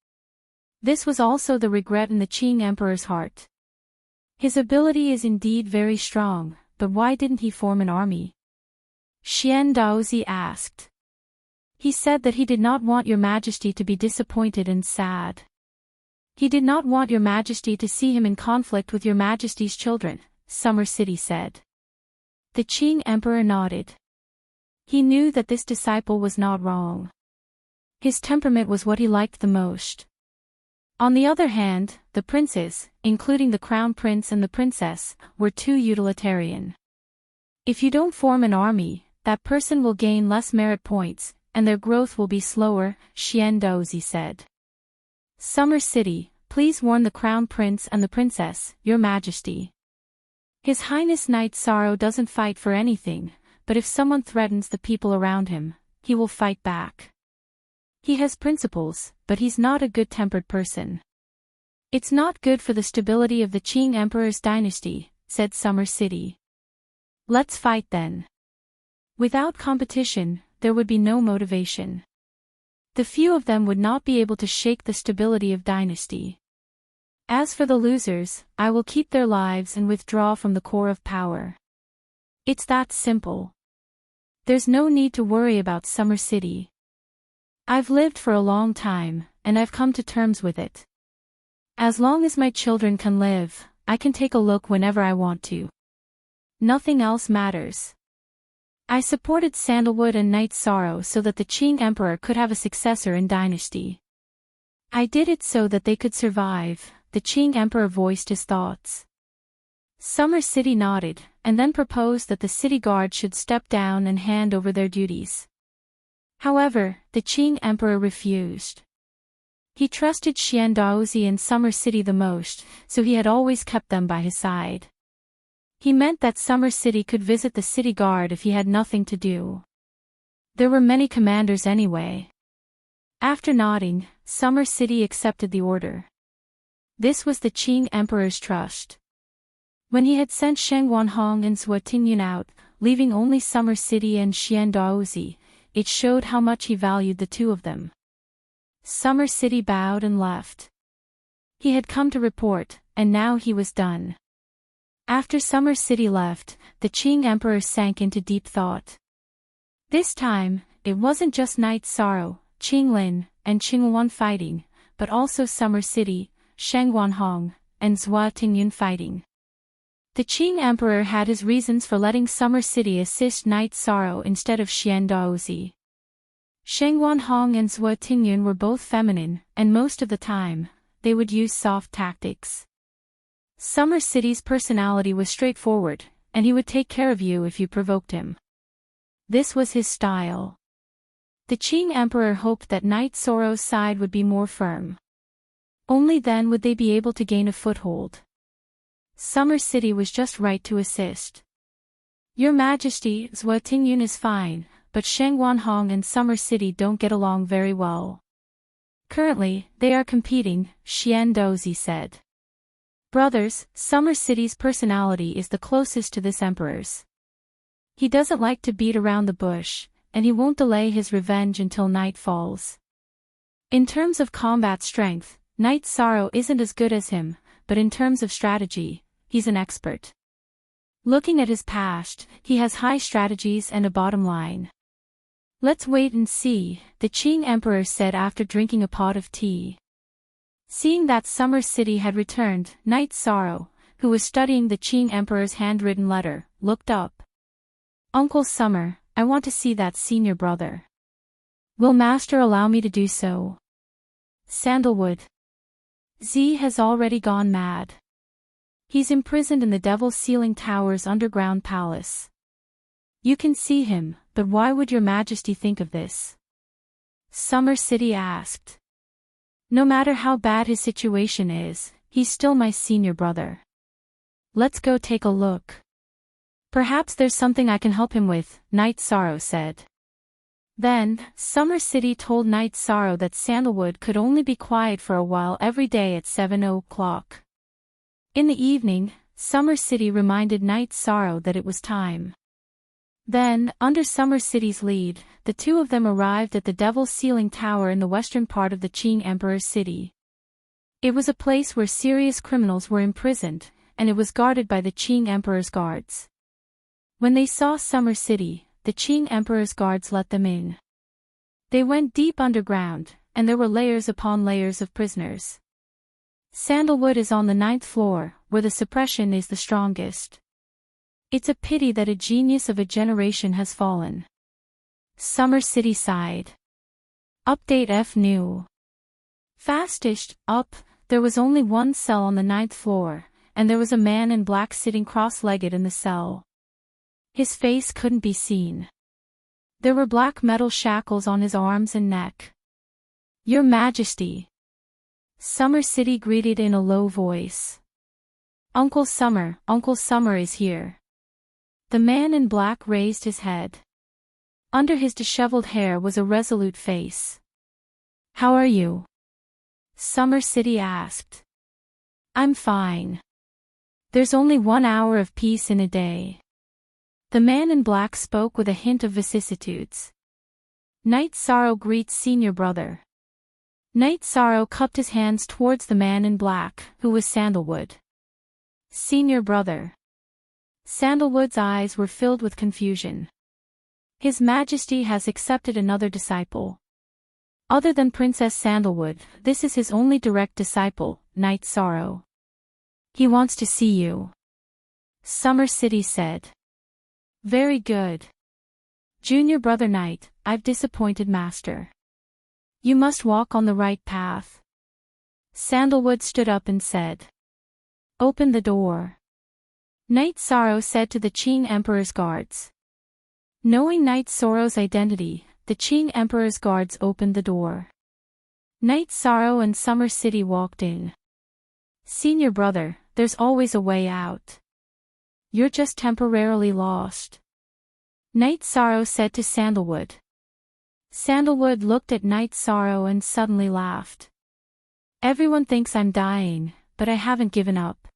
This was also the regret in the Qing Emperor's heart. His ability is indeed very strong, but why didn't he form an army? Xian Daozi asked. He said that he did not want your majesty to be disappointed and sad. He did not want your majesty to see him in conflict with your majesty's children, Summer City said. The Qing Emperor nodded. He knew that this disciple was not wrong. His temperament was what he liked the most. On the other hand, the princes, including the crown prince and the princess, were too utilitarian. If you don't form an army, that person will gain less merit points, and their growth will be slower, Xian Daozi said. Summer City, please warn the crown prince and the princess, your majesty. His Highness Knight Sorrow doesn't fight for anything, but if someone threatens the people around him, he will fight back. He has principles, but he's not a good-tempered person. It's not good for the stability of the Qing Emperor's dynasty, said Summer City. Let's fight then. Without competition, there would be no motivation. The few of them would not be able to shake the stability of dynasty. As for the losers, I will keep their lives and withdraw from the core of power. It's that simple. There's no need to worry about Summer City. I've lived for a long time, and I've come to terms with it. As long as my children can live, I can take a look whenever I want to. Nothing else matters. I supported Sandalwood and Night Sorrow so that the Qing Emperor could have a successor in dynasty. I did it so that they could survive, the Qing Emperor voiced his thoughts. Summer City nodded, and then proposed that the city guard should step down and hand over their duties. However, the Qing Emperor refused. He trusted Xian Daozi and Summer City the most, so he had always kept them by his side. He meant that Summer City could visit the city guard if he had nothing to do. There were many commanders anyway. After nodding, Summer City accepted the order. This was the Qing Emperor's trust. When he had sent Sheng Wanhong and Zhuo Tingyun out, leaving only Summer City and Xian Daozi, it showed how much he valued the two of them. Summer City bowed and left. He had come to report, and now he was done. After Summer City left, the Qing Emperor sank into deep thought. This time, it wasn't just Night Sorrow, Qinglin, and Qingwan fighting, but also Summer City, Sheng Wanhong, and Zhuo Tingyun fighting. The Qing Emperor had his reasons for letting Summer City assist Night Sorrow instead of Xian Daozi. Sheng Wanhong and Zhuo Tingyun were both feminine, and most of the time, they would use soft tactics. Summer City's personality was straightforward, and he would take care of you if you provoked him. This was his style. The Qing Emperor hoped that Night Sorrow's side would be more firm. Only then would they be able to gain a foothold. Summer City was just right to assist. Your Majesty, Zhuo Tingyun is fine, but Sheng Wanhong and Summer City don't get along very well. Currently, they are competing, Xian Daozi said. Brothers, Summer City's personality is the closest to this emperor's. He doesn't like to beat around the bush, and he won't delay his revenge until night falls. In terms of combat strength, Night Sorrow isn't as good as him, but in terms of strategy, he's an expert. Looking at his past, he has high strategies and a bottom line. Let's wait and see, the Qing Emperor said after drinking a pot of tea. Seeing that Summer City had returned, Night Sorrow, who was studying the Qing Emperor's handwritten letter, looked up. Uncle Summer, I want to see that senior brother. Will Master allow me to do so? Sandalwood. Z has already gone mad. He's imprisoned in the Devil's Ceiling Tower's underground palace. You can see him, but why would your Majesty think of this? Summer City asked. No matter how bad his situation is, he's still my senior brother. Let's go take a look. Perhaps there's something I can help him with, Night Sorrow said. Then, Summer City told Night Sorrow that Sandalwood could only be quiet for a while every day at 7 o'clock. In the evening, Summer City reminded Night Sorrow that it was time. Then, under Summer City's lead, the two of them arrived at the Devil's Ceiling Tower in the western part of the Qing Emperor's city. It was a place where serious criminals were imprisoned, and it was guarded by the Qing Emperor's guards. When they saw Summer City, the Qing Emperor's guards let them in. They went deep underground, and there were layers upon layers of prisoners. Sandalwood is on the 9th floor, where the suppression is the strongest. It's a pity that a genius of a generation has fallen. Summer City sighed. Update F new. Fastest, up, there was only one cell on the 9th floor, and there was a man in black sitting cross-legged in the cell. His face couldn't be seen. There were black metal shackles on his arms and neck. Your Majesty. Summer City greeted in a low voice. Uncle Summer is here. The man in black raised his head. Under his disheveled hair was a resolute face. How are you? Summer City asked. I'm fine. There's only 1 hour of peace in a day. The man in black spoke with a hint of vicissitudes. Night Sorrow greets Senior Brother. Night Sorrow cupped his hands towards the man in black, who was Sandalwood. Senior Brother. Sandalwood's eyes were filled with confusion. His Majesty has accepted another disciple. Other than Princess Sandalwood, this is his only direct disciple, Night Sorrow. He wants to see you. Summer City said. Very good. Junior Brother Night, I've disappointed Master. You must walk on the right path. Sandalwood stood up and said. Open the door. Night Sorrow said to the Qing Emperor's guards. Knowing Night Sorrow's identity, the Qing Emperor's guards opened the door. Night Sorrow and Summer City walked in. Senior Brother, there's always a way out. You're just temporarily lost. Night Sorrow said to Sandalwood. Sandalwood looked at Night Sorrow and suddenly laughed. Everyone thinks I'm dying, but I haven't given up.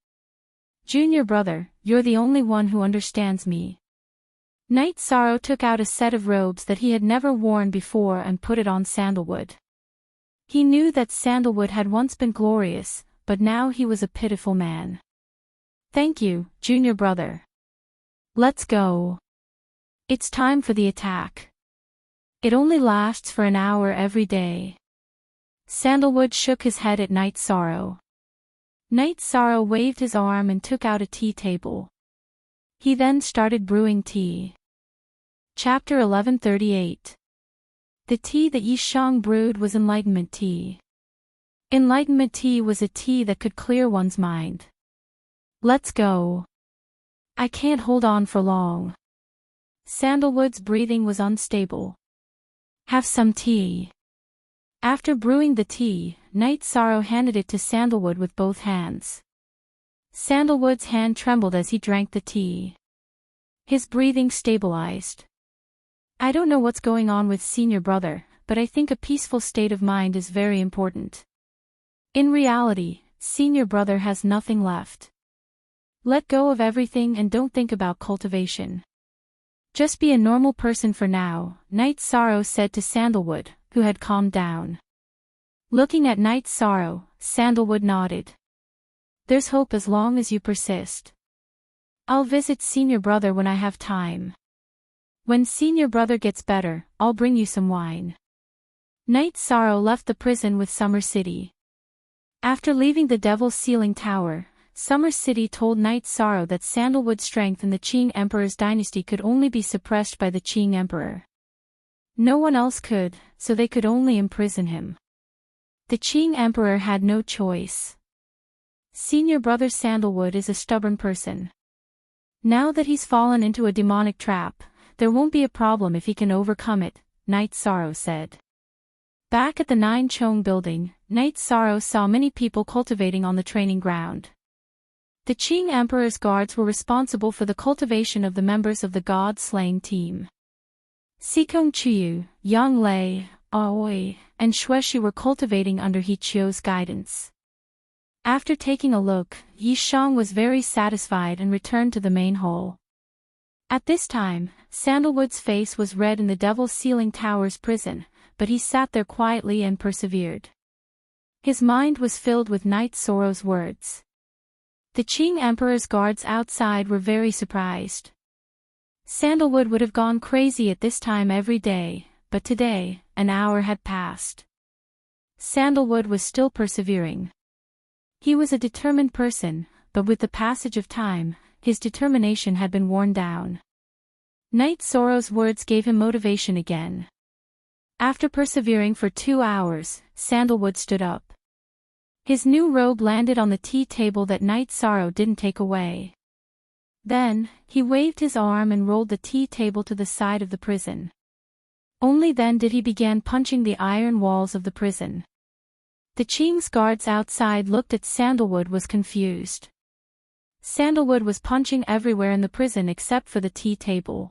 Junior Brother, you're the only one who understands me. Night Sorrow took out a set of robes that he had never worn before and put it on Sandalwood. He knew that Sandalwood had once been glorious, but now he was a pitiful man. Thank you, Junior Brother. Let's go. It's time for the attack. It only lasts for an hour every day. Sandalwood shook his head at Night Sorrow. Night Sorrow waved his arm and took out a tea table. He then started brewing tea. Chapter 1138. The tea that Yi Shang brewed was enlightenment tea. Enlightenment tea was a tea that could clear one's mind. Let's go. I can't hold on for long. Sandalwood's breathing was unstable. Have some tea. After brewing the tea, Night Sorrow handed it to Sandalwood with both hands. Sandalwood's hand trembled as he drank the tea. His breathing stabilized. I don't know what's going on with Senior Brother, but I think a peaceful state of mind is very important. In reality, Senior Brother has nothing left. Let go of everything and don't think about cultivation. Just be a normal person for now, Night Sorrow said to Sandalwood, who had calmed down. Looking at Night Sorrow, Sandalwood nodded. There's hope as long as you persist. I'll visit Senior Brother when I have time. When Senior Brother gets better, I'll bring you some wine. Night Sorrow left the prison with Summer City. After leaving the Devil's Ceiling Tower, Summer City told Night Sorrow that Sandalwood's strength in the Qing Emperor's dynasty could only be suppressed by the Qing Emperor. No one else could, so they could only imprison him. The Qing Emperor had no choice. Senior Brother Sandalwood is a stubborn person. Now that he's fallen into a demonic trap, there won't be a problem if he can overcome it, Night Sorrow said. Back at the Nine Chong building, Night Sorrow saw many people cultivating on the training ground. The Qing Emperor's guards were responsible for the cultivation of the members of the god-slaying team. Sikong Chuyu, Yang Lei, Aoi, and Xueshi were cultivating under He Chio's guidance. After taking a look, Yi Shang was very satisfied and returned to the main hall. At this time, Sandalwood's face was red in the Devil's Ceiling Tower's prison, but he sat there quietly and persevered. His mind was filled with Night Sorrow's words. The Qing Emperor's guards outside were very surprised. Sandalwood would have gone crazy at this time every day, but today, an hour had passed. Sandalwood was still persevering. He was a determined person, but with the passage of time, his determination had been worn down. Night Sorrow's words gave him motivation again. After persevering for 2 hours, Sandalwood stood up. His new robe landed on the tea table that Night Sorrow didn't take away. Then, he waved his arm and rolled the tea table to the side of the prison. Only then did he begin punching the iron walls of the prison. The Qing's guards outside looked at Sandalwood was confused. Sandalwood was punching everywhere in the prison except for the tea table.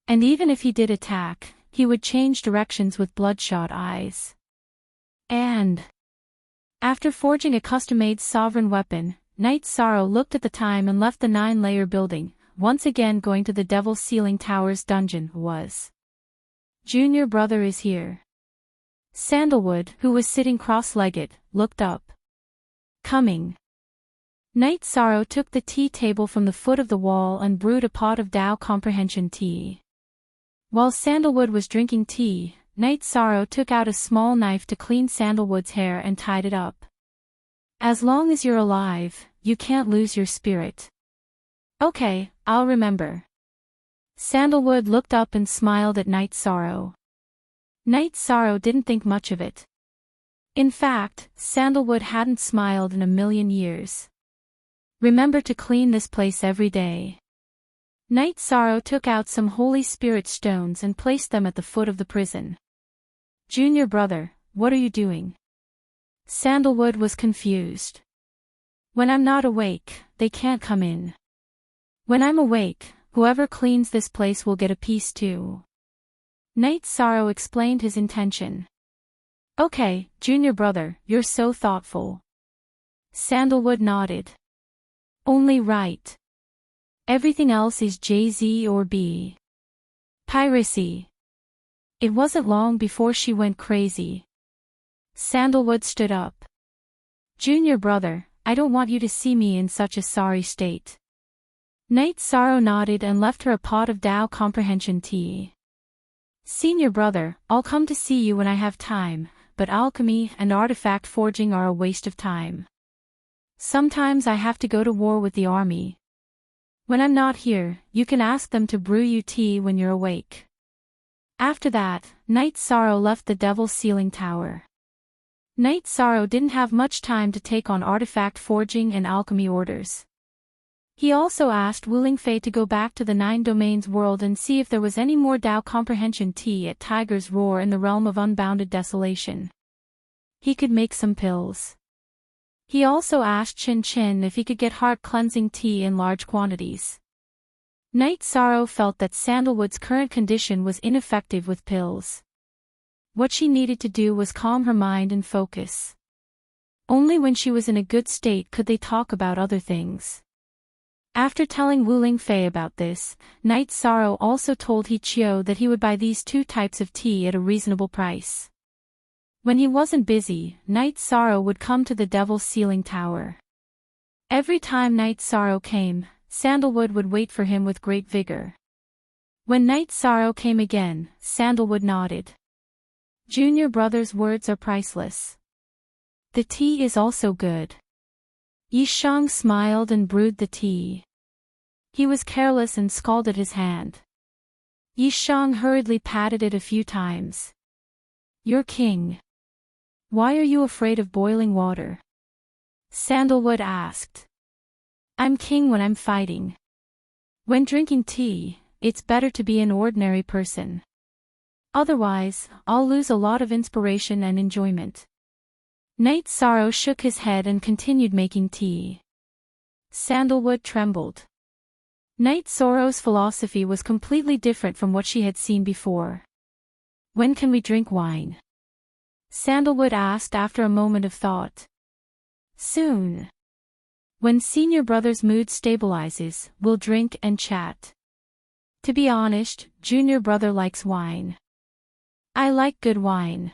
And even if he did attack, he would change directions with bloodshot eyes. And after forging a custom-made sovereign weapon, Night Sorrow looked at the time and left the 9-layer building, once again going to the Devil's Ceiling Tower's dungeon. Junior brother is here. Sandalwood, who was sitting cross-legged, looked up. Coming. Night Sorrow took the tea table from the foot of the wall and brewed a pot of Tao Comprehension tea. While Sandalwood was drinking tea, Night Sorrow took out a small knife to clean Sandalwood's hair and tied it up. As long as you're alive, you can't lose your spirit. Okay, I'll remember. Sandalwood looked up and smiled at Night Sorrow. Night Sorrow didn't think much of it. In fact, Sandalwood hadn't smiled in a million years. Remember to clean this place every day. Night Sorrow took out some Holy Spirit stones and placed them at the foot of the prison. Junior brother, what are you doing? Sandalwood was confused. When I'm not awake, they can't come in. When I'm awake, whoever cleans this place will get a piece too. Night Sorrow explained his intention. Okay, junior brother, you're so thoughtful. Sandalwood nodded. Only right. Everything else is JZ or B. Piracy. It wasn't long before she went crazy. Sandalwood stood up. Junior brother, I don't want you to see me in such a sorry state. Night Sorrow nodded and left her a pot of Tao Comprehension tea. Senior brother, I'll come to see you when I have time, but alchemy and artifact forging are a waste of time. Sometimes I have to go to war with the army. When I'm not here, you can ask them to brew you tea when you're awake. After that, Night Sorrow left the Devil's Ceiling Tower. Night Sorrow didn't have much time to take on artifact forging and alchemy orders. He also asked Wu Lingfei to go back to the 9 Domains world and see if there was any more Tao Comprehension tea at Tiger's Roar in the realm of unbounded desolation. He could make some pills. He also asked Chin Chin if he could get heart-cleansing tea in large quantities. Night Sorrow felt that Sandalwood's current condition was ineffective with pills. What she needed to do was calm her mind and focus. Only when she was in a good state could they talk about other things. After telling Wu Lingfei about this, Night Sorrow also told He Chio that he would buy these 2 types of tea at a reasonable price. When he wasn't busy, Night Sorrow would come to the Devil's Ceiling Tower. Every time Night Sorrow came, Sandalwood would wait for him with great vigor. When Night Sorrow came again, Sandalwood nodded. Junior brother's words are priceless. The tea is also good. Yi Shang smiled and brewed the tea. He was careless and scalded his hand. Yi Shang hurriedly patted it a few times. You're king. Why are you afraid of boiling water? Sandalwood asked. I'm king when I'm fighting. When drinking tea, it's better to be an ordinary person. Otherwise, I'll lose a lot of inspiration and enjoyment. Night Sorrow shook his head and continued making tea. Sandalwood trembled. Night Sorrow's philosophy was completely different from what she had seen before. When can we drink wine? Sandalwood asked after a moment of thought. Soon. When senior brother's mood stabilizes, we'll drink and chat. To be honest, junior brother likes wine. I like good wine.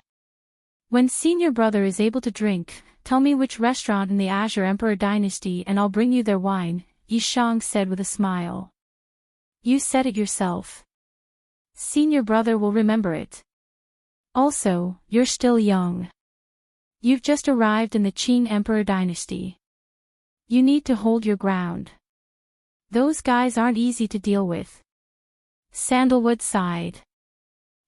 When senior brother is able to drink, tell me which restaurant in the Azure Emperor dynasty and I'll bring you their wine, Yishang said with a smile. You said it yourself. Senior brother will remember it. Also, you're still young. You've just arrived in the Qing Emperor dynasty. You need to hold your ground. Those guys aren't easy to deal with. Sandalwood sighed.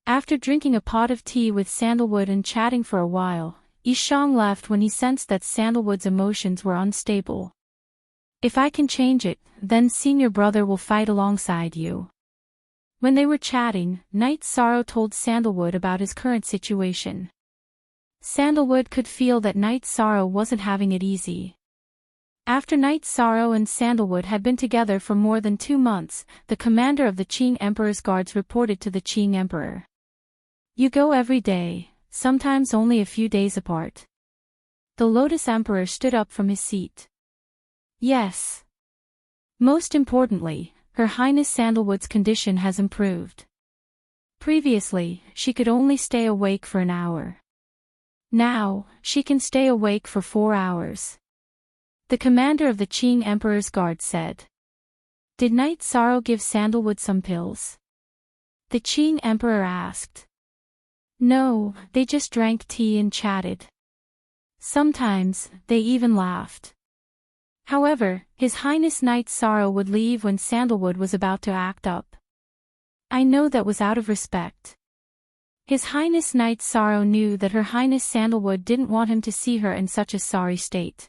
After drinking a pot of tea with Sandalwood and chatting for a while, Yishang left when he sensed that Sandalwood's emotions were unstable. If I can change it, then senior brother will fight alongside you. When they were chatting, Night Sorrow told Sandalwood about his current situation. Sandalwood could feel that Night Sorrow wasn't having it easy. After Night Sorrow and Sandalwood had been together for more than 2 months, the commander of the Qing Emperor's guards reported to the Qing Emperor. You go every day, sometimes only a few days apart. The Lotus Emperor stood up from his seat. Yes. Most importantly, Her Highness Sandalwood's condition has improved. Previously, she could only stay awake for an hour. Now, she can stay awake for 4 hours. The commander of the Qing Emperor's guard said. Did Night Sorrow give Sandalwood some pills? The Qing Emperor asked. No, they just drank tea and chatted. Sometimes, they even laughed. However, His Highness Night Sorrow would leave when Sandalwood was about to act up. I know that was out of respect. His Highness Night Sorrow knew that Her Highness Sandalwood didn't want him to see her in such a sorry state.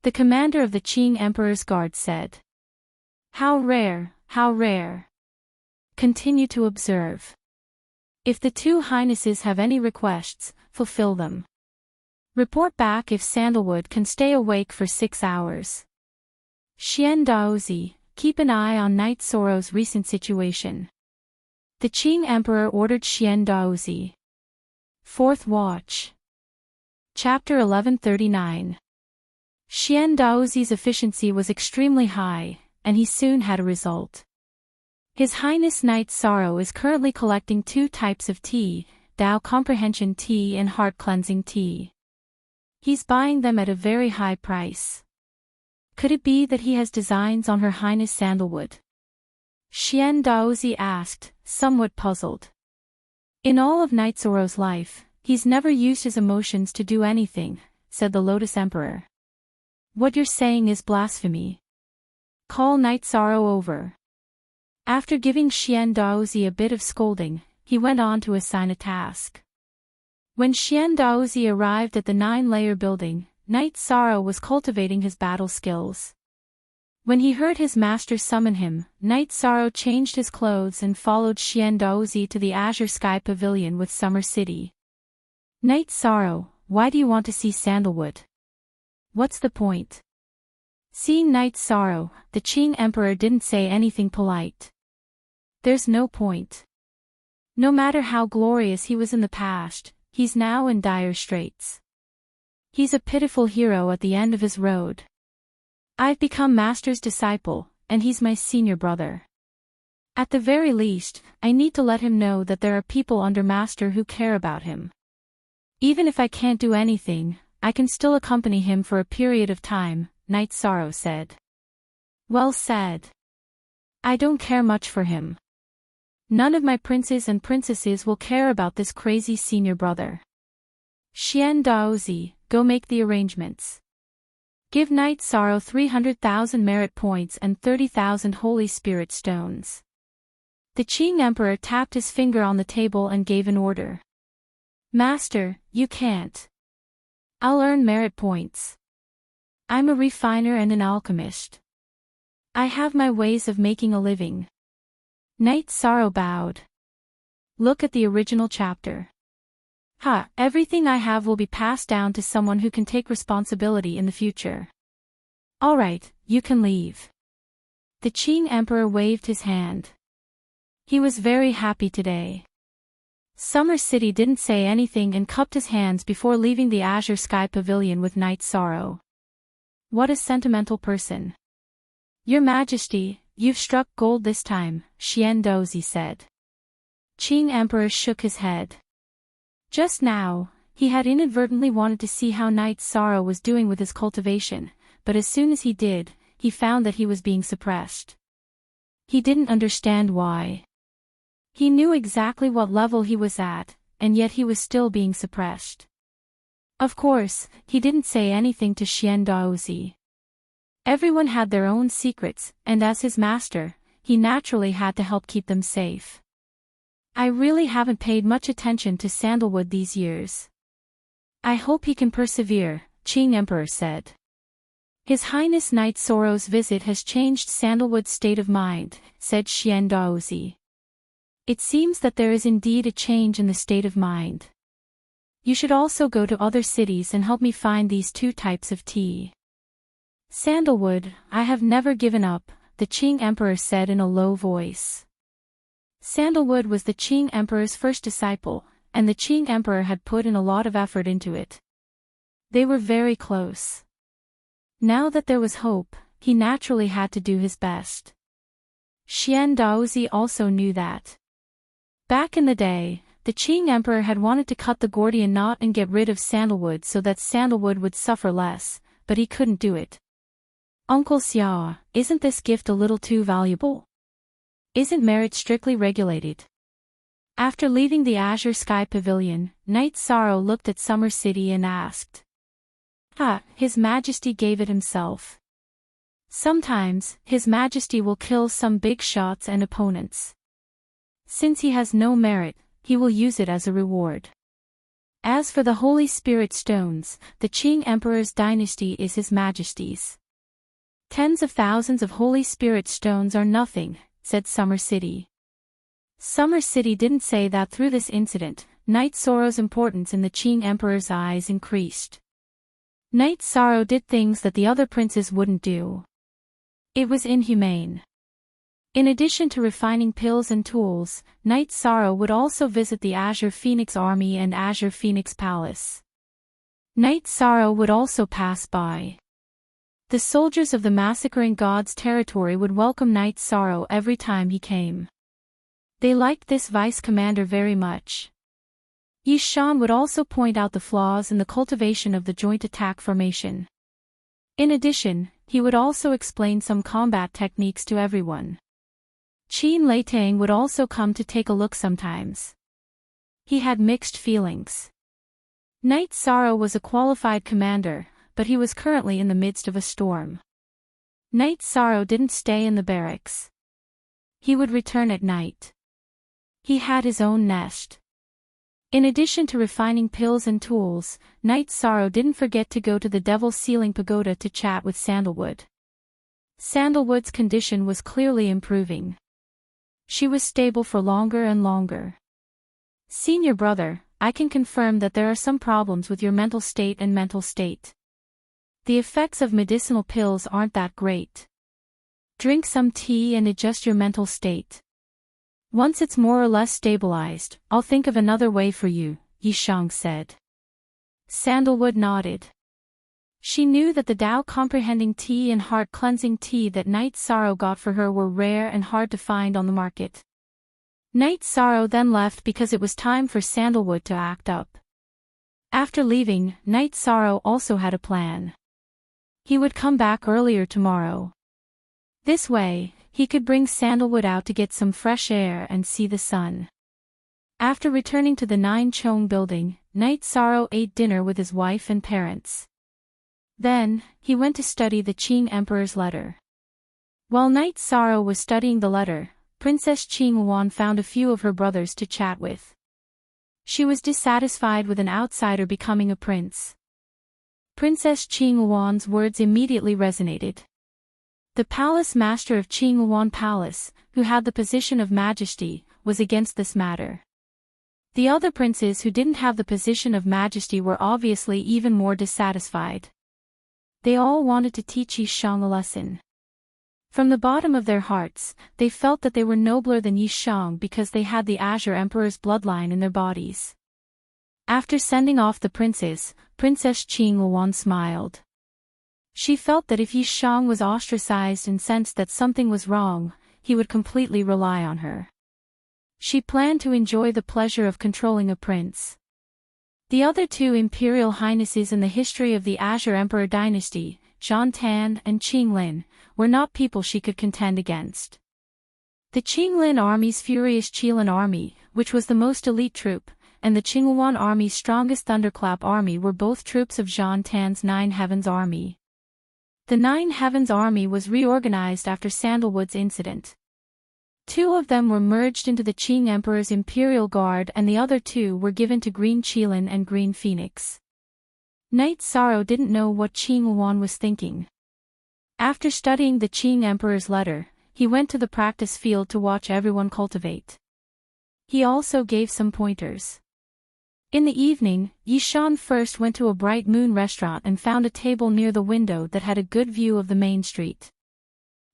The commander of the Qing Emperor's guard said. How rare, how rare. Continue to observe. If the 2 highnesses have any requests, fulfill them. Report back if Sandalwood can stay awake for 6 hours. Xian Daozi, keep an eye on Night Sorrow's recent situation. The Qing Emperor ordered Xian Daozi. 4th Watch. Chapter 1139. Xian Daozi's efficiency was extremely high, and he soon had a result. His Highness Night Sorrow is currently collecting 2 types of tea, Tao Comprehension Tea and Heart Cleansing Tea. He's buying them at a very high price. Could it be that he has designs on Her Highness Sandalwood? Xian Daozi asked, somewhat puzzled. In all of Night Sorrow's life, he's never used his emotions to do anything, said the Lotus Emperor. What you're saying is blasphemy. Call Night Sorrow over. After giving Xian Daozi a bit of scolding, he went on to assign a task. When Xian Daozi arrived at the 9-layer building, Night Sorrow was cultivating his battle skills. When he heard his master summon him, Night Sorrow changed his clothes and followed Xian Daozi to the Azure Sky Pavilion with Summer City. Night Sorrow, why do you want to see Sandalwood? What's the point? Seeing Night Sorrow, the Qing Emperor didn't say anything polite. There's no point. No matter how glorious he was in the past, he's now in dire straits. He's a pitiful hero at the end of his road. I've become Master's disciple, and he's my senior brother. At the very least, I need to let him know that there are people under Master who care about him. Even if I can't do anything, I can still accompany him for a period of time, Night Sorrow said. Well said. I don't care much for him. None of my princes and princesses will care about this crazy senior brother. Xian Daozi, go make the arrangements. Give Night Sorrow 300,000 merit points and 30,000 Holy Spirit stones. The Qing Emperor tapped his finger on the table and gave an order. Master, you can't. I'll earn merit points. I'm a refiner and an alchemist. I have my ways of making a living. Night Sorrow bowed. Look at the original chapter. Everything I have will be passed down to someone who can take responsibility in the future. Alright, you can leave. The Qing Emperor waved his hand. He was very happy today. Summer City didn't say anything and cupped his hands before leaving the Azure Sky Pavilion with Night Sorrow. What a sentimental person. Your Majesty, you've struck gold this time, Xian Dozi said. Qing Emperor shook his head. Just now, he had inadvertently wanted to see how Knight Sorrow was doing with his cultivation, but as soon as he did, he found that he was being suppressed. He didn't understand why. He knew exactly what level he was at, and yet he was still being suppressed. Of course, he didn't say anything to Xian Daozi. Everyone had their own secrets, and as his master, he naturally had to help keep them safe. I really haven't paid much attention to Sandalwood these years. I hope he can persevere, Qing Emperor said. His Highness Knight Sorrow's visit has changed Sandalwood's state of mind, said Xian Daozi. It seems that there is indeed a change in the state of mind. You should also go to other cities and help me find these 2 types of tea. Sandalwood, I have never given up, the Qing Emperor said in a low voice. Sandalwood was the Qing Emperor's first disciple, and the Qing Emperor had put in a lot of effort into it. They were very close. Now that there was hope, he naturally had to do his best. Xian Daozi also knew that. Back in the day, the Qing Emperor had wanted to cut the Gordian knot and get rid of Sandalwood so that Sandalwood would suffer less, but he couldn't do it. Uncle Xia, isn't this gift a little too valuable? Isn't merit strictly regulated? After leaving the Azure Sky Pavilion, Knight Sorrow looked at Summer City and asked. His Majesty gave it himself. Sometimes, His Majesty will kill some big shots and opponents. Since he has no merit, he will use it as a reward. As for the Holy Spirit Stones, the Qing Emperor's dynasty is His Majesty's. Tens of thousands of Holy Spirit Stones are nothing, said Summer City. Summer City didn't say that through this incident, Knight Sorrow's importance in the Qing Emperor's eyes increased. Knight Sorrow did things that the other princes wouldn't do. It was inhumane. In addition to refining pills and tools, Knight Sorrow would also visit the Azure Phoenix Army and Azure Phoenix Palace. Knight Sorrow would also pass by. The soldiers of the Massacring Gods territory would welcome Knight Sorrow every time he came. They liked this vice-commander very much. Yi Shan would also point out the flaws in the cultivation of the joint attack formation. In addition, he would also explain some combat techniques to everyone. Qin Leitang would also come to take a look sometimes. He had mixed feelings. Knight Sorrow was a qualified commander, but he was currently in the midst of a storm. Knight Sorrow didn't stay in the barracks. He would return at night. He had his own nest. In addition to refining pills and tools, Knight Sorrow didn't forget to go to the Devil's Ceiling Pagoda to chat with Sandalwood. Sandalwood's condition was clearly improving. She was stable for longer and longer. Senior brother, I can confirm that there are some problems with your mental state and mental state. The effects of medicinal pills aren't that great. Drink some tea and adjust your mental state. Once it's more or less stabilized, I'll think of another way for you, Yi Shang said. Sandalwood nodded. She knew that the Tao comprehending tea and heart cleansing tea that Knight Sorrow got for her were rare and hard to find on the market. Knight Sorrow then left because it was time for Sandalwood to act up. After leaving, Knight Sorrow also had a plan. He would come back earlier tomorrow. This way, he could bring Sandalwood out to get some fresh air and see the sun. After returning to the Nine Chong building, Knight Sorrow ate dinner with his wife and parents. Then, he went to study the Qing Emperor's letter. While Knight Sorrow was studying the letter, Princess Qing Wan found a few of her brothers to chat with. She was dissatisfied with an outsider becoming a prince. Princess Qing Wan's words immediately resonated. The palace master of Qing Wan Palace, who had the position of majesty, was against this matter. The other princes who didn't have the position of majesty were obviously even more dissatisfied. They all wanted to teach Yi Shang a lesson. From the bottom of their hearts, they felt that they were nobler than Yi Shang because they had the Azure Emperor's bloodline in their bodies. After sending off the princes, Princess Qing Wan smiled. She felt that if Yi Shang was ostracized and sensed that something was wrong, he would completely rely on her. She planned to enjoy the pleasure of controlling a prince. The other two imperial highnesses in the history of the Azure Emperor dynasty, Zhan Tan and Qing Lin, were not people she could contend against. The Qing Lin army's furious Qilin army, which was the most elite troop, and the Qingyuan army's strongest thunderclap army were both troops of Zhan Tan's Nine Heavens army. The Nine Heavens army was reorganized after Sandalwood's incident. Two of them were merged into the Qing Emperor's Imperial Guard and the other two were given to Green Qilin and Green Phoenix. Knight Sorrow didn't know what Qingyuan was thinking. After studying the Qing Emperor's letter, he went to the practice field to watch everyone cultivate. He also gave some pointers. In the evening, Yi Shan first went to a Bright Moon restaurant and found a table near the window that had a good view of the main street.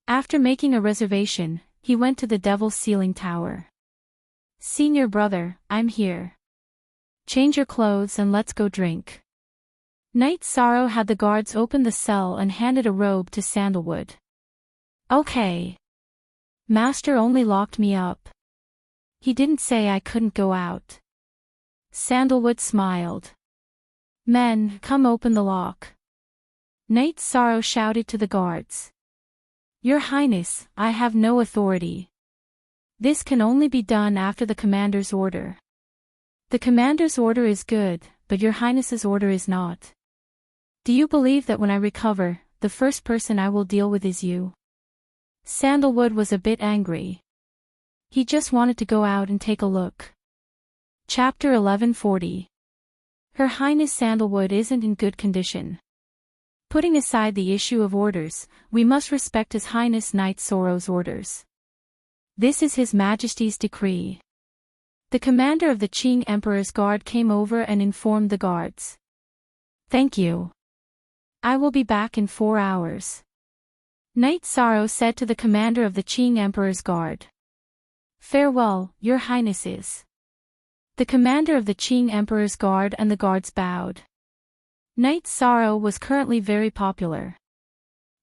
After making a reservation, he went to the Devil's Ceiling Tower. "Senior brother, I'm here. Change your clothes and let's go drink." Knight Sorrow had the guards open the cell and handed a robe to Sandalwood. "Okay. Master only locked me up. He didn't say I couldn't go out." Sandalwood smiled. "Men, come open the lock." Knight Sorrow shouted to the guards. "Your Highness, I have no authority. This can only be done after the commander's order." "The commander's order is good, but your Highness's order is not. Do you believe that when I recover, the first person I will deal with is you?" Sandalwood was a bit angry. He just wanted to go out and take a look. Chapter 1140. Her Highness Sandalwood isn't in good condition. Putting aside the issue of orders, we must respect His Highness Knight Sorrow's orders. This is His Majesty's decree. The commander of the Qing Emperor's guard came over and informed the guards. "Thank you. I will be back in 4 hours." Knight Sorrow said to the commander of the Qing Emperor's guard. "Farewell, your Highnesses." The commander of the Qing Emperor's guard and the guards bowed. Knight Sorrow was currently very popular.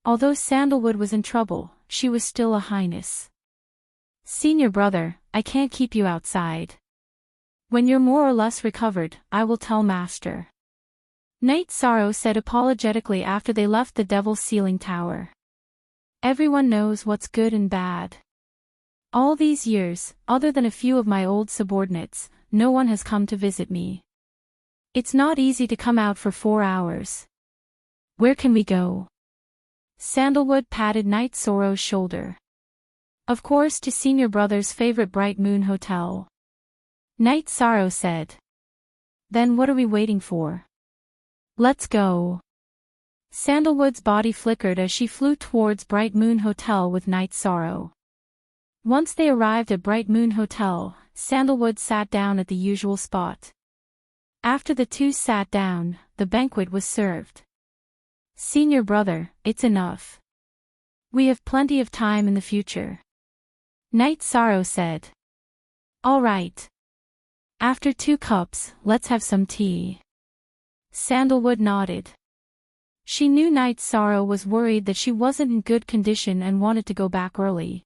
Although Sandalwood was in trouble, she was still a highness. "Senior brother, I can't keep you outside. When you're more or less recovered, I will tell Master." Knight Sorrow said apologetically after they left the Devil's Ceiling Tower. "Everyone knows what's good and bad. All these years, other than a few of my old subordinates, no one has come to visit me. It's not easy to come out for 4 hours. Where can we go?" Sandalwood patted Knight Sorrow's shoulder. "Of course, to Senior Brother's favorite Bright Moon Hotel." Knight Sorrow said. "Then what are we waiting for? Let's go." Sandalwood's body flickered as she flew towards Bright Moon Hotel with Knight Sorrow. Once they arrived at Bright Moon Hotel, Sandalwood sat down at the usual spot. After the two sat down, the banquet was served. "Senior brother, it's enough. We have plenty of time in the future," Knight Sorrow said. "All right. After 2 cups, let's have some tea." Sandalwood nodded. She knew Knight Sorrow was worried that she wasn't in good condition and wanted to go back early.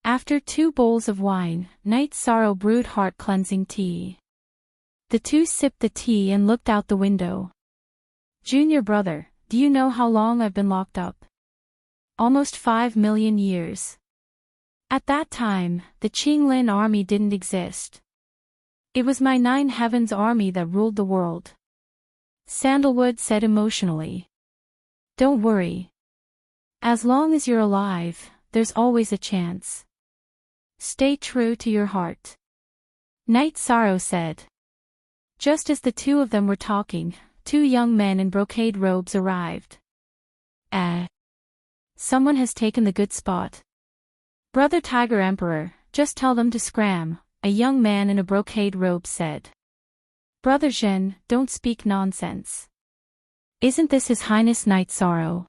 After 2 bowls of wine, Knight Sorrow brewed heart-cleansing tea. The two sipped the tea and looked out the window. "Junior brother, do you know how long I've been locked up?" "Almost 5 million years. At that time, the Qinglin army didn't exist. It was my 9 Heavens army that ruled the world," Sandalwood said emotionally. "Don't worry. As long as you're alive, there's always a chance. Stay true to your heart," Knight Sorrow said. Just as the two of them were talking, 2 young men in brocade robes arrived. Someone has taken the good spot. Brother Tiger Emperor, just tell them to scram," a young man in a brocade robe said. "Brother Zhen, don't speak nonsense. Isn't this His Highness Knight Sorrow?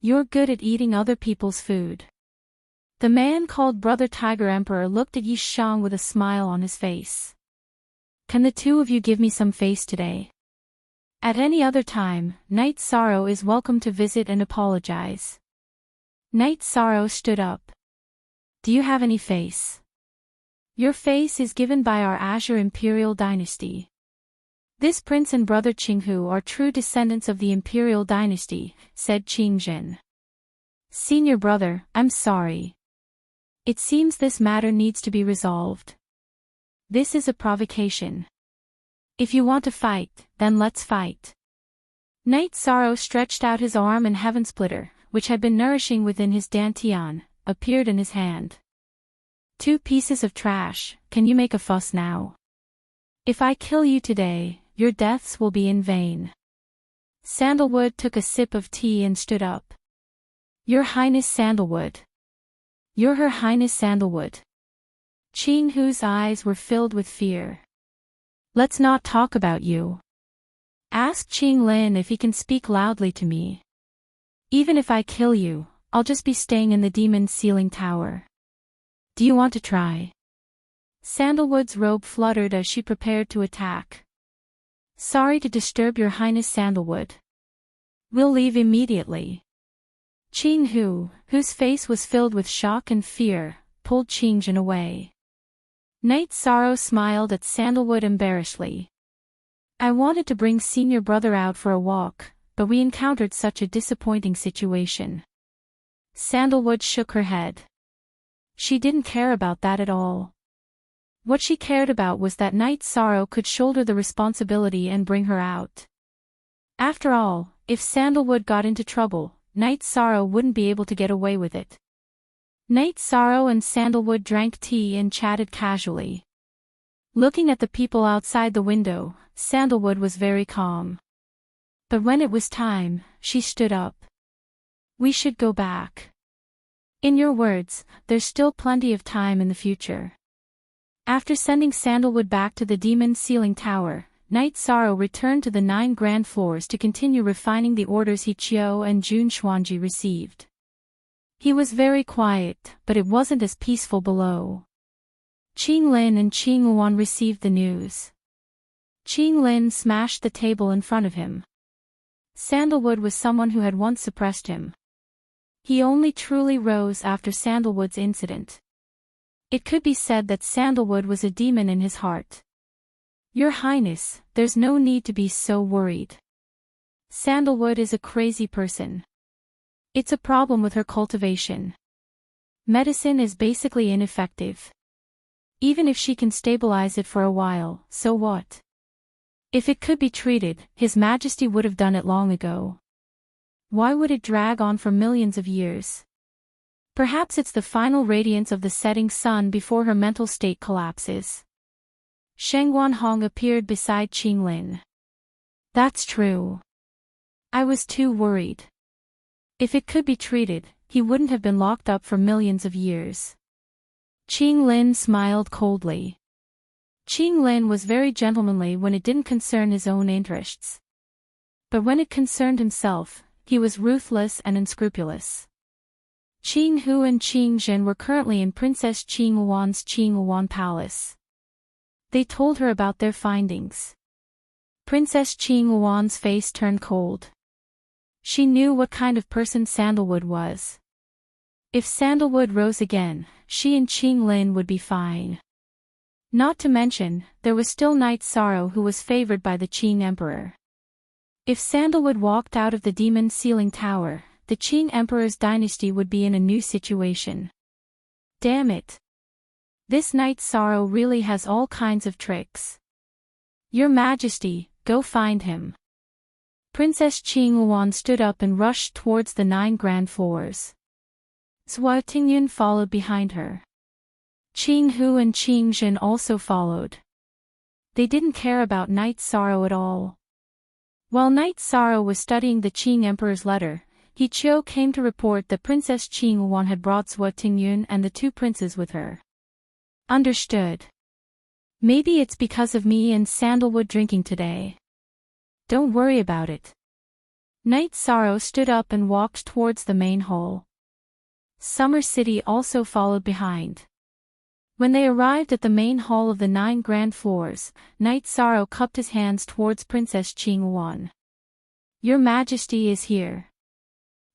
You're good at eating other people's food." The man called Brother Tiger Emperor looked at Yi Shang with a smile on his face. "Can the two of you give me some face today?" At any other time, Night Sorrow is welcome to visit and apologize. Night Sorrow stood up. Do you have any face? Your face is given by our Azure Imperial Dynasty. This prince and brother Qinghu are true descendants of the Imperial Dynasty, said Qingzhen. Senior brother, I'm sorry. It seems this matter needs to be resolved. This is a provocation. If you want to fight, then let's fight. Night Sorrow stretched out his arm and Heaven Splitter, which had been nourishing within his dantian, appeared in his hand. 2 pieces of trash, can you make a fuss now? If I kill you today, your deaths will be in vain. Sandalwood took a sip of tea and stood up. Your Highness Sandalwood. You're Her Highness Sandalwood. Qinghu's eyes were filled with fear. Let's not talk about you. Ask Qinglin if he can speak loudly to me. Even if I kill you, I'll just be staying in the demon ceiling tower. Do you want to try? Sandalwood's robe fluttered as she prepared to attack. Sorry to disturb your Highness Sandalwood. We'll leave immediately. Qinghu, whose face was filled with shock and fear, pulled Qingzhen away. Night Sorrow smiled at Sandalwood embarrassedly. I wanted to bring senior brother out for a walk, but we encountered such a disappointing situation. Sandalwood shook her head. She didn't care about that at all. What she cared about was that Night Sorrow could shoulder the responsibility and bring her out. After all, if Sandalwood got into trouble, Night Sorrow wouldn't be able to get away with it. Night Sorrow and Sandalwood drank tea and chatted casually. Looking at the people outside the window, Sandalwood was very calm. But when it was time, she stood up. We should go back. In your words, there's still plenty of time in the future. After sending Sandalwood back to the demon ceiling tower, Night Sorrow returned to the 9 grand floors to continue refining the orders He Chiu and Jun Xuanji received. He was very quiet, but it wasn't as peaceful below. Qinglin and Qingluan received the news. Qinglin smashed the table in front of him. Sandalwood was someone who had once suppressed him. He only truly rose after Sandalwood's incident. It could be said that Sandalwood was a demon in his heart. Your Highness, there's no need to be so worried. Sandalwood is a crazy person. It's a problem with her cultivation. Medicine is basically ineffective. Even if she can stabilize it for a while, so what? If it could be treated, His Majesty would have done it long ago. Why would it drag on for millions of years? Perhaps it's the final radiance of the setting sun before her mental state collapses. Sheng Guanhong appeared beside Qinglin. That's true. I was too worried. If it could be treated, he wouldn't have been locked up for millions of years. Qinglin smiled coldly. Qinglin was very gentlemanly when it didn't concern his own interests. But when it concerned himself, he was ruthless and unscrupulous. Qinghu and Qingzhen were currently in Princess Qingluan's Qingluan Palace. They told her about their findings. Princess Qingluan's face turned cold. She knew what kind of person Sandalwood was. If Sandalwood rose again, she and Qinglin would be fine. Not to mention, there was still Night Sorrow who was favored by the Qing Emperor. If Sandalwood walked out of the demon ceiling tower, the Qing Emperor's dynasty would be in a new situation. Damn it. This Night Sorrow really has all kinds of tricks. Your Majesty, go find him. Princess Qingluan stood up and rushed towards the 9 grand floors. Zhua Tingyun followed behind her. Qinghu and Qingzhen also followed. They didn't care about Night Sorrow at all. While Night Sorrow was studying the Qing Emperor's letter, He Chiu came to report that Princess Qingluan had brought Zhua Tingyun and the 2 princes with her. Understood. Maybe it's because of me and Sandalwood drinking today. Don't worry about it. Night Sorrow stood up and walked towards the main hall. Summer City also followed behind. When they arrived at the main hall of the 9 grand floors, Knight Sorrow cupped his hands towards Princess Qinghuan. Your Majesty is here.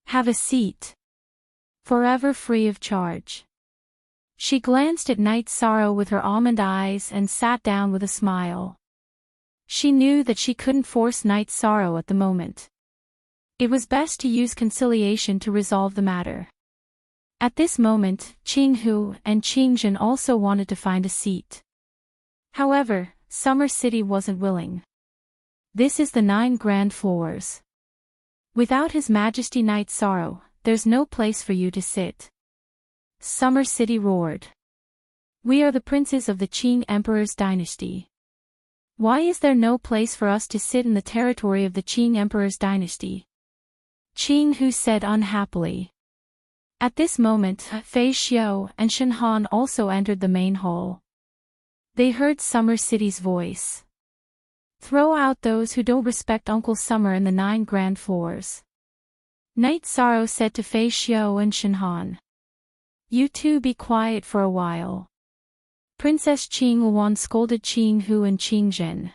Have a seat. Forever free of charge. She glanced at Knight Sorrow with her almond eyes and sat down with a smile. She knew that she couldn't force Knight Sorrow at the moment. It was best to use conciliation to resolve the matter. At this moment, Qinghu and Qingjin also wanted to find a seat. However, Summer City wasn't willing. This is the 9 grand floors. Without His Majesty Knight Sorrow, there's no place for you to sit. Summer City roared. We are the princes of the Qing Emperor's dynasty. Why is there no place for us to sit in the territory of the Qing Emperor's dynasty? Qinghu said unhappily. At this moment, Fei Xiao and Shen Han also entered the main hall. They heard Summer City's voice. Throw out those who don't respect Uncle Summer in the 9 grand floors. Knight Sorrow said to Fei Xiao and Shen Han. You two be quiet for a while. Princess Qinghuan scolded Qinghu and Qingjin.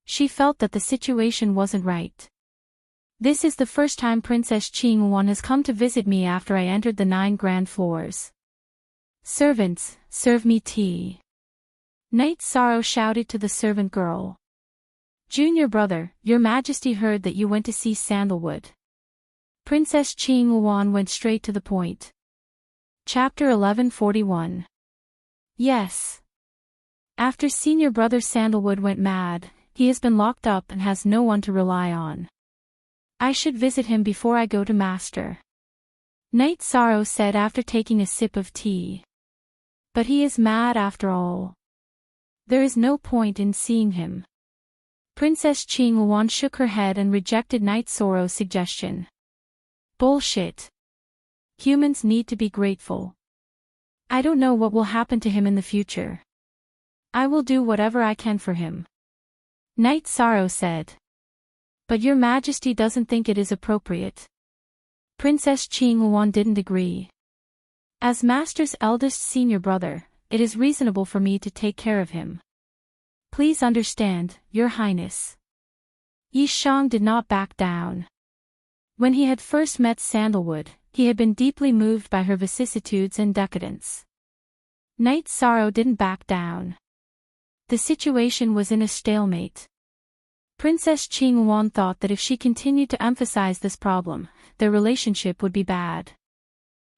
She felt that the situation wasn't right. This is the first time Princess Qinghuan has come to visit me after I entered the 9 grand floors. Servants, serve me tea. Knight Sorrow shouted to the servant girl. Junior brother, your Majesty heard that you went to see Sandalwood. Princess Qinghuan went straight to the point. Chapter 1141. Yes. After senior brother Sandalwood went mad, he has been locked up and has no one to rely on. I should visit him before I go to master. Knight Sorrow said after taking a sip of tea. But he is mad after all. There is no point in seeing him. Princess Qinghuan shook her head and rejected Knight Sorrow's suggestion. Bullshit. Humans need to be grateful. I don't know what will happen to him in the future. I will do whatever I can for him. Knight Sorrow said. But your Majesty doesn't think it is appropriate. Princess Qinghuan didn't agree. As Master's eldest senior brother, it is reasonable for me to take care of him. Please understand, Your Highness. Yi Shang did not back down. When he had first met Sandalwood, he had been deeply moved by her vicissitudes and decadence. Knight Sorrow didn't back down. The situation was in a stalemate. Princess Qinghuan thought that if she continued to emphasize this problem, their relationship would be bad.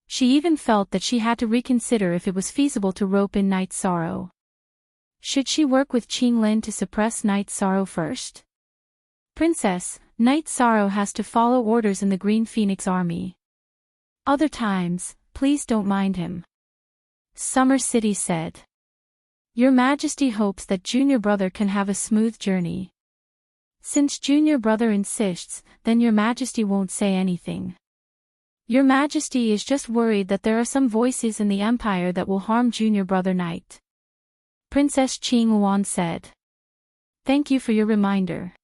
She even felt that she had to reconsider if it was feasible to rope in Knight Sorrow. Should she work with Qinglin to suppress Knight Sorrow first? Princess, Knight Sorrow has to follow orders in the Green Phoenix Army. Other times, please don't mind him. Summer City said. Your Majesty hopes that junior brother can have a smooth journey. Since junior brother insists, then your Majesty won't say anything. Your Majesty is just worried that there are some voices in the Empire that will harm junior brother Knight. Princess Qinghuan said. Thank you for your reminder.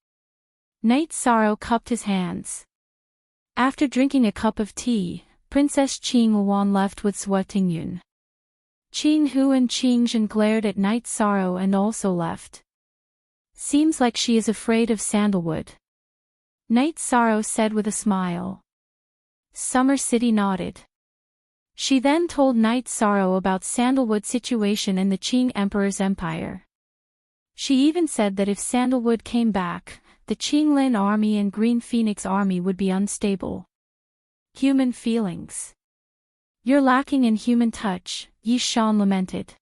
Knight Sorrow cupped his hands. After drinking a cup of tea, Princess Qinghuan left with Sua Tingyun. Qinghu and Qingjin glared at Knight Sorrow and also left. Seems like she is afraid of Sandalwood. Knight Sorrow said with a smile. Summer City nodded. She then told Knight Sorrow about Sandalwood's situation in the Qing Emperor's empire. She even said that if Sandalwood came back, the Qinglin army and Green Phoenix army would be unstable. Human feelings. You're lacking in human touch, Yi Shan lamented.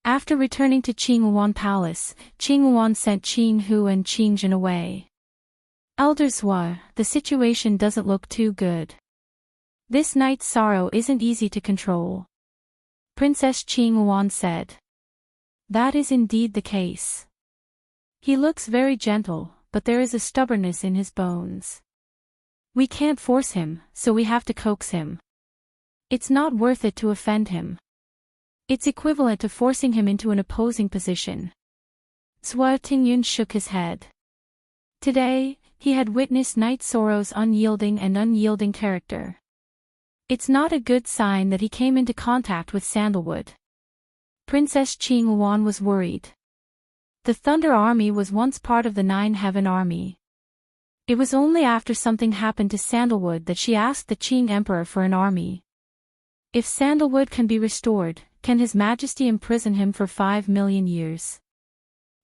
After returning to Qinghuan Palace, Qinghuan sent Qinghu and Qingjin away. Elder Zhua, the situation doesn't look too good. This Knight Sorrow isn't easy to control. Princess Qinghuan said. That is indeed the case. He looks very gentle, but there is a stubbornness in his bones. We can't force him, so we have to coax him. It's not worth it to offend him. It's equivalent to forcing him into an opposing position. Sua Tingyun shook his head. Today, he had witnessed Knight Sorrow's unyielding character. It's not a good sign that he came into contact with Sandalwood. Princess Qing Yuan was worried. The Thunder Army was once part of the Nine Heaven Army. It was only after something happened to Sandalwood that she asked the Qing Emperor for an army. If Sandalwood can be restored, can His Majesty imprison him for 5 million years?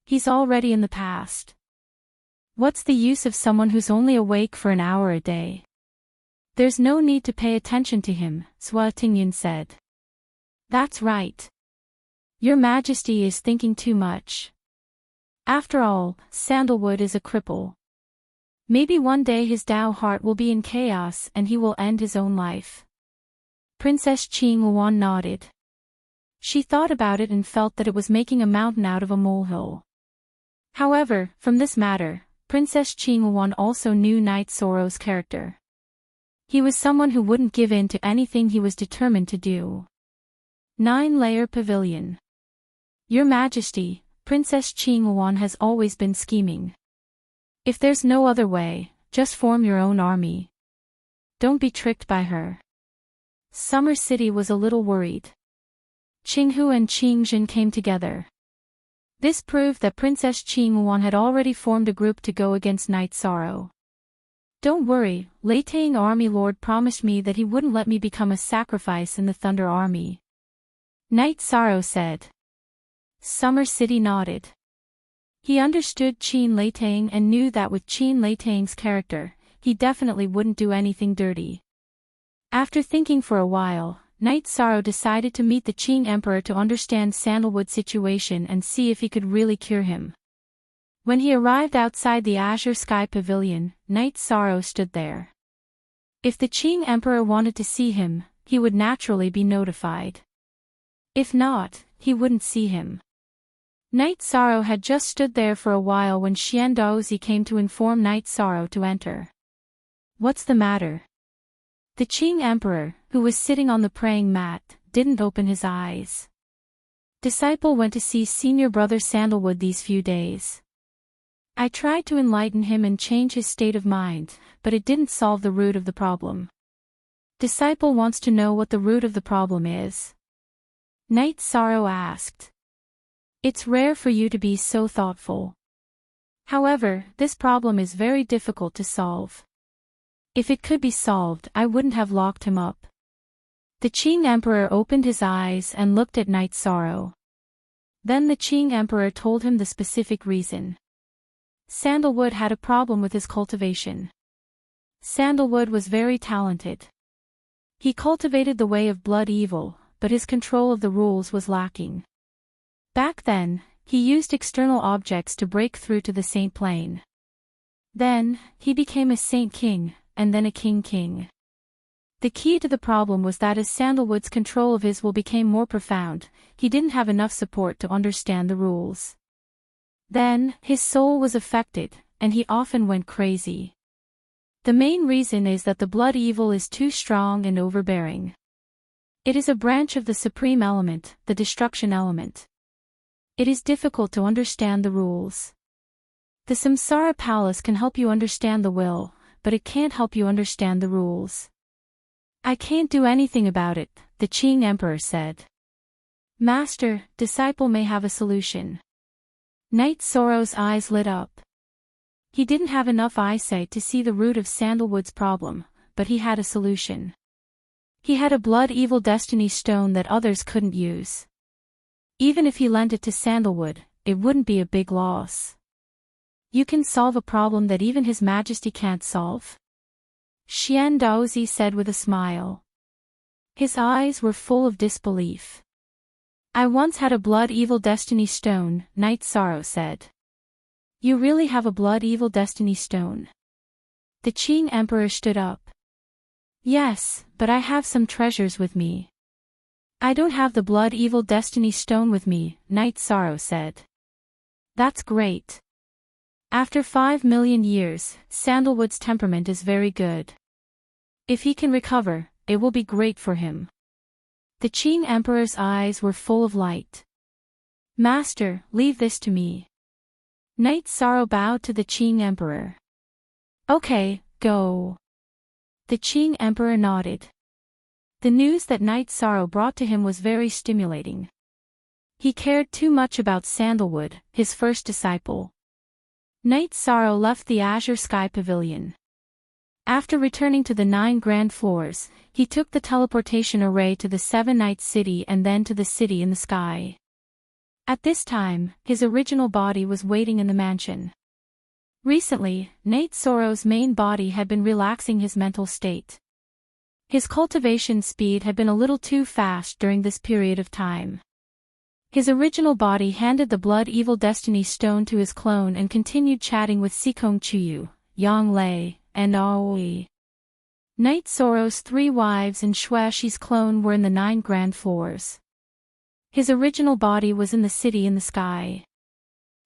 He's already in the past. What's the use of someone who's only awake for an hour a day? There's no need to pay attention to him, Sua Tingyun said. That's right. Your Majesty is thinking too much. After all, Sandalwood is a cripple. Maybe one day his Tao heart will be in chaos and he will end his own life. Princess Qing Yuan nodded. She thought about it and felt that it was making a mountain out of a molehill. However, from this matter, Princess Qing Yuan also knew Knight Soro's character. He was someone who wouldn't give in to anything he was determined to do. 9-layer pavilion. Your Majesty, Princess Qing Yuan has always been scheming. If there's no other way, just form your own army. Don't be tricked by her. Summer City was a little worried. Qinghu and Qingjin came together. This proved that Princess Qing Yuan had already formed a group to go against Knight Soro. Don't worry, Lei Tang Army Lord promised me that he wouldn't let me become a sacrifice in the Thunder Army. Knight Soro said. Summer City nodded. He understood Qin Lei Tang and knew that with Qin Lei Tang's character, he definitely wouldn't do anything dirty. After thinking for a while, Knight Soro decided to meet the Qing Emperor to understand Sandalwood's situation and see if he could really cure him. When he arrived outside the Azure Sky Pavilion, Knight Soro stood there. If the Qing Emperor wanted to see him, he would naturally be notified. If not, he wouldn't see him. Knight Soro had just stood there for a while when Xian Daozi came to inform Knight Soro to enter. What's the matter? The Qing Emperor, who was sitting on the praying mat, didn't open his eyes. Disciple went to see senior brother Sandalwood these few days. I tried to enlighten him and change his state of mind, but it didn't solve the root of the problem. Disciple wants to know what the root of the problem is. Knight Soro asked. It's rare for you to be so thoughtful. However, this problem is very difficult to solve. If it could be solved, I wouldn't have locked him up. The Qing Emperor opened his eyes and looked at Knight Soro. Then the Qing Emperor told him the specific reason. Sandalwood had a problem with his cultivation. Sandalwood was very talented. He cultivated the way of blood evil, but his control of the rules was lacking. Back then, he used external objects to break through to the saint plane. Then, he became a saint king, and then a king. The key to the problem was that as Sandalwood's control of his will became more profound, he didn't have enough support to understand the rules. Then, his soul was affected, and he often went crazy. The main reason is that the blood evil is too strong and overbearing. It is a branch of the supreme element, the destruction element. It is difficult to understand the rules. The Samsara Palace can help you understand the will, but it can't help you understand the rules. I can't do anything about it, the Qing Emperor said. Master, disciple may have a solution. Knight Soro's eyes lit up. He didn't have enough eyesight to see the root of Sandalwood's problem, but he had a solution. He had a blood evil destiny stone that others couldn't use. Even if he lent it to Sandalwood, it wouldn't be a big loss. You can solve a problem that even His Majesty can't solve? Xian Daozi said with a smile. His eyes were full of disbelief. I once had a blood evil destiny stone, Knight Soro said. You really have a blood evil destiny stone? The Qing Emperor stood up. Yes, but I have some treasures with me. I don't have the blood evil destiny stone with me, Knight Soro said. That's great. After 5 million years, Sandalwood's temperament is very good. If he can recover, it will be great for him. The Qing Emperor's eyes were full of light. Master, leave this to me. Knight Soro bowed to the Qing Emperor. Okay, go. The Qing Emperor nodded. The news that Knight Soro brought to him was very stimulating. He cared too much about Sandalwood, his first disciple. Knight Sorrow left the Azure Sky Pavilion. After returning to the 9 grand floors, he took the teleportation array to the 7-night city and then to the city in the sky. At this time, his original body was waiting in the mansion. Recently, Knight Sorrow's main body had been relaxing his mental state. His cultivation speed had been a little too fast during this period of time. His original body handed the Blood Evil Destiny Stone to his clone and continued chatting with Sikong Chuyu, Yang Lei, and Aoi. Knight Sorrow's 3 wives and Shuexi's clone were in the 9 grand floors. His original body was in the city in the sky.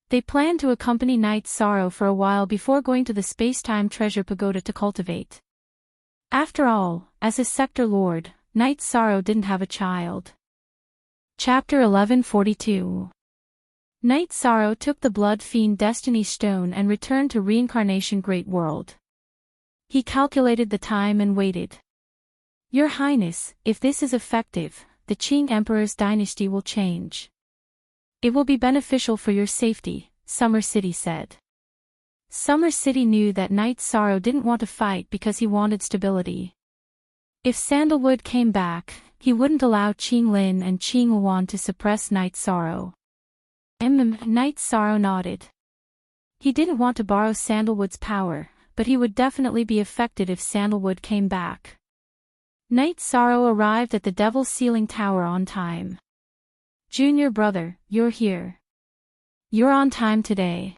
They planned to accompany Knight Sorrow for a while before going to the Space-Time Treasure Pagoda to cultivate. After all, as his Sector Lord, Knight Sorrow didn't have a child. Chapter 1142. Knight Sorrow took the Blood Fiend Destiny Stone and returned to Reincarnation Great World. He calculated the time and waited. Your Highness, if this is effective, the Qing Emperor's dynasty will change. It will be beneficial for your safety, Summer City said. Summer City knew that Knight Sorrow didn't want to fight because he wanted stability. If Sandalwood came back, he wouldn't allow Qing Lin and Qing Wan to suppress Knight Sorrow. Knight Sorrow nodded. He didn't want to borrow Sandalwood's power, but he would definitely be affected if Sandalwood came back. Knight Sorrow arrived at the Devil's Ceiling Tower on time. Junior brother, you're here. You're on time today.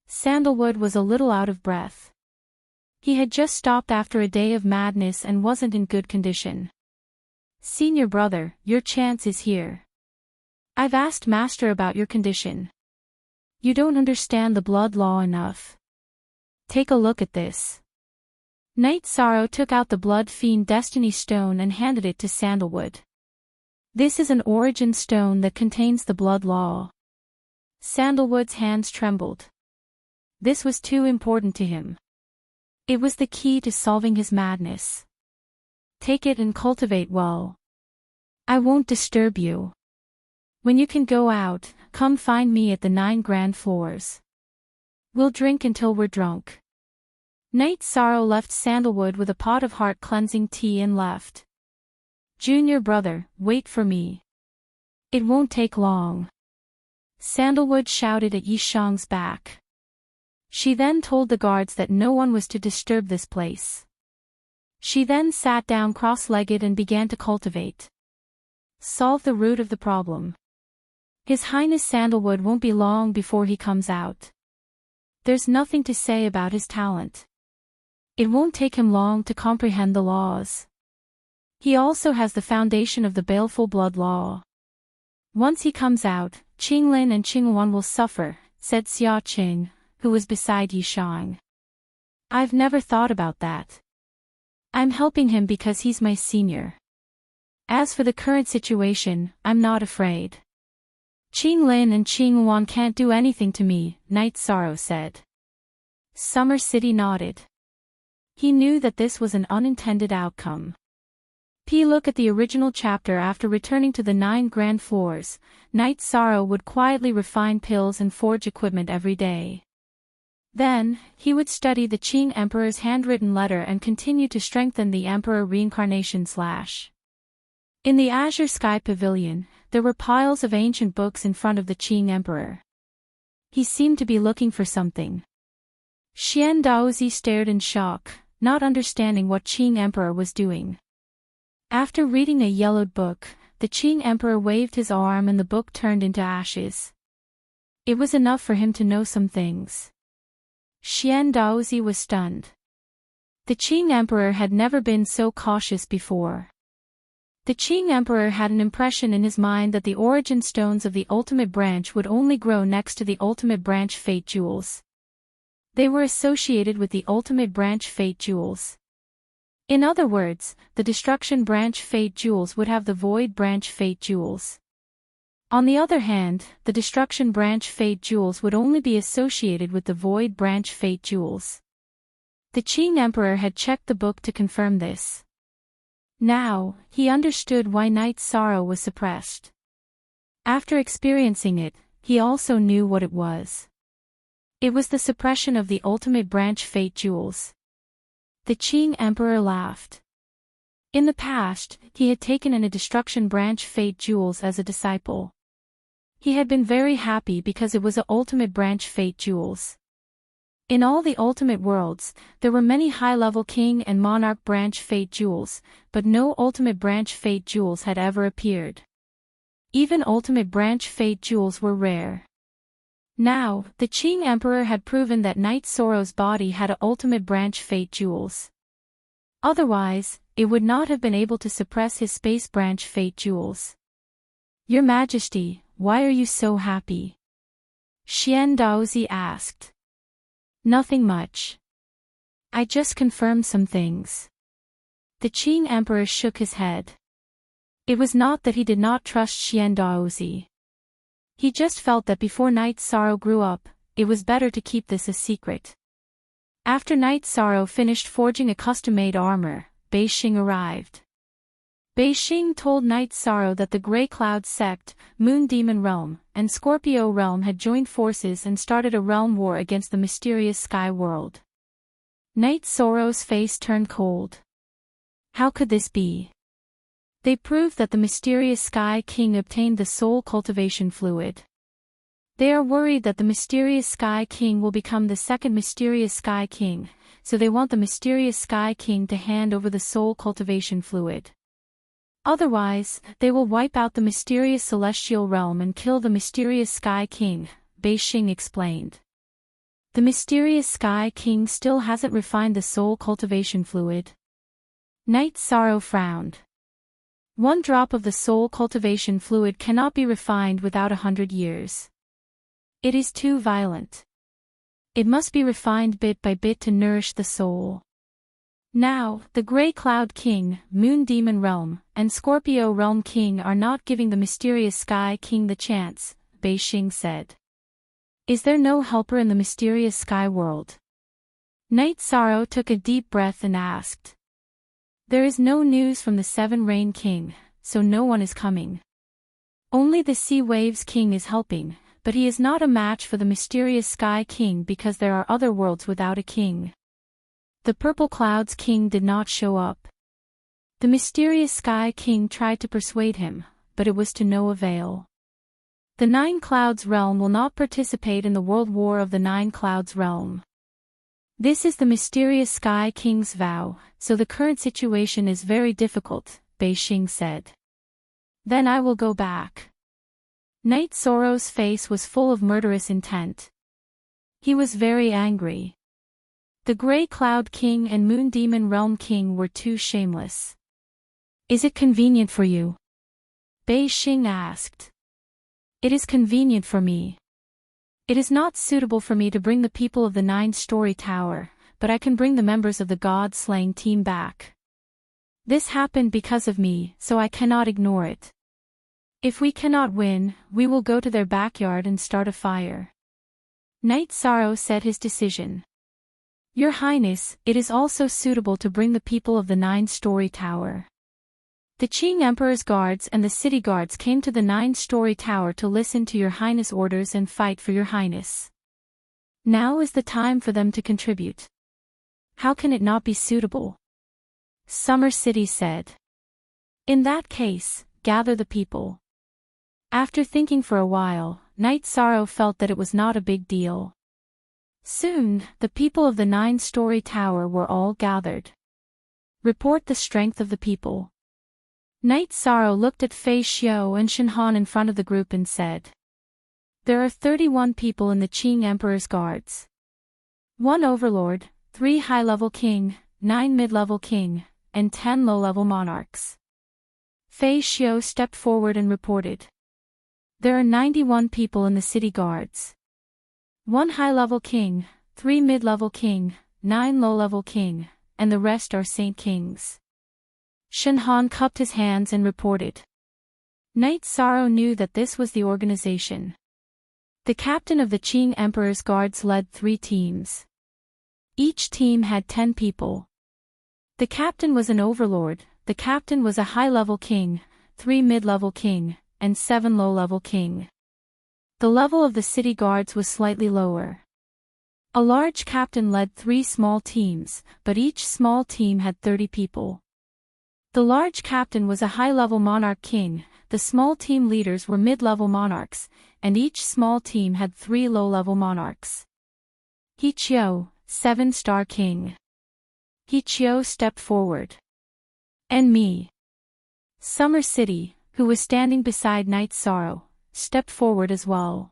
Sandalwood was a little out of breath. He had just stopped after a day of madness and wasn't in good condition. Senior brother, your chance is here. I've asked Master about your condition. You don't understand the blood law enough. Take a look at this. Knight Sorrow took out the Blood Fiend Destiny Stone and handed it to Sandalwood. This is an origin stone that contains the blood law. Sandalwood's hands trembled. This was too important to him. It was the key to solving his madness. Take it and cultivate well. I won't disturb you. When you can go out, come find me at the 9 grand floors. We'll drink until we're drunk. Knight Sorrow left Sandalwood with a pot of heart-cleansing tea and left. Junior brother, wait for me. It won't take long. Sandalwood shouted at Yishang's back. She then told the guards that no one was to disturb this place. She then sat down cross-legged and began to cultivate. Solve the root of the problem. His Highness Sandalwood won't be long before he comes out. There's nothing to say about his talent. It won't take him long to comprehend the laws. He also has the foundation of the baleful blood law. Once he comes out, Qinglin and Qingwan will suffer, said Xia Qing, who was beside Yishang. I've never thought about that. I'm helping him because he's my senior. As for the current situation, I'm not afraid. Qinglin and Qingwan can't do anything to me, Knight Sorrow said. Summer City nodded. He knew that this was an unintended outcome. Look at the original chapter. After returning to the 9 grand floors, Knight Sorrow would quietly refine pills and forge equipment every day. Then, he would study the Qing Emperor's handwritten letter and continue to strengthen the Emperor Reincarnation / In the Azure Sky Pavilion, there were piles of ancient books in front of the Qing Emperor. He seemed to be looking for something. Xian Daozi stared in shock, not understanding what Qing Emperor was doing. After reading a yellowed book, the Qing Emperor waved his arm and the book turned into ashes. It was enough for him to know some things. Xian Daozi was stunned. The Qing Emperor had never been so cautious before. The Qing Emperor had an impression in his mind that the origin stones of the ultimate branch would only grow next to the ultimate branch fate jewels. They were associated with the ultimate branch fate jewels. In other words, the destruction branch fate jewels would have the void branch fate jewels. On the other hand, the destruction branch fate jewels would only be associated with the void branch fate jewels. The Qing Emperor had checked the book to confirm this. Now, he understood why Knight Sorrow was suppressed. After experiencing it, he also knew what it was. It was the suppression of the ultimate branch fate jewels. The Qing Emperor laughed. In the past, he had taken in a destruction branch fate jewels as a disciple. He had been very happy because it was a ultimate branch fate jewels. In all the ultimate worlds, there were many high-level king and monarch branch fate jewels, but no ultimate branch fate jewels had ever appeared. Even ultimate branch fate jewels were rare. Now, the Qing Emperor had proven that Knight Sorrow's body had a ultimate branch fate jewels. Otherwise, it would not have been able to suppress his space branch fate jewels. Your Majesty, why are you so happy? Xian Daozi asked. Nothing much. I just confirmed some things. The Qing Emperor shook his head. It was not that he did not trust Xian Daozi. He just felt that before Knight Sorrow grew up, it was better to keep this a secret. After Knight Sorrow finished forging a custom-made armor, Beixing arrived. Beixing told Knight Sorrow that the Grey Cloud Sect, Moon Demon Realm, and Scorpio Realm had joined forces and started a realm war against the mysterious Sky World. Knight Sorrow's face turned cold. How could this be? They proved that the mysterious Sky King obtained the soul cultivation fluid. They are worried that the mysterious Sky King will become the second mysterious Sky King, so they want the mysterious Sky King to hand over the soul cultivation fluid. Otherwise, they will wipe out the mysterious celestial realm and kill the mysterious Sky King, Beixing explained. The mysterious Sky King still hasn't refined the soul cultivation fluid. Knight Sorrow frowned. One drop of the soul cultivation fluid cannot be refined without 100 years. It is too violent. It must be refined bit by bit to nourish the soul. Now, the Grey Cloud King, Moon Demon Realm, and Scorpio Realm King are not giving the mysterious Sky King the chance, Beixing said. Is there no helper in the mysterious Sky World? Knight Sorrow took a deep breath and asked. There is no news from the Seven Rain King, so no one is coming. Only the Sea Waves King is helping, but he is not a match for the mysterious Sky King because there are other worlds without a king. The Purple Clouds King did not show up. The mysterious Sky King tried to persuade him, but it was to no avail. The Nine Clouds Realm will not participate in the World War of the Nine Clouds Realm. This is the mysterious Sky King's vow, so the current situation is very difficult, Beixing said. Then I will go back. Knight Sorrow's face was full of murderous intent. He was very angry. The Grey Cloud King and Moon Demon Realm King were too shameless. Is it convenient for you? Beixing asked. It is convenient for me. It is not suitable for me to bring the people of the 9-story tower, but I can bring the members of the God-slaying team back. This happened because of me, so I cannot ignore it. If we cannot win, we will go to their backyard and start a fire. Knight Sorrow said his decision. Your Highness, it is also suitable to bring the people of the 9-story tower. The Qing Emperor's guards and the city guards came to the 9-story tower to listen to Your Highness' orders and fight for Your Highness. Now is the time for them to contribute. How can it not be suitable? Summer City said. In that case, gather the people. After thinking for a while, Knight Sorrow felt that it was not a big deal. Soon, the people of the 9-story tower were all gathered. Report the strength of the people. Knight Sorrow looked at Fei Xiao and Shenhan in front of the group and said. There are 31 people in the Qing Emperor's guards. 1 overlord, 3 high-level king, 9 mid-level king, and 10 low-level monarchs. Fei Xiao stepped forward and reported. There are 91 people in the city guards. 1 high-level king, 3 mid-level king, 9 low-level king, and the rest are saint kings. Shenhan cupped his hands and reported. Knight Sorrow knew that this was the organization. The captain of the Qing Emperor's guards led 3 teams. Each team had 10 people. The captain was an overlord, the captain was a high-level king, 3 mid-level king, and 7 low-level king. The level of the city guards was slightly lower. A large captain led 3 small teams, but each small team had 30 people. The large captain was a high-level monarch king, the small team leaders were mid-level monarchs, and each small team had 3 low-level monarchs. Hichio, 7-star king. Hichio stepped forward. And me. Summer City, who was standing beside Night Sorrow, stepped forward as well.